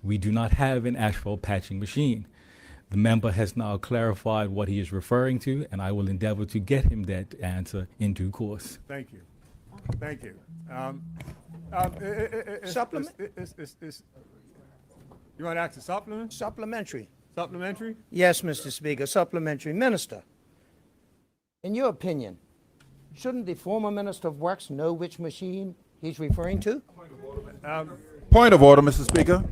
We do not have an asphalt patching machine. The member has now clarified what he is referring to, and I will endeavor to get him that answer in due course. Thank you. Thank you. Supplement? You want to ask a supplement? Supplementary. Supplementary? Yes, Mr. Speaker, supplementary. Minister, in your opinion, shouldn't the former Minister of Works know which machine he's referring to? Point of order, Mr. Speaker.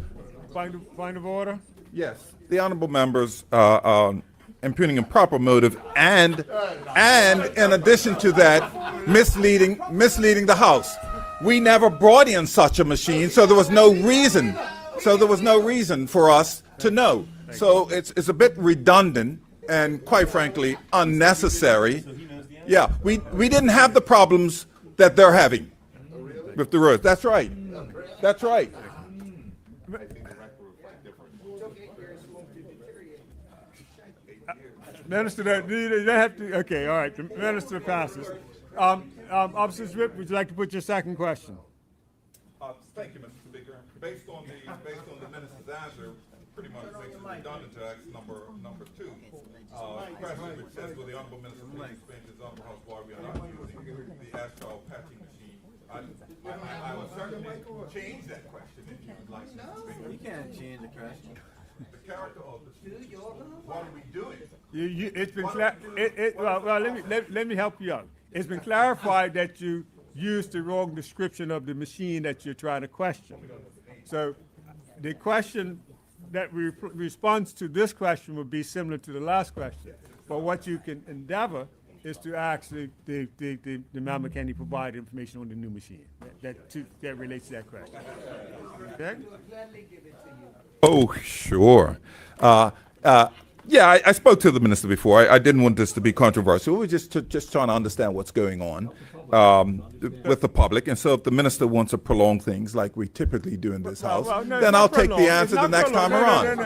Point of order? Yes, the honorable members impugning improper motive and in addition to that, misleading the House. We never brought in such a machine, so there was no reason. So there was no reason for us to know. So it's a bit redundant and quite frankly unnecessary. Yeah, we didn't have the problems that they're having with the roads. That's right. That's right. Minister, they have to, okay, all right, the minister passes. Officer Swift, would you like to put your second question? Thank you, Mr. Speaker. Based on the minister's answer, pretty much makes it redundant to ask number two. Question which says, will the honorable minister please explain to his honorable House why we are not using the asphalt patching machine? I would certainly change that question if you would like to. You can't change the question. The character of the speech. What are we doing? It's been let me help you out. It's been clarified that you used the wrong description of the machine that you're trying to question. So the question that responds to this question would be similar to the last question. But what you can endeavor is to ask the member, can he provide information on the new machine that relates to that question. Okay? Oh, sure. Yeah, I spoke to the minister before. I didn't want this to be controversial. We were just trying to understand what's going on with the public. And so if the minister wants to prolong things like we typically do in this House, then I'll take the answer the next time around.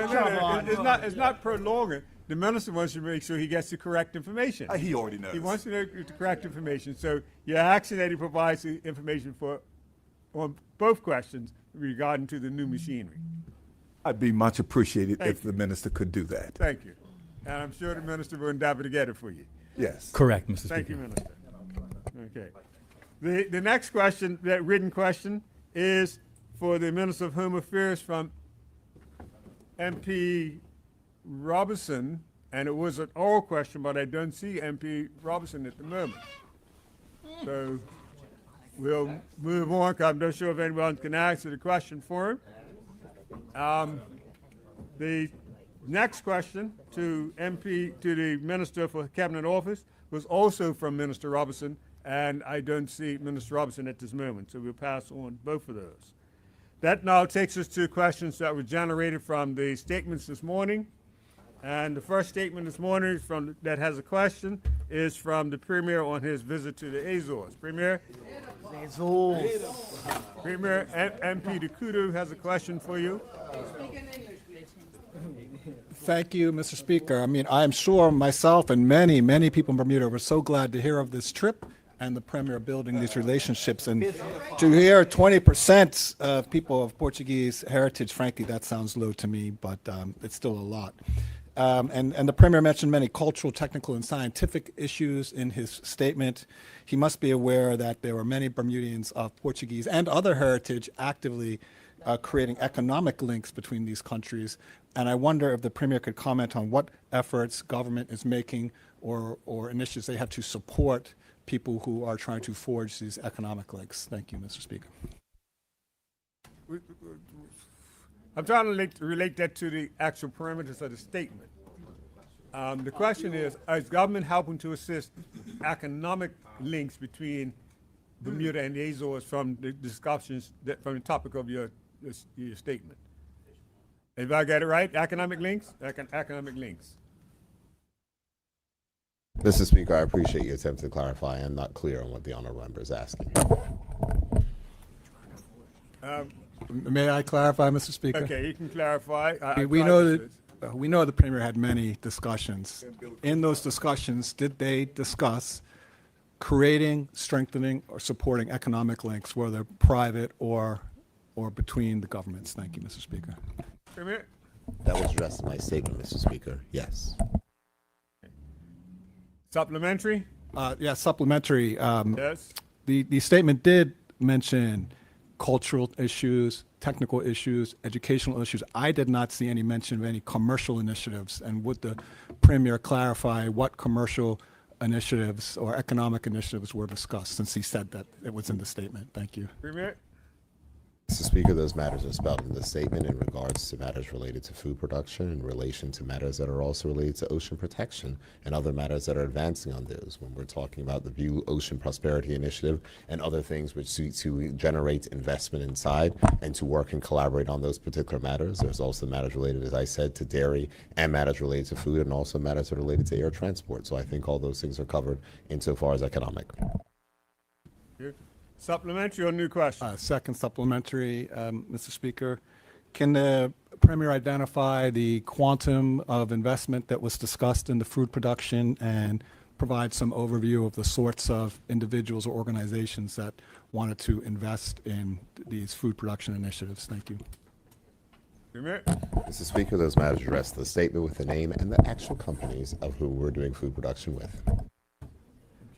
No, it's not prolonging. The minister wants to make sure he gets the correct information. He already knows. He wants to know the correct information. So you're asking that he provides the information on both questions regarding to the new machinery. I'd be much appreciated if the minister could do that. Thank you. And I'm sure the minister will endeavor to get it for you. Yes. Correct, Mr. Speaker. Thank you, Minister. Okay. The next question, that written question, is for the Minister of Home Affairs from MP Robinson, and it was an oral question, but I don't see MP Robinson at the moment. So we'll move on, because I'm not sure if anyone can answer the question for him. The next question to the Minister for Cabinet Office was also from Minister Robinson, and I don't see Minister Robinson at this moment, so we'll pass on both of those. That now takes us to questions that were generated from the statements this morning. And the first statement this morning that has a question is from the Premier on his visit to the Azores. Premier? Premier, MP Dekudu has a question for you. Thank you, Mr. Speaker. I mean, I'm sure myself and many, many people in Bermuda were so glad to hear of this trip and the Premier building these relationships. And to hear 20% of people of Portuguese heritage, frankly, that sounds low to me, but it's still a lot. And the Premier mentioned many cultural, technical, and scientific issues in his statement. He must be aware that there were many Bermudians of Portuguese and other heritage actively creating economic links between these countries. And I wonder if the Premier could comment on what efforts government is making or initiatives they have to support people who are trying to forge these economic links. Thank you, Mr. Speaker. I'm trying to relate that to the actual parameters of the statement. The question is government helping to assist economic links between Bermuda and the Azores from the discussions, from the topic of your statement? If I got it right, economic links? Economic links. Mr. Speaker, I appreciate your attempt to clarify. I'm not clear on what the honorable member is asking. May I clarify, Mr. Speaker? Okay, you can clarify. We know the Premier had many discussions. In those discussions, did they discuss creating, strengthening, or supporting economic links, whether private or between the governments. Thank you, Mr. Speaker. Premier? That was addressed in my statement, Mr. Speaker. Yes. Supplementary? Yeah, supplementary. Yes. The statement did mention cultural issues, technical issues, educational issues. I did not see any mention of any commercial initiatives. And would the Premier clarify what commercial initiatives or economic initiatives were discussed, since he said that it was in the statement? Thank you. Premier? Mr. Speaker, those matters are spelled in the statement in regards to matters related to food production, in relation to matters that are also related to ocean protection, and other matters that are advancing on those when we're talking about the Blue Ocean Prosperity Initiative and other things which seek to generate investment inside and to work and collaborate on those particular matters. There's also matters related, as I said, to dairy, and matters related to food, and also matters that are related to air transport. So I think all those things are covered insofar as economic. Supplementary or new question? Second supplementary, Mr. Speaker. Can the Premier identify the quantum of investment that was discussed in the food production and provide some overview of the sorts of individuals or organizations that wanted to invest in these food production initiatives? Thank you. Premier? Mr. Speaker, those matters address the statement with the name and the actual companies of whom we're doing food production with.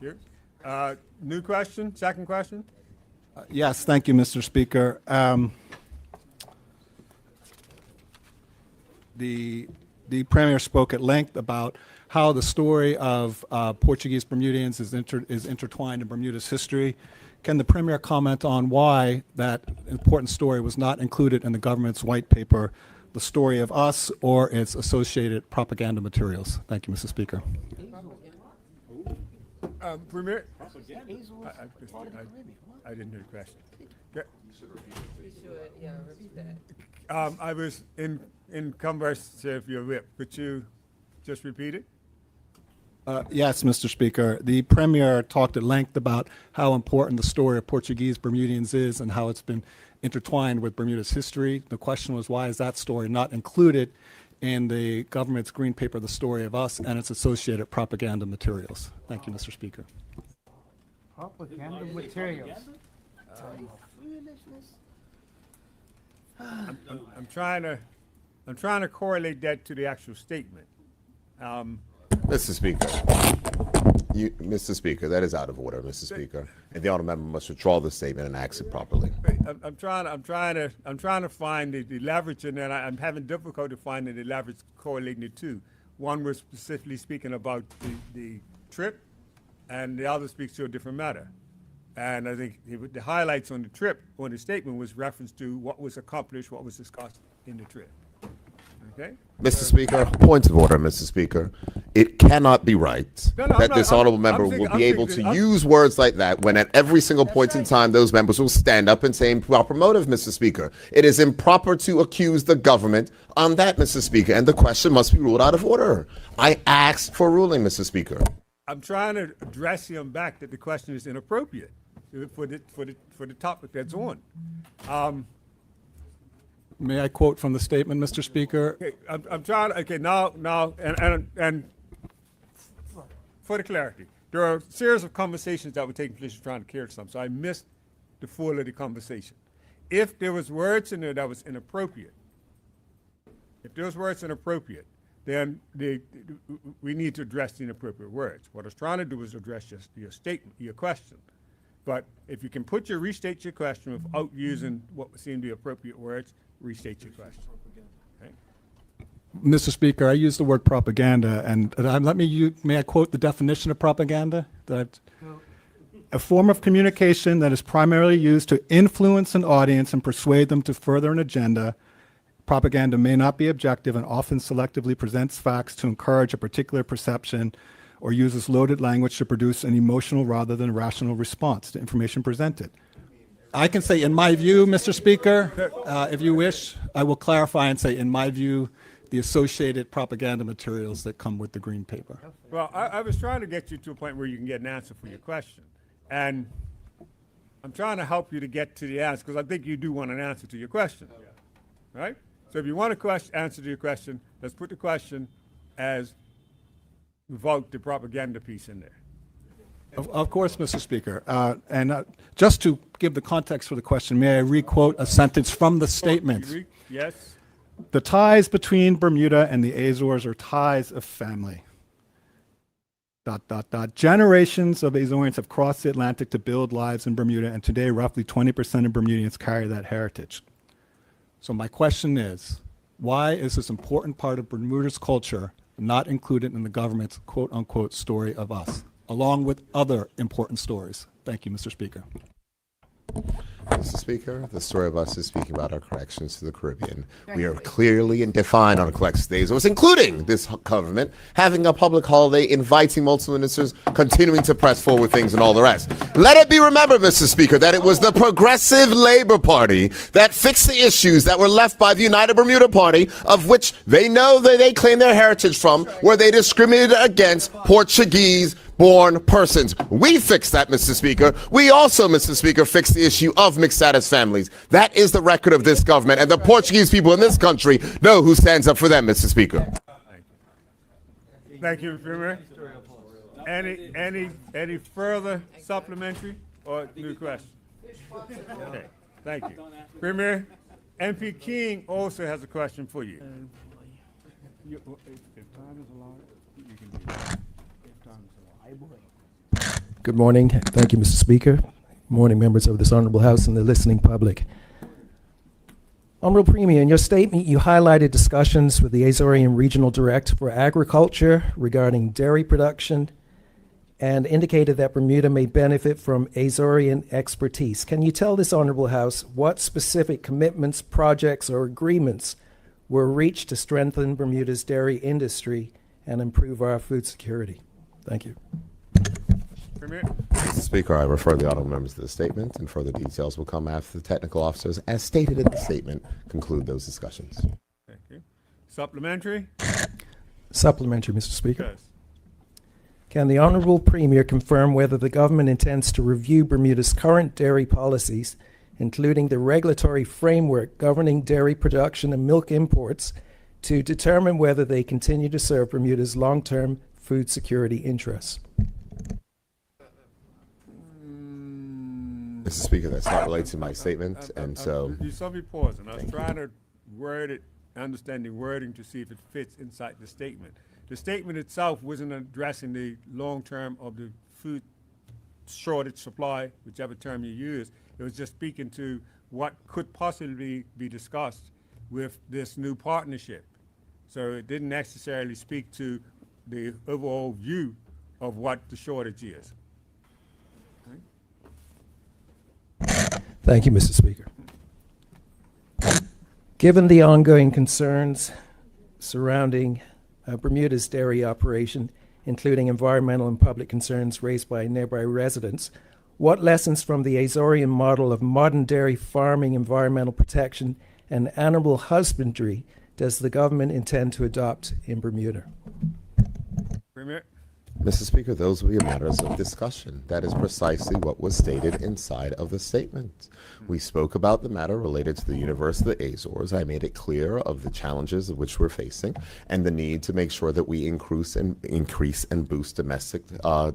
Thank you. New question? Second question? Yes, thank you, Mr. Speaker. The Premier spoke at length about how the story of Portuguese Bermudians is intertwined in Bermuda's history. Can the Premier comment on why that important story was not included in the government's white paper, The Story of Us, or its associated propaganda materials? Thank you, Mr. Speaker. Premier? I didn't hear the question. I was in converse with your whip. Could you just repeat it? Yes, Mr. Speaker. The Premier talked at length about how important the story of Portuguese Bermudians is and how it's been intertwined with Bermuda's history. The question was, why is that story not included in the government's green paper, The Story of Us, and its associated propaganda materials? Thank you, Mr. Speaker. Propaganda materials. I'm trying to correlate that to the actual statement. Mr. Speaker, that is out of order, Mr. Speaker, and the honourable member must withdraw the statement and act it properly. I'm trying to find the leverage in that. I'm having difficulty finding the leverage correlating the two. One was specifically speaking about the trip, and the other speaks to a different matter. And I think the highlights on the trip, on the statement, was reference to what was accomplished, what was discussed in the trip. Okay? Mr. Speaker, point of order, Mr. Speaker. It cannot be right that this honourable member will be able to use words like that when at every single point in time those members will stand up and say improper motive, Mr. Speaker. It is improper to accuse the government on that, Mr. Speaker, and the question must be ruled out of order. I asked for ruling, Mr. Speaker. I'm trying to address him back that the question is inappropriate for the topic that's on. May I quote from the statement, Mr. Speaker? Okay, I'm trying. Okay, now, and for the clarity, there are a series of conversations that were taking place trying to clear something. So I missed the full of the conversation. If there was words in there that was inappropriate, then we need to address the inappropriate words. What I was trying to do was address just your statement, your question. But if you can restate your question without using what would seem to be appropriate words, restate your question. Okay? Mr. Speaker, I used the word propaganda, and may I quote the definition of propaganda? That a form of communication that is primarily used to influence an audience and persuade them to further an agenda. Propaganda may not be objective and often selectively presents facts to encourage a particular perception or uses loaded language to produce an emotional rather than rational response to information presented. I can say, in my view, Mr. Speaker, if you wish, I will clarify and say, in my view, the associated propaganda materials that come with the green paper. Well, I was trying to get you to a point where you can get an answer for your question. And I'm trying to help you to get to the answer, because I think you do want an answer to your question. Right? So if you want an answer to your question, let's put the question as without the propaganda piece in there. Of course, Mr. Speaker. Just to give the context for the question, may I requote a sentence from the statement? Yes. The ties between Bermuda and the Azores are ties of family. ... Generations of Azorians have crossed the Atlantic to build lives in Bermuda, and today roughly 20% of Bermudians carry that heritage. So my question is, why is this important part of Bermuda's culture not included in the government's quote-unquote story of us, along with other important stories? Thank you, Mr. Speaker. Mr. Speaker, the story of us is speaking about our connections to the Caribbean. We are clearly and defined on collections days, including this government having a public holiday, inviting multiple ministers, continuing to press forward things and all the rest. Let it be remembered, Mr. Speaker, that it was the Progressive Labor Party that fixed the issues that were left by the United Bermuda Party, of which they know that they claim their heritage from, where they discriminated against Portuguese-born persons. We fixed that, Mr. Speaker. We also, Mr. Speaker, fixed the issue of mixed status families. That is the record of this government, and the Portuguese people in this country know who stands up for them, Mr. Speaker. Thank you, Premier. Any further supplementary or new question? Okay, thank you. Premier, MP King also has a question for you. If time is allowed, you can do that. If time is allowed. Good morning. Thank you, Mr. Speaker. Good morning, members of this honorable House and the listening public. Honorable Premier, in your statement, you highlighted discussions with the Azorian Regional Director for Agriculture regarding dairy production and indicated that Bermuda may benefit from Azorian expertise. Can you tell this honorable House what specific commitments, projects, or agreements were reached to strengthen Bermuda's dairy industry and improve our food security? Thank you. Premier. Mr. Speaker, I refer the honorable members to the statement, and further details will come after the technical officers, as stated in the statement, conclude those discussions. Thank you. Supplementary? Supplementary, Mr. Speaker. Yes. Can the Honorable Premier confirm whether the government intends to review Bermuda's current dairy policies, including the regulatory framework governing dairy production and milk imports, to determine whether they continue to serve Bermuda's long-term food security interests? Mr. Speaker, that's not related to my statement, and so... You saw me pausing. I was trying to word it, understand the wording to see if it fits inside the statement. The statement itself wasn't addressing the long term of the food shortage supply, whichever term you use. It was just speaking to what could possibly be discussed with this new partnership. So it didn't necessarily speak to the overall view of what the shortage is. Thank you, Mr. Speaker. Given the ongoing concerns surrounding Bermuda's dairy operation, including environmental and public concerns raised by nearby residents, what lessons from the Azorian model of modern dairy farming, environmental protection, and animal husbandry does the government intend to adopt in Bermuda? Premier. Mr. Speaker, those will be matters of discussion. That is precisely what was stated inside of the statement. We spoke about the matter related to the University of the Azores. I made it clear of the challenges of which we're facing and the need to make sure that we increase and boost domestic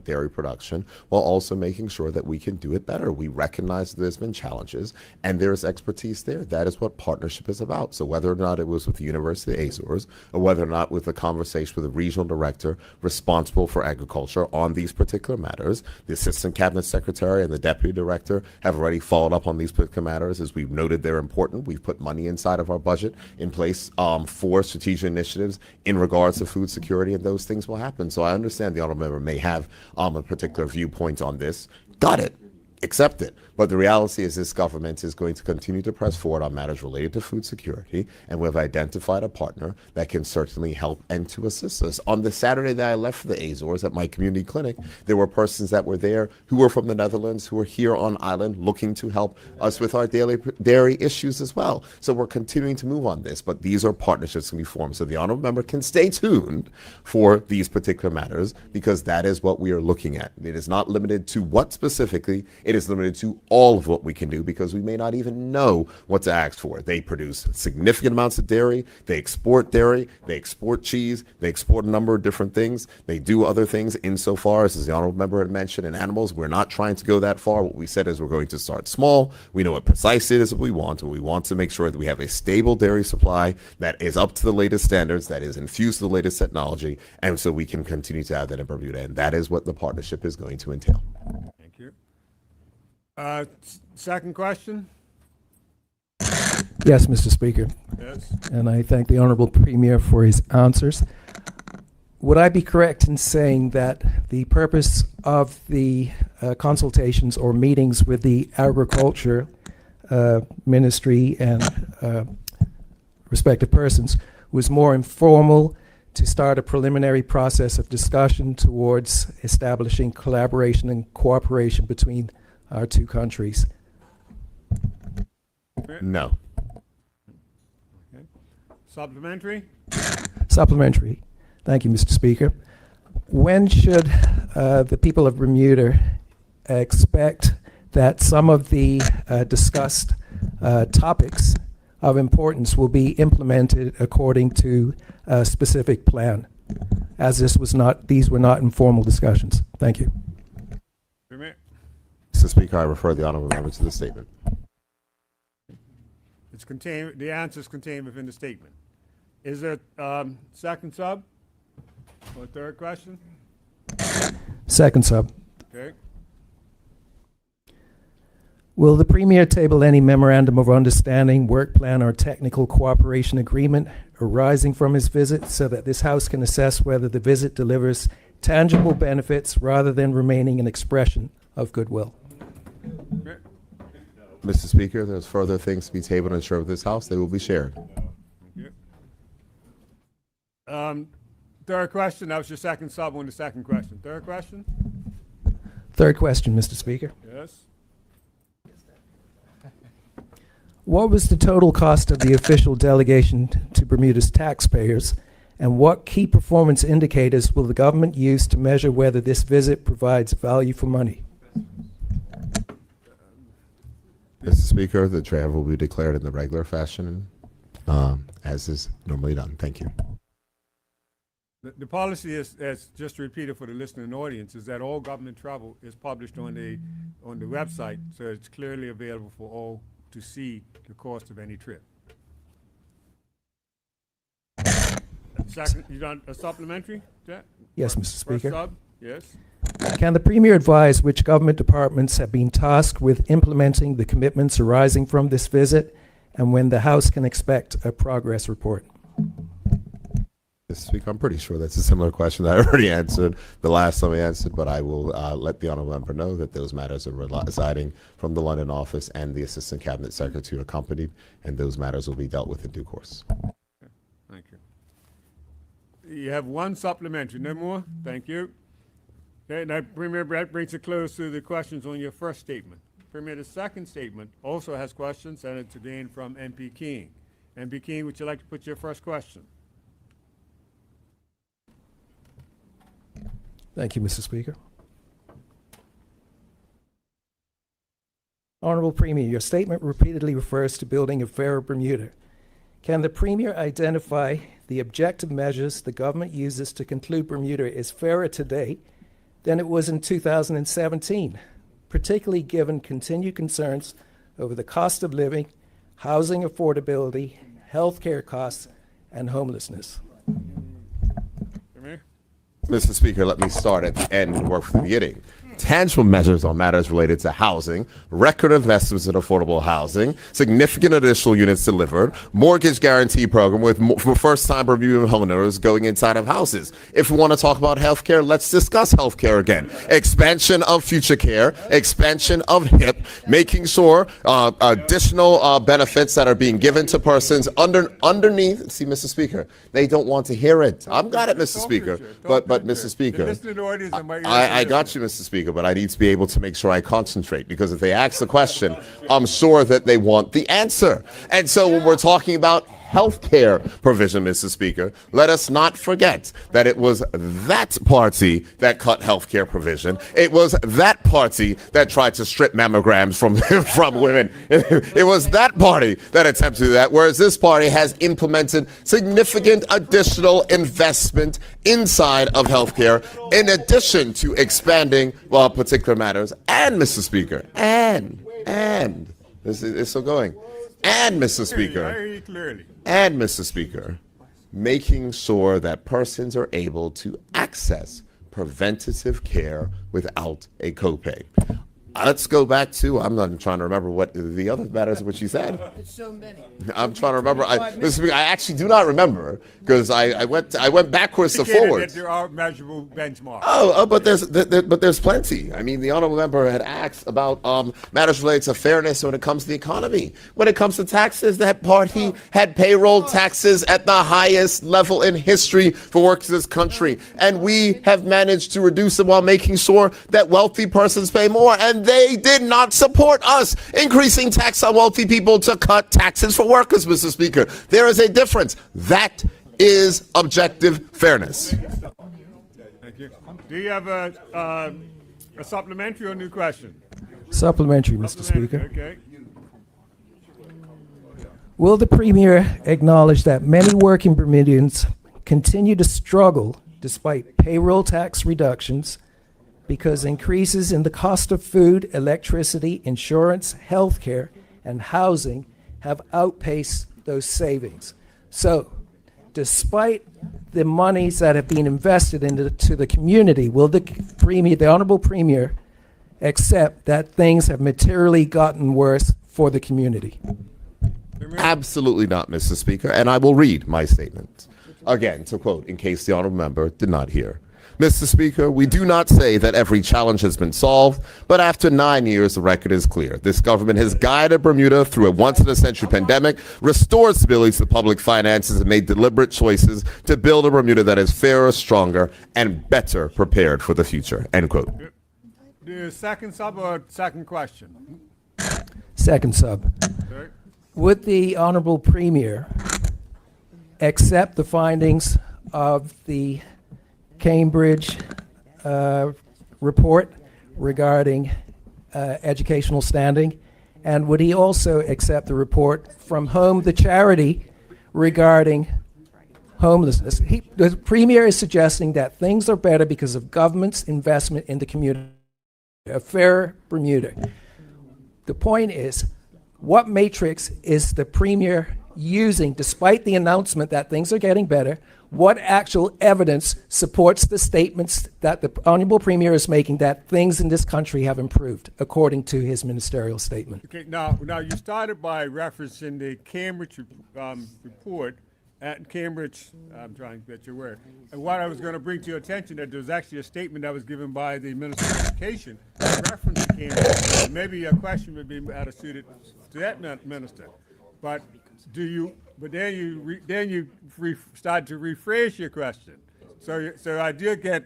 dairy production, while also making sure that we can do it better. We recognize that there's been challenges and there's expertise there. That is what partnership is about. So whether or not it was with the University of the Azores, or whether or not with a conversation with the regional director responsible for agriculture on these particular matters, the Assistant Cabinet Secretary and the Deputy Director have already followed up on these particular matters. As we've noted, they're important. We've put money inside of our budget in place for strategic initiatives in regards to food security, and those things will happen. So I understand the honorable member may have a particular viewpoint on this. Got it. Accept it. But the reality is this government is going to continue to press forward on matters related to food security, and we've identified a partner that can certainly help and to assist us. On the Saturday that I left for the Azores at my community clinic, there were persons that were there who were from the Netherlands, who were here on island looking to help us with our dairy issues as well. So we're continuing to move on this, but these are partnerships to be formed. So the honorable member can stay tuned for these particular matters, because that is what we are looking at. It is not limited to what specifically, it It is limited to all of what we can do because we may not even know what to ask for. They produce significant amounts of dairy. They export cheese. They export a number of different things. They do other things insofar as the honorable member had mentioned, in animals. We're not trying to go that far. What we said is we're going to start small. We know what precisely it is that we want, and we want to make sure that we have a stable dairy supply that is up to the latest standards, that is infused with the latest technology, and so we can continue to have that in Bermuda. And that is what the partnership is going to entail. Thank you. Second question? Yes, Mr. Speaker. Yes. And I thank the Honorable Premier for his answers. Would I be correct in saying that the purpose of the consultations or meetings with the Agriculture Ministry and respective persons was more informal, to start a preliminary process of discussion towards establishing collaboration and cooperation between our two countries? No. Okay. Supplementary? Supplementary. Thank you, Mr. Speaker. When should the people of Bermuda expect that some of the discussed topics of importance will be implemented according to a specific plan, as these were not informal discussions? Thank you. Premier? Mr. Speaker, I refer the honorable member to the statement. It's contained. The answer is contained within the statement. Is there second sub or third question? Second sub. Okay. Will the Premier table any memorandum of understanding, work plan, or technical cooperation agreement arising from his visit so that this House can assess whether the visit delivers tangible benefits rather than remaining an expression of goodwill? Okay. Mr. Speaker, there's further things to be tabled and shared with this House. They will be shared. Thank you. Third question. That was your second sub on the second question. Third question? Third question, Mr. Speaker. Yes. What was the total cost of the official delegation to Bermuda's taxpayers, and what key performance indicators will the government use to measure whether this visit provides value for money? Mr. Speaker, the travel will be declared in the regular fashion, as is normally done. Thank you. The policy is, as just repeated for the listening audience, is that all government travel is published on the website, so it's clearly available for all to see the cost of any trip. Second, you done a supplementary? Yes, Mr. Speaker. First sub? Yes. Can the Premier advise which government departments have been tasked with implementing the commitments arising from this visit, and when the House can expect a progress report? Mr. Speaker, I'm pretty sure that's a similar question that I already answered the last time I answered, but I will let the honourable member know that those matters are residing from the London office and the Assistant Cabinet Secretary accompanied, and those matters will be dealt with in due course. Okay. Thank you. You have one supplementary, no more? Thank you. Okay, now, Premier, that brings a close to the questions on your first statement. Premier, the second statement also has questions, and it's again from MP King. MP King, would you like to put your first question? Thank you, Mr. Speaker. Honorable Premier, your statement repeatedly refers to building a fairer Bermuda. Can the Premier identify the objective measures the government uses to conclude Bermuda is fairer today than it was in 2017, particularly given continued concerns over the cost of living, housing affordability, healthcare costs, and homelessness? Premier? Mr. Speaker, let me start at the end and work from the beginning. Tangible measures on matters related to housing, record investments in affordable housing, significant additional units delivered, mortgage guarantee program with for first-time Bermudan homeowners going inside of houses. If we want to talk about healthcare, let's discuss healthcare again. Expansion of future care, expansion of HIP, making sure additional benefits that are being given to persons underneath. See, Mr. Speaker, they don't want to hear it. I've got it, Mr. Speaker. But Mr. Speaker, I got you, Mr. Speaker. But I need to be able to make sure I concentrate, because if they ask the question, I'm sure that they want the answer. And so when we're talking about health care provision, Mr. Speaker, let us not forget that it was that party that cut health care provision. It was that party that tried to strip mammograms from, from women. It was that party that attempted to do that, whereas this party has implemented significant additional investment inside of healthcare, in addition to expanding particular matters. And, Mr. Speaker, and this is still going. And, Mr. Speaker, I hear you clearly. and, Mr. Speaker, making sure that persons are able to access preventative care without a copay. Let's go back to, I'm not trying to remember what the other matters which you said. It's so many. I'm trying to remember. Mr. Speaker, I actually do not remember because I went backwards to Indicated forwards. that there are measurable benchmarks. But there's plenty. I mean, the honorable member had asked about matters related to fairness when it comes to the economy. When it comes to taxes, that party had payroll taxes at the highest level in history for workers in this country, and we have managed to reduce them while making sure that wealthy persons pay more. And they did not support us increasing tax on wealthy people to cut taxes for workers, Mr. Speaker. There is a difference. That is objective fairness. Thank you. Do you have a supplementary or new question? Supplementary, Mr. Speaker. Okay. Will the Premier acknowledge that many working Bermudians continue to struggle despite payroll tax reductions because increases in the cost of food, electricity, insurance, health care, and housing have outpaced those savings? So, despite the monies that have been invested into the community, will the Premier, the Honorable Premier, accept that things have materially gotten worse for the community? Absolutely not, Mr. Speaker, and I will read my statement. Again, to quote, in case the honorable member did not hear. Mr. Speaker, we do not say that every challenge has been solved, but after 9 years, the record is clear. This government has guided Bermuda through a once-in-a-century pandemic, restored stability to the public finances, and made deliberate choices to build a Bermuda that is fairer, stronger, and better prepared for the future. End quote. The second sub or second question? Second sub. Okay. Would the Honorable Premier accept the findings of the Cambridge report regarding educational standing? And would he also accept the report from Home, the charity, regarding homelessness? The Premier is suggesting that things are better because of government's investment in the community, a fairer Bermuda. The point is, what matrix is the Premier using, despite the announcement that things are getting better? What actual evidence supports the statements that the Honorable Premier is making that things in this country have improved, according to his ministerial statement? Okay. Now you started by referencing the Cambridge report at Cambridge. I'm trying to get your word. And what I was going to bring to your attention that there was actually a statement that was given by the Minister of Education referencing Cambridge. Maybe your question would be better suited to that minister. But then you start to rephrase your question. So I did get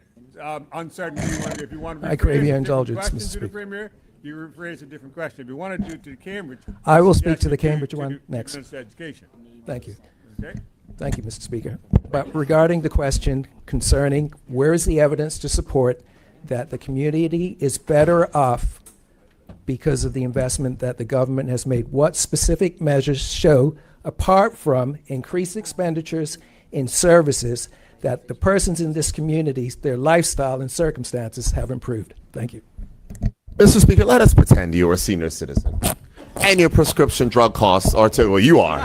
uncertainty. If you want to I crave your rephrase a different indulgence, question Mr. to the Speaker. Premier, you rephrase a different question. If you want to do it to Cambridge, I will speak suggest to the you do Cambridge to one the next. Minister of Education. Thank you. Okay. Thank you, Mr. Speaker. But regarding the question concerning where is the evidence to support that the community is better off because of the investment that the government has made, what specific measures show, apart from increased expenditures in services, that the persons in this community, their lifestyle and circumstances have improved? Thank you. Mr. Speaker, let us pretend you're a senior citizen. And your prescription drug costs are well, you are.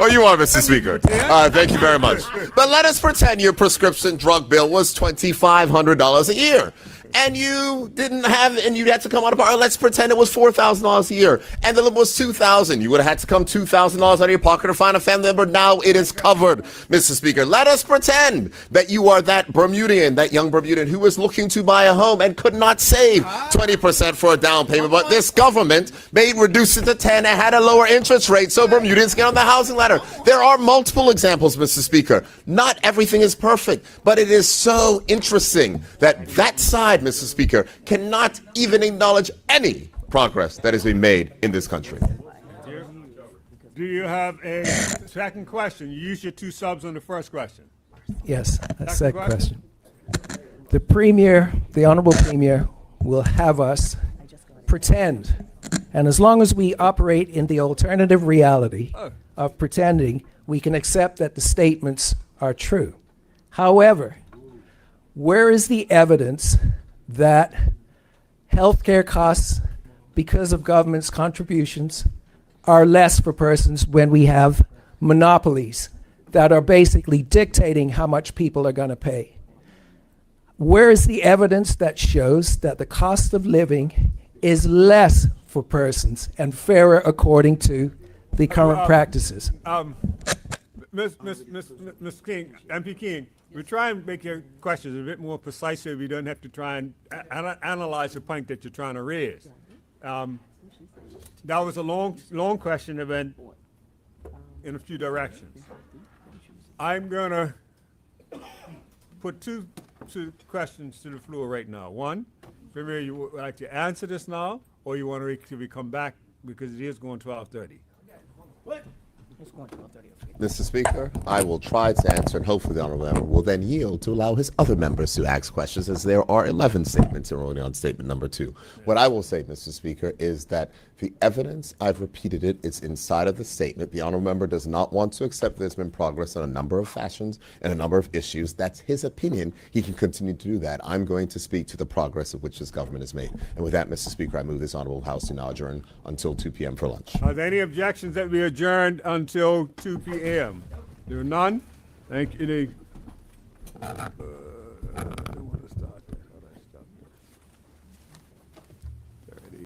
Oh, you are, Mr. Speaker. Thank you very much. But let us pretend your prescription drug bill was $2,500 a year. And you didn't have, and you had to come out of pocket. Let's pretend it was $4,000 a year, and the limit was $2,000. You would have had to come $2,000 out of your pocket to find a family member. Now it is covered, Mr. Speaker. Let us pretend that you are that Bermudian, that young Bermudian who was looking to buy a home and could not save 20% for a down payment, but this government made reduce it to 10 and had a lower interest rate, so Bermudians get on the housing ladder. There are multiple examples, Mr. Speaker. Not everything is perfect, but it is so interesting that that side, Mr. Speaker, cannot even acknowledge any progress that has been made in this country. Do you have a second question? You use your 2 subs on the first question. Yes, a Second second question. question. The Premier, the Honorable Premier, will have us pretend. And as long as we operate in the alternative reality of pretending, we can accept that the statements are true. However, where is the evidence that healthcare costs, because of government's contributions, are less for persons when we have monopolies that are basically dictating how much people are going to pay? Where is the evidence that shows that the cost of living is less for persons and fairer according to the current practices? Ms. King, MP King, we try and make your questions a bit more precise so we don't have to try and analyze the point that you're trying to raise. That was a long question that went in a few directions. I'm going to put two questions to the floor right now. One, Premier, you would like to answer this now, or you want to wait till we come back because it is going 12:30. Mr. Speaker, I will try to answer, and hopefully the honourable member will then yield to allow his other members to ask questions, as there are 11 statements and we're only on statement number 2. What I will say, Mr. Speaker, is that the evidence, I've repeated it, it's inside of the statement. The honourable member does not want to accept there's been progress in a number of fashions and a number of issues. That's his opinion. He can continue to do that. I'm going to speak to the progress of which this government has made. And with that, Mr. Speaker, I move this honourable House to now adjourn until 2 p.m. for lunch. Are there any objections that we adjourned until 2 p.m.? There are none. Thank you.